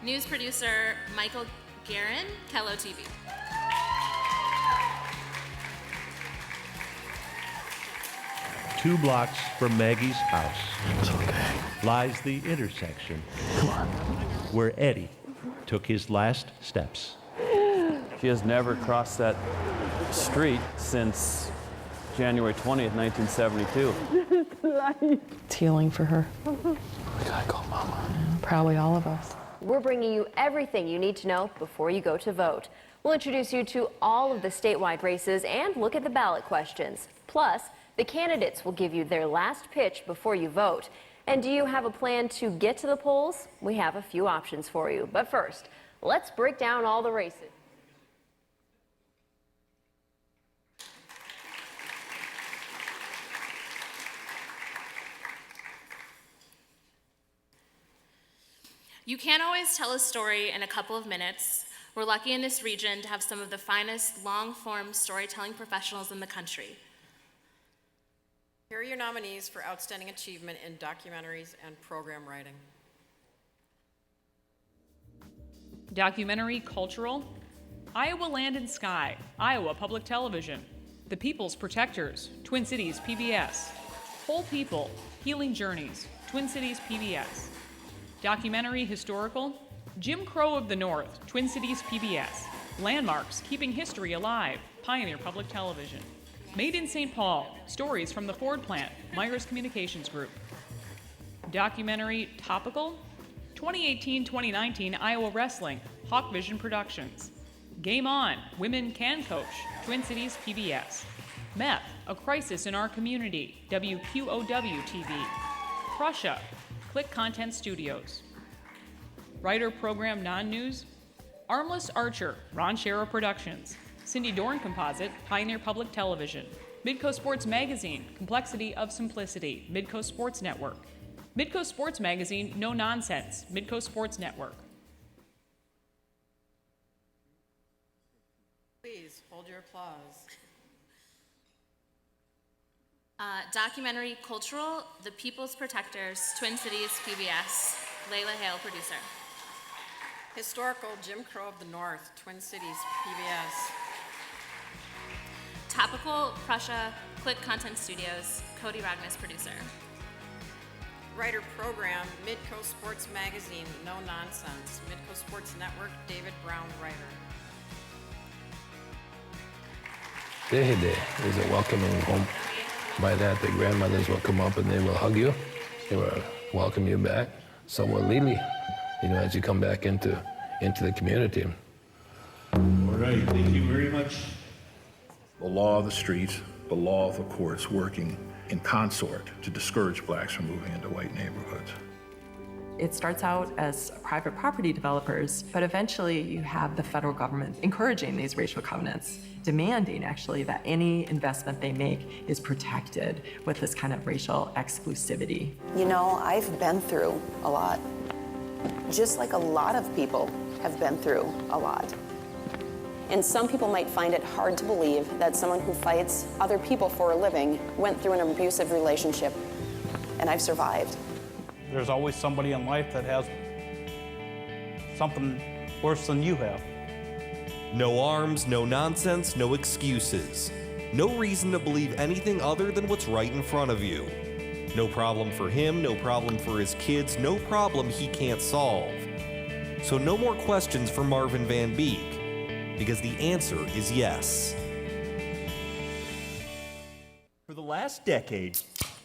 News producer, Michael Guerin, Hello TV. Two blocks from Maggie's house lies the intersection where Eddie took his last steps. She has never crossed that street since January 20th, 1972. It's healing for her. We gotta call Mama. Probably all of us. We're bringing you everything you need to know before you go to vote. We'll introduce you to all of the statewide races and look at the ballot questions. Plus, the candidates will give you their last pitch before you vote. And do you have a plan to get to the polls? We have a few options for you. But first, let's break down all the races. You can't always tell a story in a couple of minutes. We're lucky in this region to have some of the finest long-form storytelling professionals in the country. Here are your nominees for Outstanding Achievement in Documentaries and Program Writing. Documentary Cultural, Iowa Land and Sky, Iowa Public Television, The People's Protectors, Twin Cities PBS, Whole People, Healing Journeys, Twin Cities PBS. Documentary Historical, Jim Crow of the North, Twin Cities PBS, Landmarks, Keeping History Alive, Pioneer Public Television. Made in St. Paul, Stories from the Ford Plant, Myers Communications Group. Documentary Topical, 2018-2019 Iowa Wrestling, Hawk Vision Productions. Game On, Women Can Coach, Twin Cities PBS. Meth, A Crisis in Our Community, WQOW TV. Prussia, Click Content Studios. Writer Program Non-News, Armless Archer, Ron Shero Productions. Cindy Dorn Composite, Pioneer Public Television. Midco Sports Magazine, Complexity of Simplicity, Midco Sports Network. Midco Sports Magazine, No Nonsense, Midco Sports Network. Please hold your applause. Documentary Cultural, The People's Protectors, Twin Cities PBS, Layla Hale, producer. Historical, Jim Crow of the North, Twin Cities PBS. Topical, Prussia, Click Content Studios, Cody Ragnes, producer. Writer Program, Midco Sports Magazine, No Nonsense, Midco Sports Network, David Brown, writer. Day is a welcoming home. By that, the grandmothers will come up and they will hug you. They will welcome you back. So will Lily, as you come back into the community. All right, thank you very much. The law of the streets, the law of the courts working in consort to discourage blacks from moving into white neighborhoods. It starts out as private property developers, but eventually you have the federal government encouraging these racial covenants, demanding actually that any investment they make is protected with this kind of racial exclusivity. I've been through a lot, just like a lot of people have been through a lot. And some people might find it hard to believe that someone who fights other people for a living went through an abusive relationship, and I've survived. There's always somebody in life that has something worse than you have. No arms, no nonsense, no excuses. No reason to believe anything other than what's right in front of you. No problem for him, no problem for his kids, no problem he can't solve. So no more questions for Marvin Van Beek, because the answer is yes. For the last decade,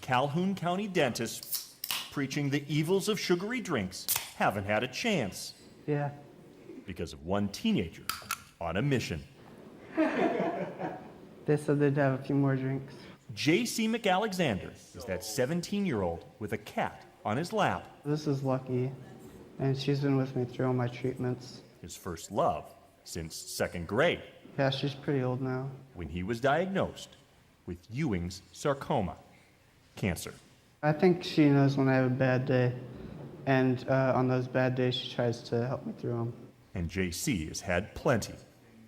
Calhoun County dentists preaching the evils of sugary drinks haven't had a chance. Yeah. Because of one teenager on a mission. They said they'd have a few more drinks. J.C. McAlexander is that 17-year-old with a cat on his lap. This is Lucky, and she's been with me through all my treatments. His first love since second grade. Yeah, she's pretty old now. When he was diagnosed with Ewing's sarcoma, cancer. I think she knows when I have a bad day, and on those bad days, she tries to help me through them. And J.C. has had plenty,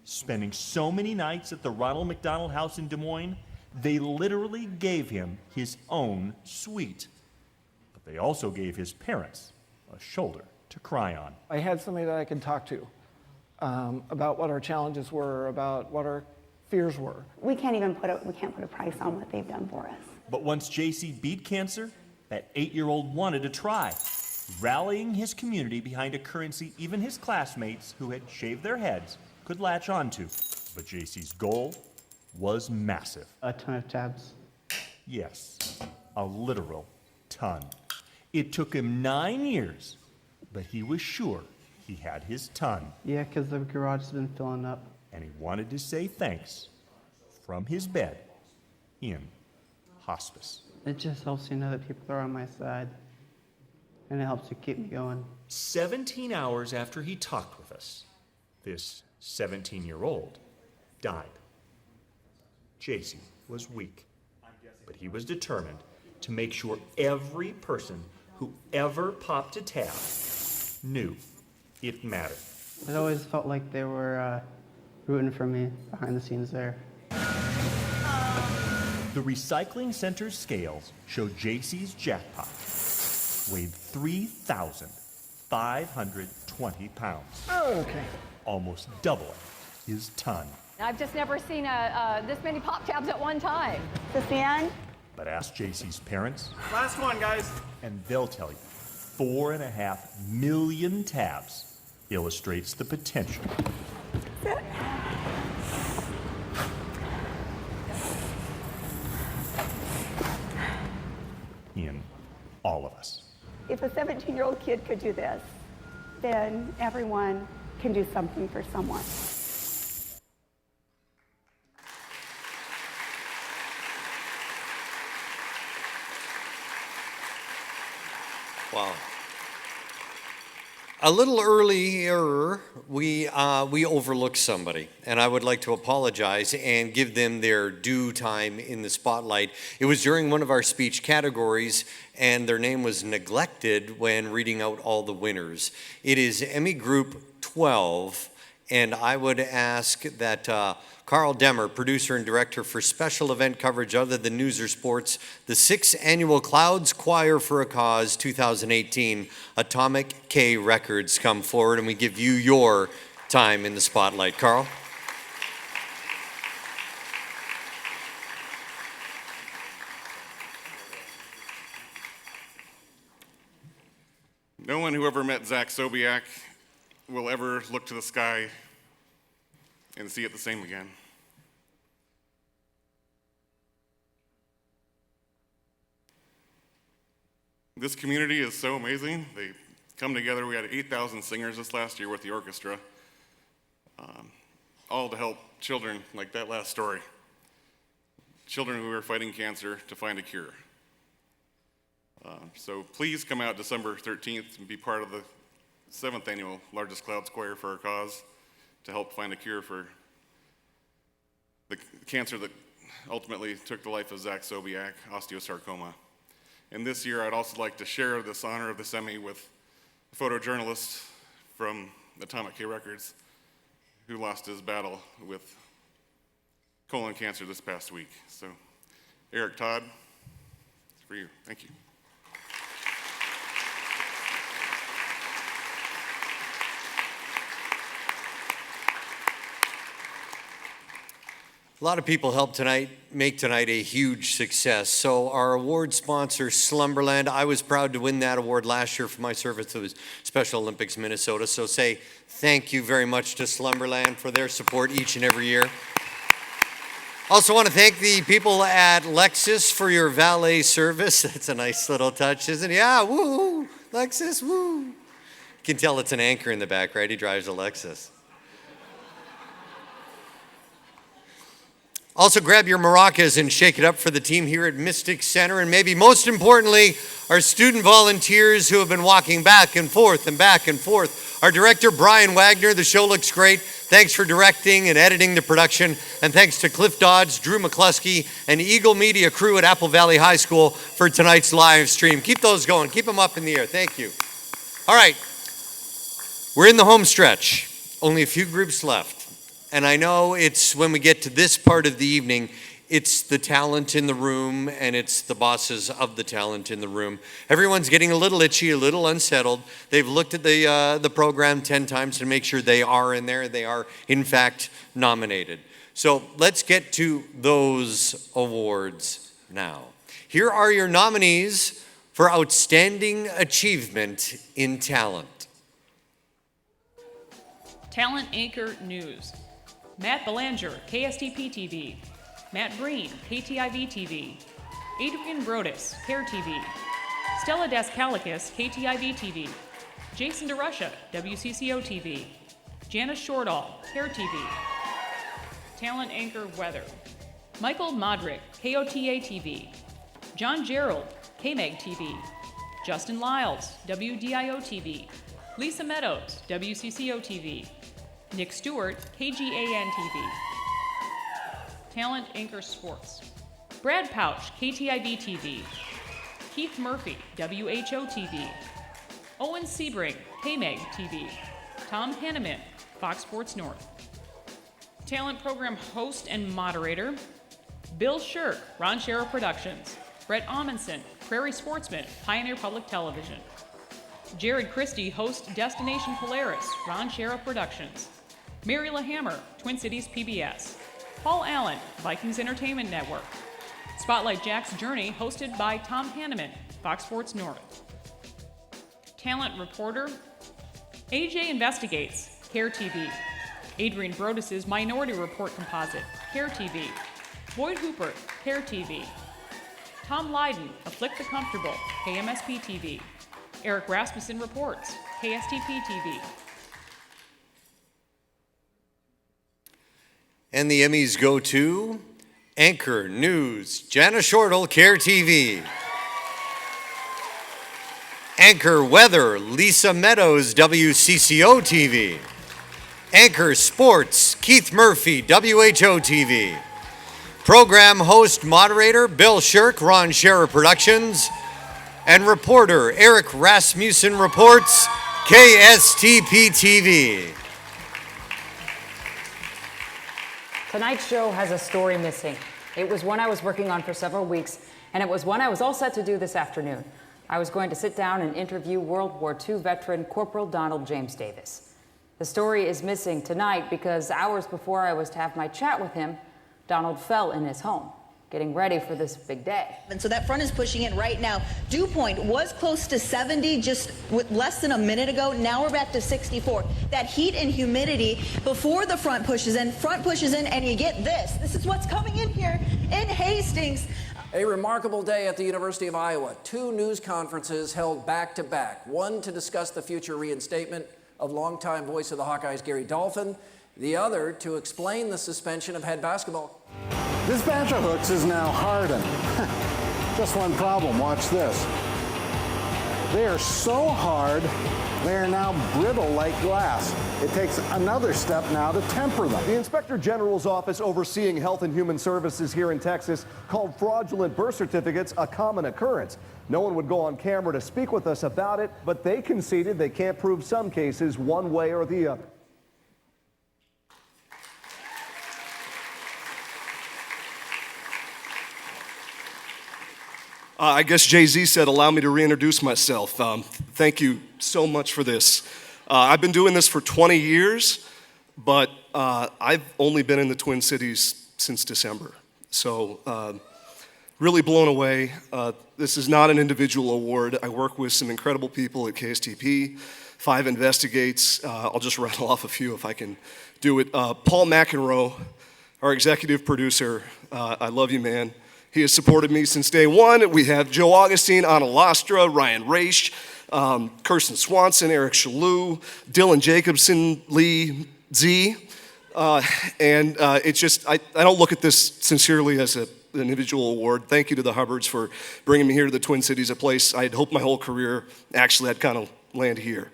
spending so many nights at the Ronald McDonald House in Des Moines, they literally gave him his own suite. But they also gave his parents a shoulder to cry on. I had somebody that I could talk to about what our challenges were, about what our fears were. We can't put a price on what they've done for us. But once J.C. beat cancer, that 8-year-old wanted to try, rallying his community behind a currency even his classmates who had shaved their heads could latch onto. But J.C.'s goal was massive. A ton of tabs. Yes, a literal ton. It took him 9 years, but he was sure he had his ton. Yeah, because the garage has been filling up. And he wanted to say thanks from his bed in hospice. It just helps you know that people are on my side, and it helps to keep me going. 17 hours after he talked with us, this 17-year-old died. J.C. was weak, but he was determined to make sure every person who ever popped a tab knew it mattered. It always felt like they were rooting for me behind the scenes there. The recycling center's scales show J.C.'s jackpot weighed 3,520 pounds. Oh, okay. Almost doubling his ton. I've just never seen this many pop tabs at one time. Is this the end? But ask J.C.'s parents, Last one, guys. and they'll tell you 4.5 million tabs illustrates the potential. In all of us. If a 17-year-old kid could do this, then everyone can do something for someone. Wow. A little earlier, we overlooked somebody, and I would like to apologize and give them their due time in the spotlight. It was during one of our speech categories, and their name was neglected when reading out all the winners. It is Emmy Group 12, and I would ask that Carl Demmer, producer and director for special event coverage other than news or sports, the 6th Annual Clouds Choir for a Cause 2018, Atomic K Records, come forward, and we give you your time in the spotlight. Carl? No one who ever met Zach Sobiak will ever look to the sky and see it the same again. This community is so amazing. They come together. We had 8,000 singers this last year with the orchestra, all to help children like that last story. Children who are fighting cancer to find a cure. So please come out December 13th and be part of the 7th Annual Largest Clouds Choir for our Cause to help find a cure for the cancer that ultimately took the life of Zach Sobiak, osteosarcoma. And this year, I'd also like to share this honor of this Emmy with a photojournalist from Atomic K Records who lost his battle with colon cancer this past week. So, Eric Todd, it's for you. Thank you. A lot of people helped make tonight a huge success. So our award sponsor, Slumberland, I was proud to win that award last year for my service to the Special Olympics Minnesota. So say thank you very much to Slumberland for their support each and every year. Also want to thank the people at Lexus for your valet service. That's a nice little touch, isn't it? Yeah, woo, Lexus, woo. You can tell it's an anchor in the back, right? He drives a Lexus. Also grab your maracas and shake it up for the team here at Mystic Center. And maybe most importantly, our student volunteers who have been walking back and forth and back and forth. Our director, Brian Wagner, the show looks great. Thanks for directing and editing the production. And thanks to Cliff Dodds, Drew McCluskey, and Eagle Media crew at Apple Valley High School for tonight's live stream. Keep those going. Keep them up in the air. Thank you. All right. We're in the home stretch. Only a few groups left. And I know it's when we get to this part of the evening, it's the talent in the room and it's the bosses of the talent in the room. Everyone's getting a little itchy, a little unsettled. They've looked at the program 10 times to make sure they are in there. They are, in fact, nominated. So let's get to those awards now. Here are your nominees for Outstanding Achievement in Talent. Talent Anchor News. Matt Belanger, KSTP TV. Matt Breen, KTIV TV. Adrian Brodus, CARE TV. Stella Daskalikis, KTIV TV. Jason DeRusha, WCCO TV. Janice Shortall, CARE TV. Talent Anchor Weather. Michael Modrick, KOTA TV. John Gerald, KMEG TV. Justin Lyles, WDIO TV. Lisa Meadows, WCCO TV. Nick Stewart, KGAN TV. Talent Anchor Sports. Brad Pouch, KTIV TV. Keith Murphy, WHO TV. Owen Sebring, KMEG TV. Tom Hanneman, Fox Sports North. Talent Program Host and Moderator. Bill Shirk, Ron Shera Productions. Brett Amundson, Prairie Sportsman, Pioneer Public Television. Jared Christie, host Destination Polaris, Ron Shera Productions. Mary LaHammer, Twin Cities PBS. Paul Allen, Vikings Entertainment Network. Spotlight Jack's Journey, hosted by Tom Hanneman, Fox Sports North. Talent Reporter, AJ Investigates, CARE TV. Adrian Brodus' Minority Report Composite, CARE TV. Boyd Hooper, CARE TV. Tom Lydon, Afflict the Comfortable, KMSP TV. Eric Rasmussen Reports, KSTP TV. And the Emmys go to Anchor News, Janice Shortall, CARE TV. Anchor Weather, Lisa Meadows, WCCO TV. Anchor Sports, Keith Murphy, WHO TV. Program host moderator, Bill Shirk, Ron Shera Productions. And reporter, Eric Rasmussen Reports, KSTP TV. Tonight's show has a story missing. It was one I was working on for several weeks, and it was one I was all set to do this afternoon. I was going to sit down and interview World War II veteran Corporal Donald James Davis. The story is missing tonight because hours before I was to have my chat with him, Donald fell in his home, getting ready for this big day. And so that front is pushing in right now. Dew point was close to 70 just less than a minute ago. Now we're back to 64. That heat and humidity before the front pushes in, and you get this. This is what's coming in here in Hastings. A remarkable day at the University of Iowa. 2 news conferences held back to back. One to discuss the future reinstatement of longtime voice of the Hawkeyes, Gary Dolphin. The other to explain the suspension of head basketball. This batch of hooks is now hardened. Just one problem, watch this. They are so hard, they are now brittle like glass. It takes another step now to temper them. The Inspector General's office overseeing Health and Human Services here in Texas called fraudulent birth certificates a common occurrence. No one would go on camera to speak with us about it, but they conceded they can't prove some cases one way or the other. I guess Jay-Z said, allow me to reintroduce myself. Thank you so much for this. I've been doing this for 20 years, but I've only been in the Twin Cities since December. So really blown away. This is not an individual award. I work with some incredible people at KSTP. 5 Investigates. I'll just rattle off a few if I can do it. Paul McEnroe, our executive producer. I love you, man. He has supported me since day one. We have Joe Augustine, Anna Lastra, Ryan Raish, Kirsten Swanson, Eric Shalou, Dylan Jacobson, Lee Z. And it's just, I don't look at this sincerely as an individual award. Thank you to the Hubbards for bringing me here to the Twin Cities, a place I'd hoped my whole career actually I'd kind of land here.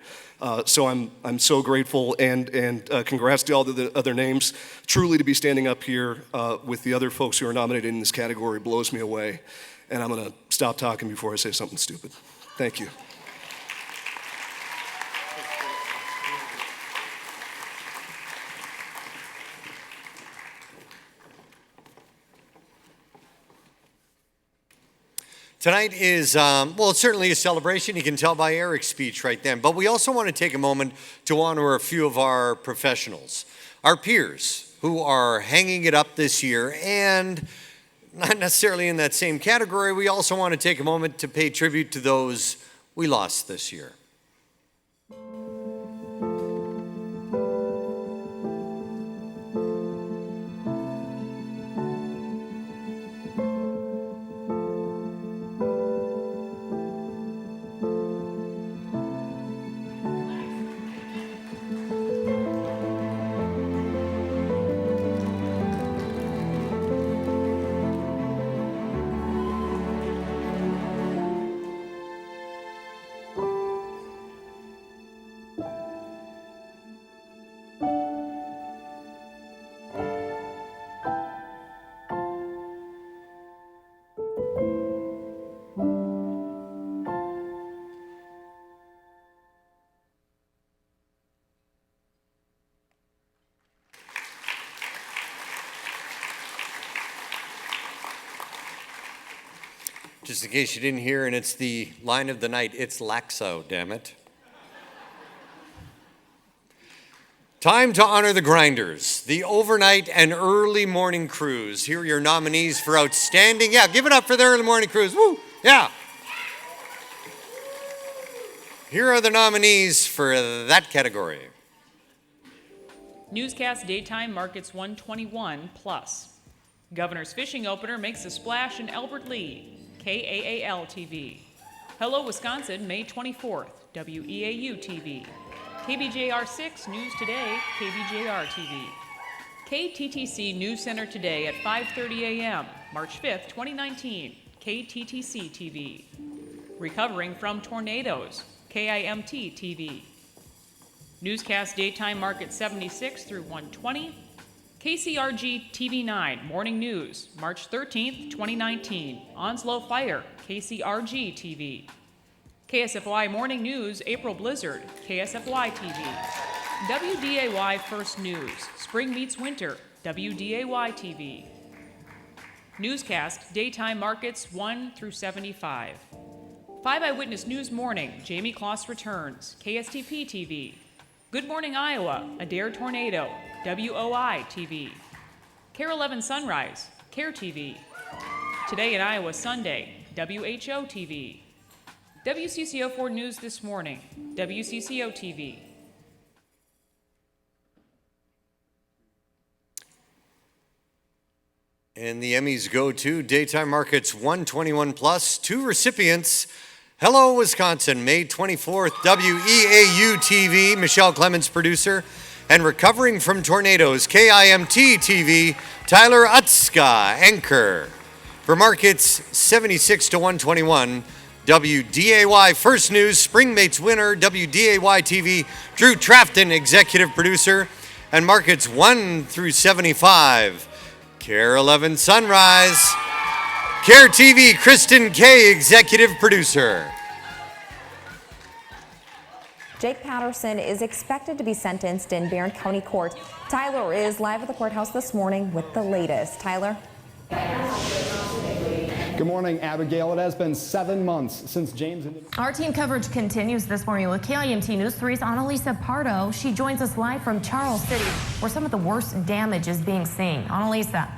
So I'm so grateful, and congrats to all the other names. Truly, to be standing up here with the other folks who are nominated in this category blows me away. And I'm going to stop talking before I say something stupid. Thank you. Tonight is, well, it's certainly a celebration. You can tell by Eric's speech right then. But we also want to take a moment to honor a few of our professionals, our peers who are hanging it up this year. And not necessarily in that same category, we also want to take a moment to pay tribute to those we lost this year. Just in case you didn't hear, and it's the line of the night, it's Laxo, damn it. Time to honor the grinders, the overnight and early morning crews. Here are your nominees for outstanding, give it up for the early morning crews, woo, yeah. Here are the nominees for that category. Newscast Daytime Markets 121 Plus. Governor's Fishing Opener makes a splash in Albert Lee. KAAL TV. Hello Wisconsin, May 24th, WEAU TV. KBJR 6 News Today, KBJR TV. KTTC News Center Today at 5:30 a.m., March 5th, 2019, KTTC TV. Recovering from tornadoes, KIMT TV. Newscast Daytime Market 76 through 120, KCRG TV9 Morning News, March 13th, 2019, Onslow Fire, KCRG TV. KSFY Morning News, April Blizzard, KSFY TV. WDAY First News, Spring Meets Winter, WDAY TV. Newscast Daytime Markets 1 through 75. 5 Eyewitness News Morning, Jamie Kloss Returns, KSTP TV. Good Morning Iowa, Adair Tornado, WOI TV. KARE 11 Sunrise, KARE TV. Today in Iowa Sunday, WHO TV. WCCO 4 News This Morning, WCCO TV. And the Emmys go to Daytime Markets 121 Plus. 2 recipients. Hello Wisconsin, May 24th, WEAU TV, Michelle Clemens producer. And Recovering from Tornadoes, KIMT TV, Tyler Utska, anchor. For Markets 76 to 121, WDAY First News, Spring Mates winner, WDAY TV, Drew Trafton, executive producer. And Markets 1 through 75, KARE 11 Sunrise, KARE TV, Kristen Kay, executive producer. Jake Patterson is expected to be sentenced in Barron County Court. Tyler is live at the courthouse this morning with the latest. Tyler? Good morning, Abigail. It has been 7 months since James... Our team coverage continues this morning with KIMT News 3's Annalisa Pardo. She joins us live from Charles City, where some of the worst damage is being seen. Annalisa.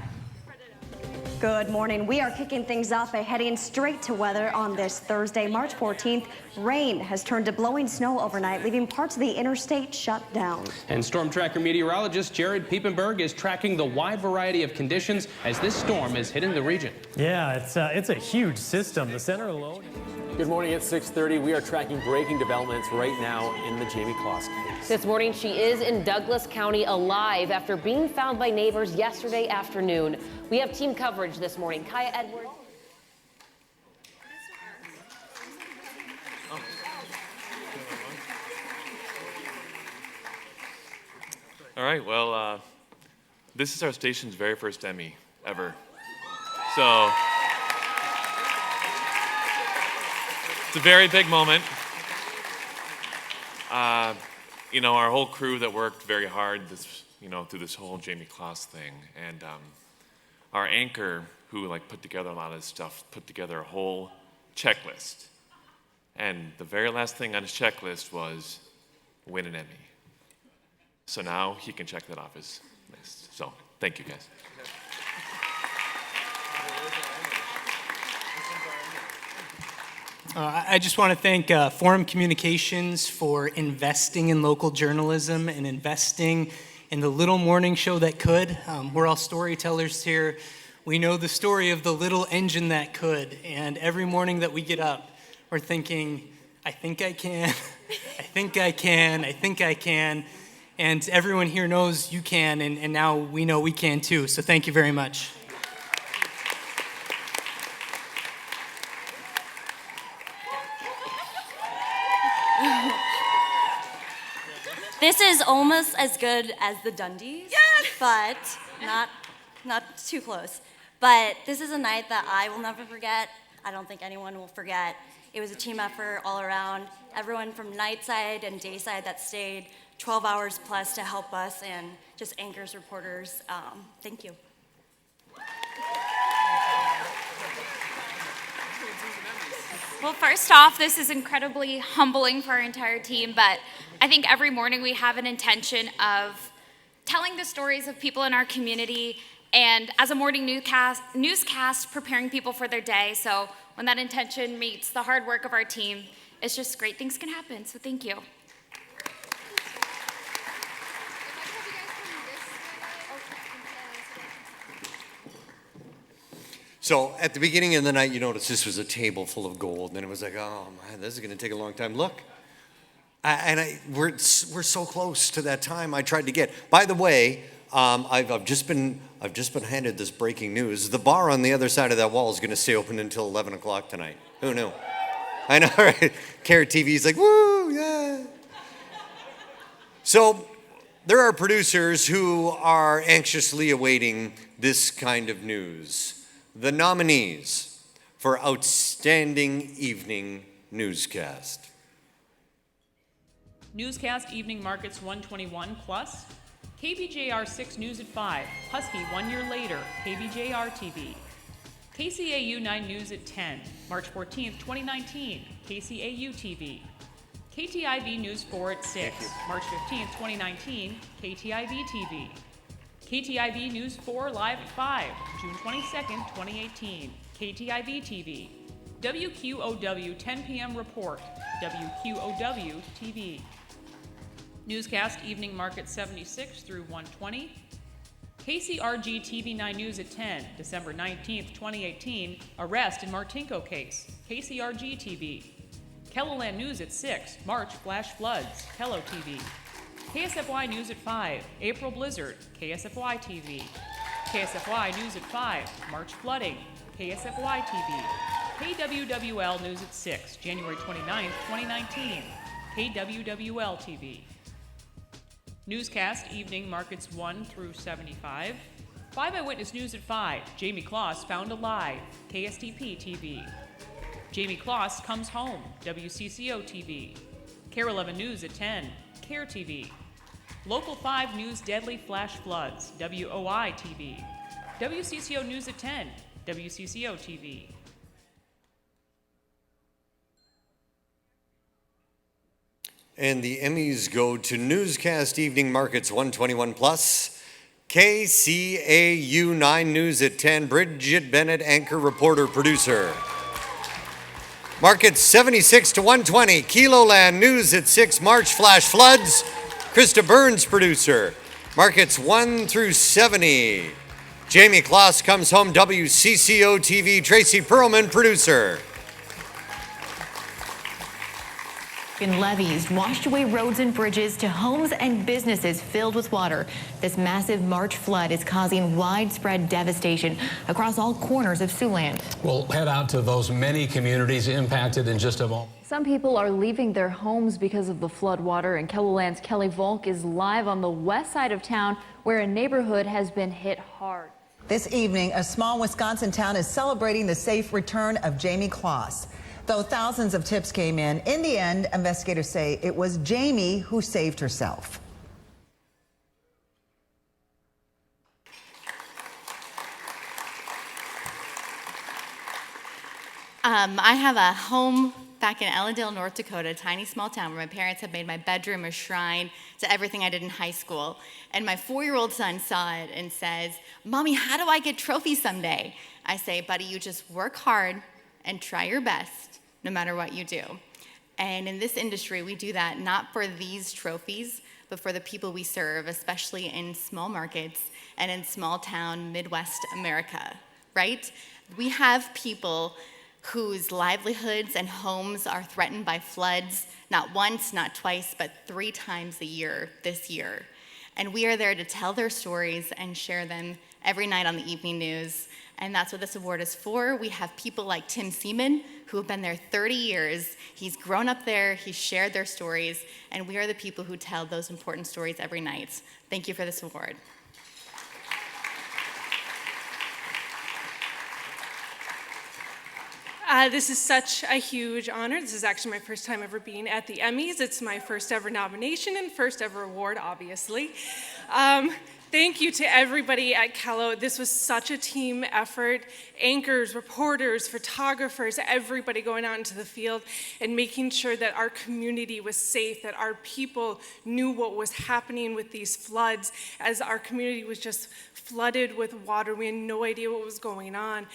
Good morning. We are kicking things off by heading straight to weather on this Thursday, March 14th. Rain has turned to blowing snow overnight, leaving parts of the interstate shut down. And Storm Tracker meteorologist Jared Piepenberg is tracking the wide variety of conditions as this storm is hitting the region. Yeah, it's a huge system. The center alone. Good morning at 6:30. We are tracking breaking developments right now in the Jamie Kloss case. This morning, she is in Douglas County alive after being found by neighbors yesterday afternoon. We have team coverage this morning. Kaya Edwards. All right, well, this is our station's very first Emmy ever. So, it's a very big moment. You know, our whole crew that worked very hard through this whole Jamie Kloss thing, and our anchor who put together a lot of this stuff put together a whole checklist. And the very last thing on his checklist was win an Emmy. So now he can check that off his list. So thank you, guys. I just want to thank Forum Communications for investing in local journalism and investing in the little morning show that could. We're all storytellers here. We know the story of the little engine that could. And every morning that we get up, we're thinking, I think I can, I think I can, I think I can. And everyone here knows you can, and now we know we can too. So thank you very much. This is almost as good as the Dundies, yes! But not too close. But this is a night that I will never forget. I don't think anyone will forget. It was a team effort all around. Everyone from night side and day side that stayed 12 hours plus to help us, and just anchors, reporters. Thank you. Well, first off, this is incredibly humbling for our entire team, but I think every morning we have an intention of telling the stories of people in our community, and as a morning newscast, preparing people for their day. So when that intention meets the hard work of our team, it's just great things can happen. So thank you. So at the beginning of the night, you notice this was a table full of gold, and it was like, oh man, this is going to take a long time. Look, we're so close to that time I tried to get. By the way, I've just been handed this breaking news. The bar on the other side of that wall is going to stay open until 11 o'clock tonight. Who knew? I know, right? Care TV's like, woo, yeah. So there are producers who are anxiously awaiting this kind of news. The nominees for Outstanding Evening Newscast. Newscast Evening Markets 121 Plus, KBJR 6 News at 5, Husky 1 year later, KBJR TV. KCAU 9 News at 10, March 14th, 2019, KCAU TV. KTIV News 4 at 6, March 15th, 2019, KTIV TV. KTIV News 4 Live at 5, June 22nd, 2018, KTIV TV. WQOW 10 p.m. Report, WQOW TV. Newscast Evening Market 76 through 120. KCRG TV 9 News at 10, December 19th, 2018, Arrest in Martinko Case, KCRG TV. Keloland News at 6, March Flash Floods, Kelo TV. KSFY News at 5, April Blizzard, KSFY TV. KSFY News at 5, March Flooding, KSFY TV. KWWL News at 6, January 29th, 2019, KWWL TV. Newscast Evening Markets 1 through 75. 5 Eyewitness News at 5, Jamie Kloss Found Alive, KSTP TV. Jamie Kloss Comes Home, WCCO TV. KARE 11 News at 10, KARE TV. Local 5 News Deadly Flash Floods, WOI TV. WCCO News at 10, WCCO TV. And the Emmys go to Newscast Evening Markets 121 Plus, KCAU 9 News at 10, Bridget Bennett, anchor, reporter, producer. Markets 76 to 120, Kiloland News at 6, March flash floods, Krista Burns, producer. Markets 1 through 70. Jamie Kloss comes home, WCCO TV, Tracy Perlman, producer. In levees washed away roads and bridges to homes and businesses filled with water. This massive March flood is causing widespread devastation across all corners of Siouxland. We'll head out to those many communities impacted in just a moment. Some people are leaving their homes because of the flood water, and KELOLAND's Kelly Volk is live on the west side of town where a neighborhood has been hit hard. This evening, a small Wisconsin town is celebrating the safe return of Jamie Kloss. Though thousands of tips came in the end, investigators say it was Jamie who saved herself. I have a home back in Ellendale, North Dakota, a tiny small town where my parents have made my bedroom a shrine to everything I did in high school. And my 4-year-old son saw it and says, "Mommy, how do I get trophies someday?" I say, "Buddy, you just work hard and try your best, no matter what you do." And in this industry, we do that not for these trophies, but for the people we serve, especially in small markets and in small town Midwest America, right? We have people whose livelihoods and homes are threatened by floods, not once, not twice, but 3 times a year this year. And we are there to tell their stories and share them every night on the evening news. And that's what this award is for. We have people like Tim Seaman, who have been there 30 years. He's grown up there, he's shared their stories, and we are the people who tell those important stories every night. Thank you for this award. This is such a huge honor. This is actually my first time ever being at the Emmys. It's my first ever nomination and first ever award, obviously. Thank you to everybody at Kello. This was such a team effort. Anchors, reporters, photographers, everybody going out into the field and making sure that our community was safe, that our people knew what was happening with these floods. As our community was just flooded with water, we had no idea what was going on.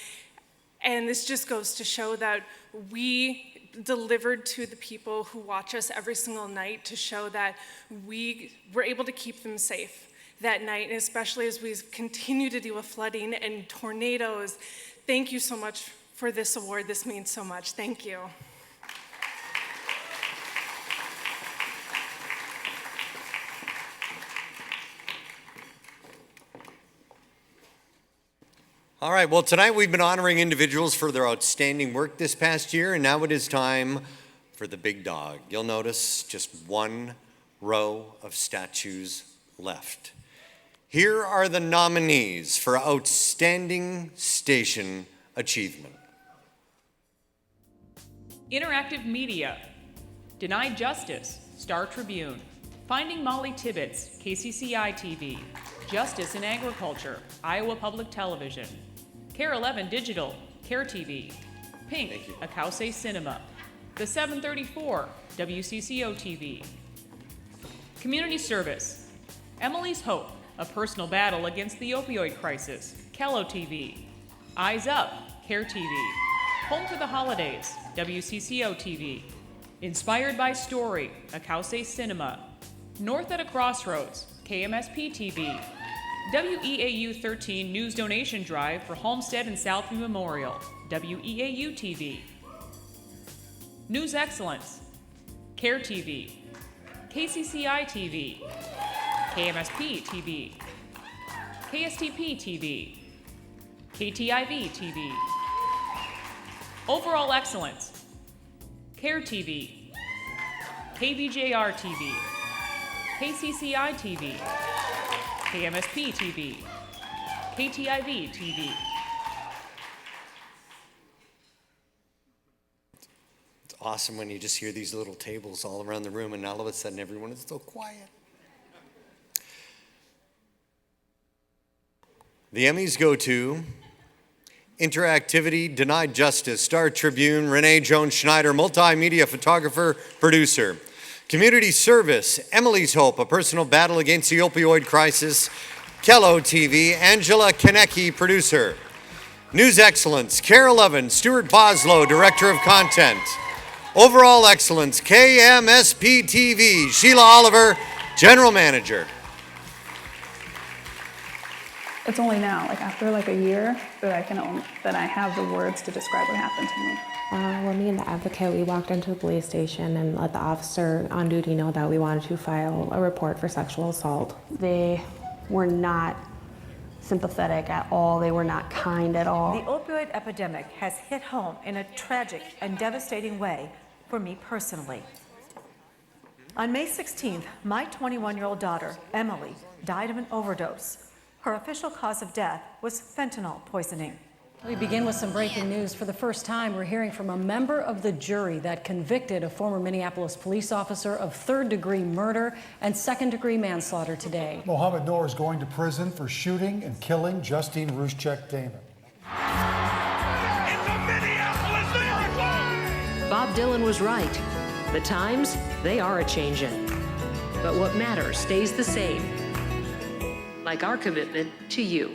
And this just goes to show that we delivered to the people who watch us every single night to show that we were able to keep them safe that night, and especially as we continue to deal with flooding and tornadoes. Thank you so much for this award. This means so much. Thank you. All right, well, tonight we've been honoring individuals for their outstanding work this past year, and now it is time for the big dog. You'll notice just one row of statues left. Here are the nominees for Outstanding Station Achievement. Interactive Media, Denied Justice, Star Tribune, Finding Molly Tibbetts, KCCI TV, Justice in Agriculture, Iowa Public Television, Care 11 Digital, Care TV, Pink, Akause Cinema, The 734, WCCO TV, Community Service, Emily's Hope, A Personal Battle Against the Opioid Crisis, Kello TV, Eyes Up, Care TV, Home for the Holidays, WCCO TV, Inspired by Story, Akause Cinema, North at a Crossroads, KMSP TV, WEAU 13 News Donation Drive for Homestead and Southview Memorial, WEAU TV, News Excellence, Care TV, KCCI TV, KMSP TV, KSTP TV, KTIV TV, Overall Excellence, Care TV, KBJR TV, KCCI TV, KMSP TV, KTIV TV. It's awesome when you just hear these little tables all around the room and all of a sudden everyone is so quiet. The Emmys go to Interactivity, Denied Justice, Star Tribune, Renee Jones Schneider, multimedia photographer, producer. Community Service, Emily's Hope, A Personal Battle Against the Opioid Crisis, Kello TV, Angela Konecki, producer. News Excellence, Carol Levin, Stuart Boslow, Director of Content. Overall Excellence, KMSP TV, Sheila Oliver, General Manager. It's only now, like after like a year, that I have the words to describe what happened to me. When me and the advocate, we walked into the police station and let the officer on duty know that we wanted to file a report for sexual assault. They were not sympathetic at all. They were not kind at all. The opioid epidemic has hit home in a tragic and devastating way for me personally. On May 16th, my 21-year-old daughter, Emily, died of an overdose. Her official cause of death was fentanyl poisoning. We begin with some breaking news. For the first time, we're hearing from a member of the jury that convicted a former Minneapolis police officer of third-degree murder and second-degree manslaughter today. Mohammed Noor is going to prison for shooting and killing Justine Ruszczyk-Damon. Bob Dylan was right. The times, they are a-changin'. But what matters stays the same. Like our commitment to you.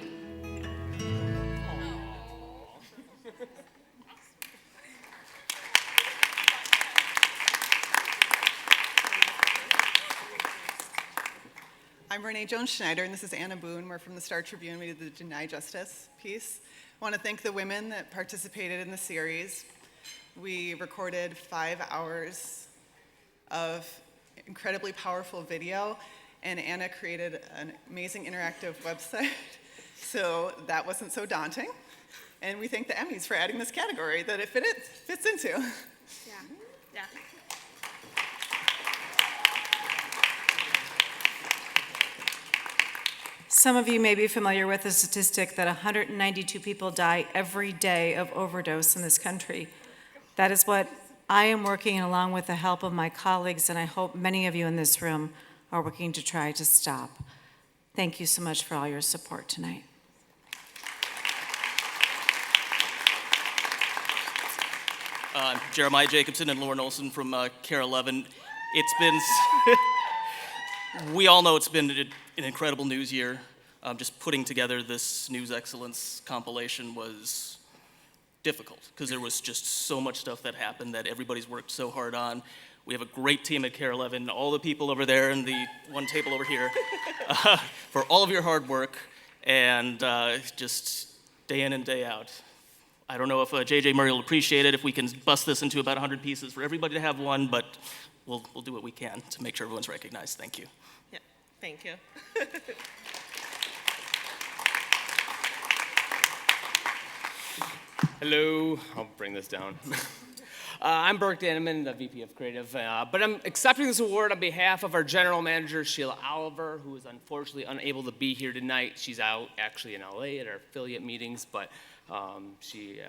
I'm Renee Jones-Schneider, and this is Anna Boone. We're from the Star Tribune. We did the Deny Justice piece. I want to thank the women that participated in the series. We recorded 5 hours of incredibly powerful video, and Anna created an amazing interactive website, so that wasn't so daunting. And we thank the Emmys for adding this category that it fits into. Yeah. Some of you may be familiar with the statistic that 192 people die every day of overdose in this country. That is what I am working, along with the help of my colleagues, and I hope many of you in this room are working to try to stop. Thank you so much for all your support tonight. Jeremiah Jacobson and Lauren Olson from Carol Levin. It's been, we all know it's been an incredible news year. Just putting together this News Excellence compilation was difficult because there was just so much stuff that happened that everybody's worked so hard on. We have a great team at Carol Levin, all the people over there and the one table over here, for all of your hard work and just day in and day out. I don't know if JJ Murray will appreciate it if we can bust this into about 100 pieces for everybody to have one, but we'll do what we can to make sure everyone's recognized. Thank you. Yeah, thank you. Hello, I'll bring this down. I'm Burke Danneman, the VP of Creative, but I'm accepting this award on behalf of our General Manager, Sheila Oliver, who is unfortunately unable to be here tonight. She's out actually in LA at our affiliate meetings, but she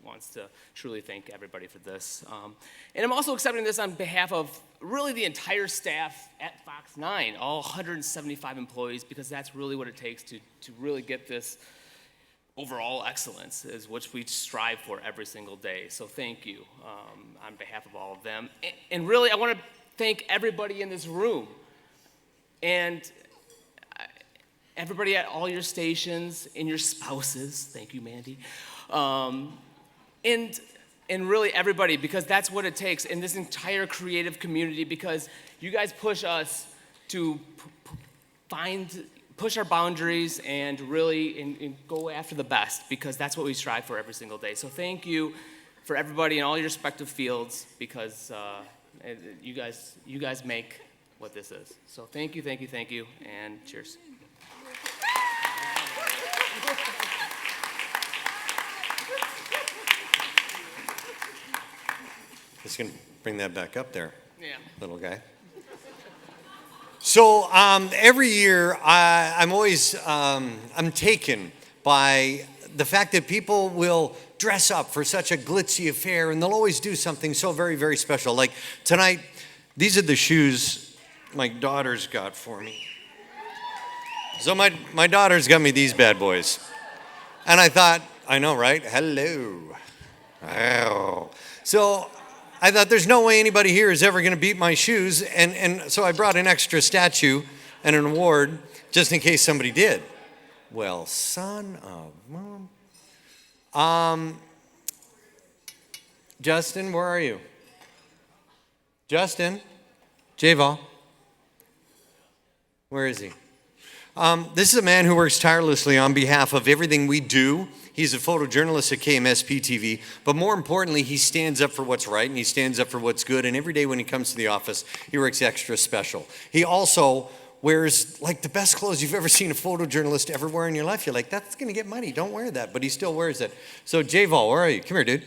wants to truly thank everybody for this. And I'm also accepting this on behalf of really the entire staff at Fox 9, all 175 employees, because that's really what it takes to really get this overall excellence, is what we strive for every single day. So thank you on behalf of all of them. And really, I want to thank everybody in this room and everybody at all your stations and your spouses. Thank you, Mandy. And really everybody, because that's what it takes in this entire creative community, because you guys push us to push our boundaries and really and go after the best, because that's what we strive for every single day. So thank you for everybody in all your respective fields, because you guys make what this is. So thank you, and cheers. Just gonna bring that back up there, yeah, little guy. So every year, I'm always I'm taken by the fact that people will dress up for such a glitzy affair, and they'll always do something so very, very special. Like tonight, these are the shoes my daughter's got for me. So my daughter's got me these bad boys, and I thought, I know, right? Hello. Oh. So I thought there's no way anybody here is ever going to beat my shoes, and so I brought an extra statue and an award just in case somebody did. Well, son of mom. Justin, where are you? Justin? Javal? Where is he? This is a man who works tirelessly on behalf of everything we do. He's a photojournalist at KMSP TV, but more importantly, he stands up for what's right and he stands up for what's good, and every day when he comes to the office, he works extra special. He also wears like the best clothes you've ever seen a photojournalist ever wear in your life. You're like, that's gonna get muddy, don't wear that, but he still wears it. So Javal, where are you? Come here, dude.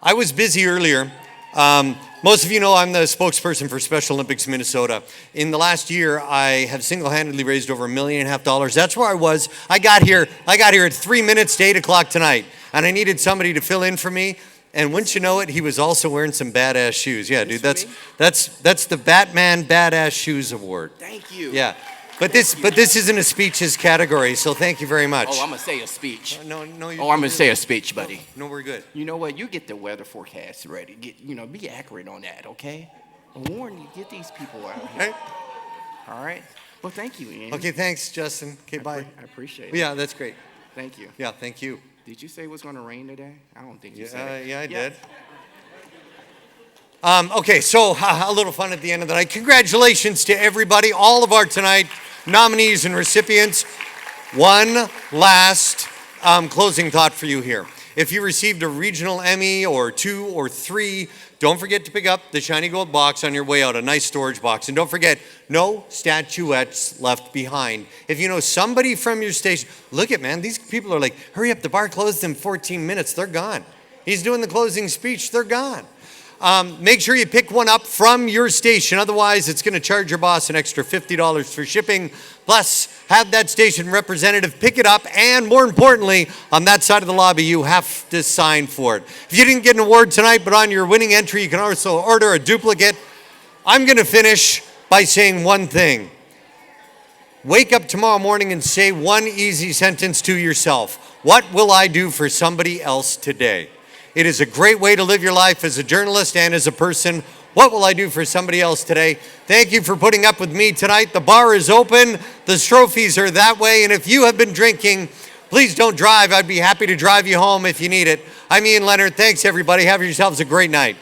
I was busy earlier. Most of you know I'm the spokesperson for Special Olympics Minnesota. In the last year, I have single-handedly raised over $1.5 million. That's where I was. I got here at 3 minutes to 8 o'clock tonight, and I needed somebody to fill in for me. And wouldn't you know it, he was also wearing some badass shoes. Yeah, dude, that's the Batman Badass Shoes Award. Thank you. Yeah. But this isn't a speeches category, so thank you very much. Oh, I'm gonna say a speech. No, I'm gonna say a speech, buddy. No, we're good. You know what? You get the weather forecast ready. Be accurate on that, okay? Warn you, get these people out here. Hey. All right. Well, thank you, Ian. Okay, thanks, Justin. Okay, bye. I appreciate it. Yeah, that's great. Thank you. Yeah, thank you. Did you say it was gonna rain today? I don't think you said it. Yeah, I did. Okay, so a little fun at the end of the night. Congratulations to everybody, all of our tonight nominees and recipients. One last closing thought for you here. If you received a regional Emmy or 2 or 3, don't forget to pick up the shiny gold box on your way out, a nice storage box. And don't forget, no statuettes left behind. If you know somebody from your station, look at, man, these people are like, hurry up, the bar closed in 14 minutes, they're gone. He's doing the closing speech, they're gone. Make sure you pick one up from your station. Otherwise, it's going to charge your boss an extra $50 for shipping. Plus, have that station representative pick it up. And more importantly, on that side of the lobby, you have to sign for it. If you didn't get an award tonight, but on your winning entry, you can also order a duplicate. I'm going to finish by saying one thing. Wake up tomorrow morning and say one easy sentence to yourself. What will I do for somebody else today? It is a great way to live your life as a journalist and as a person. What will I do for somebody else today? Thank you for putting up with me tonight. The bar is open. The trophies are that way. And if you have been drinking, please don't drive. I'd be happy to drive you home if you need it. I'm Ian Leonard. Thanks, everybody. Have yourselves a great night.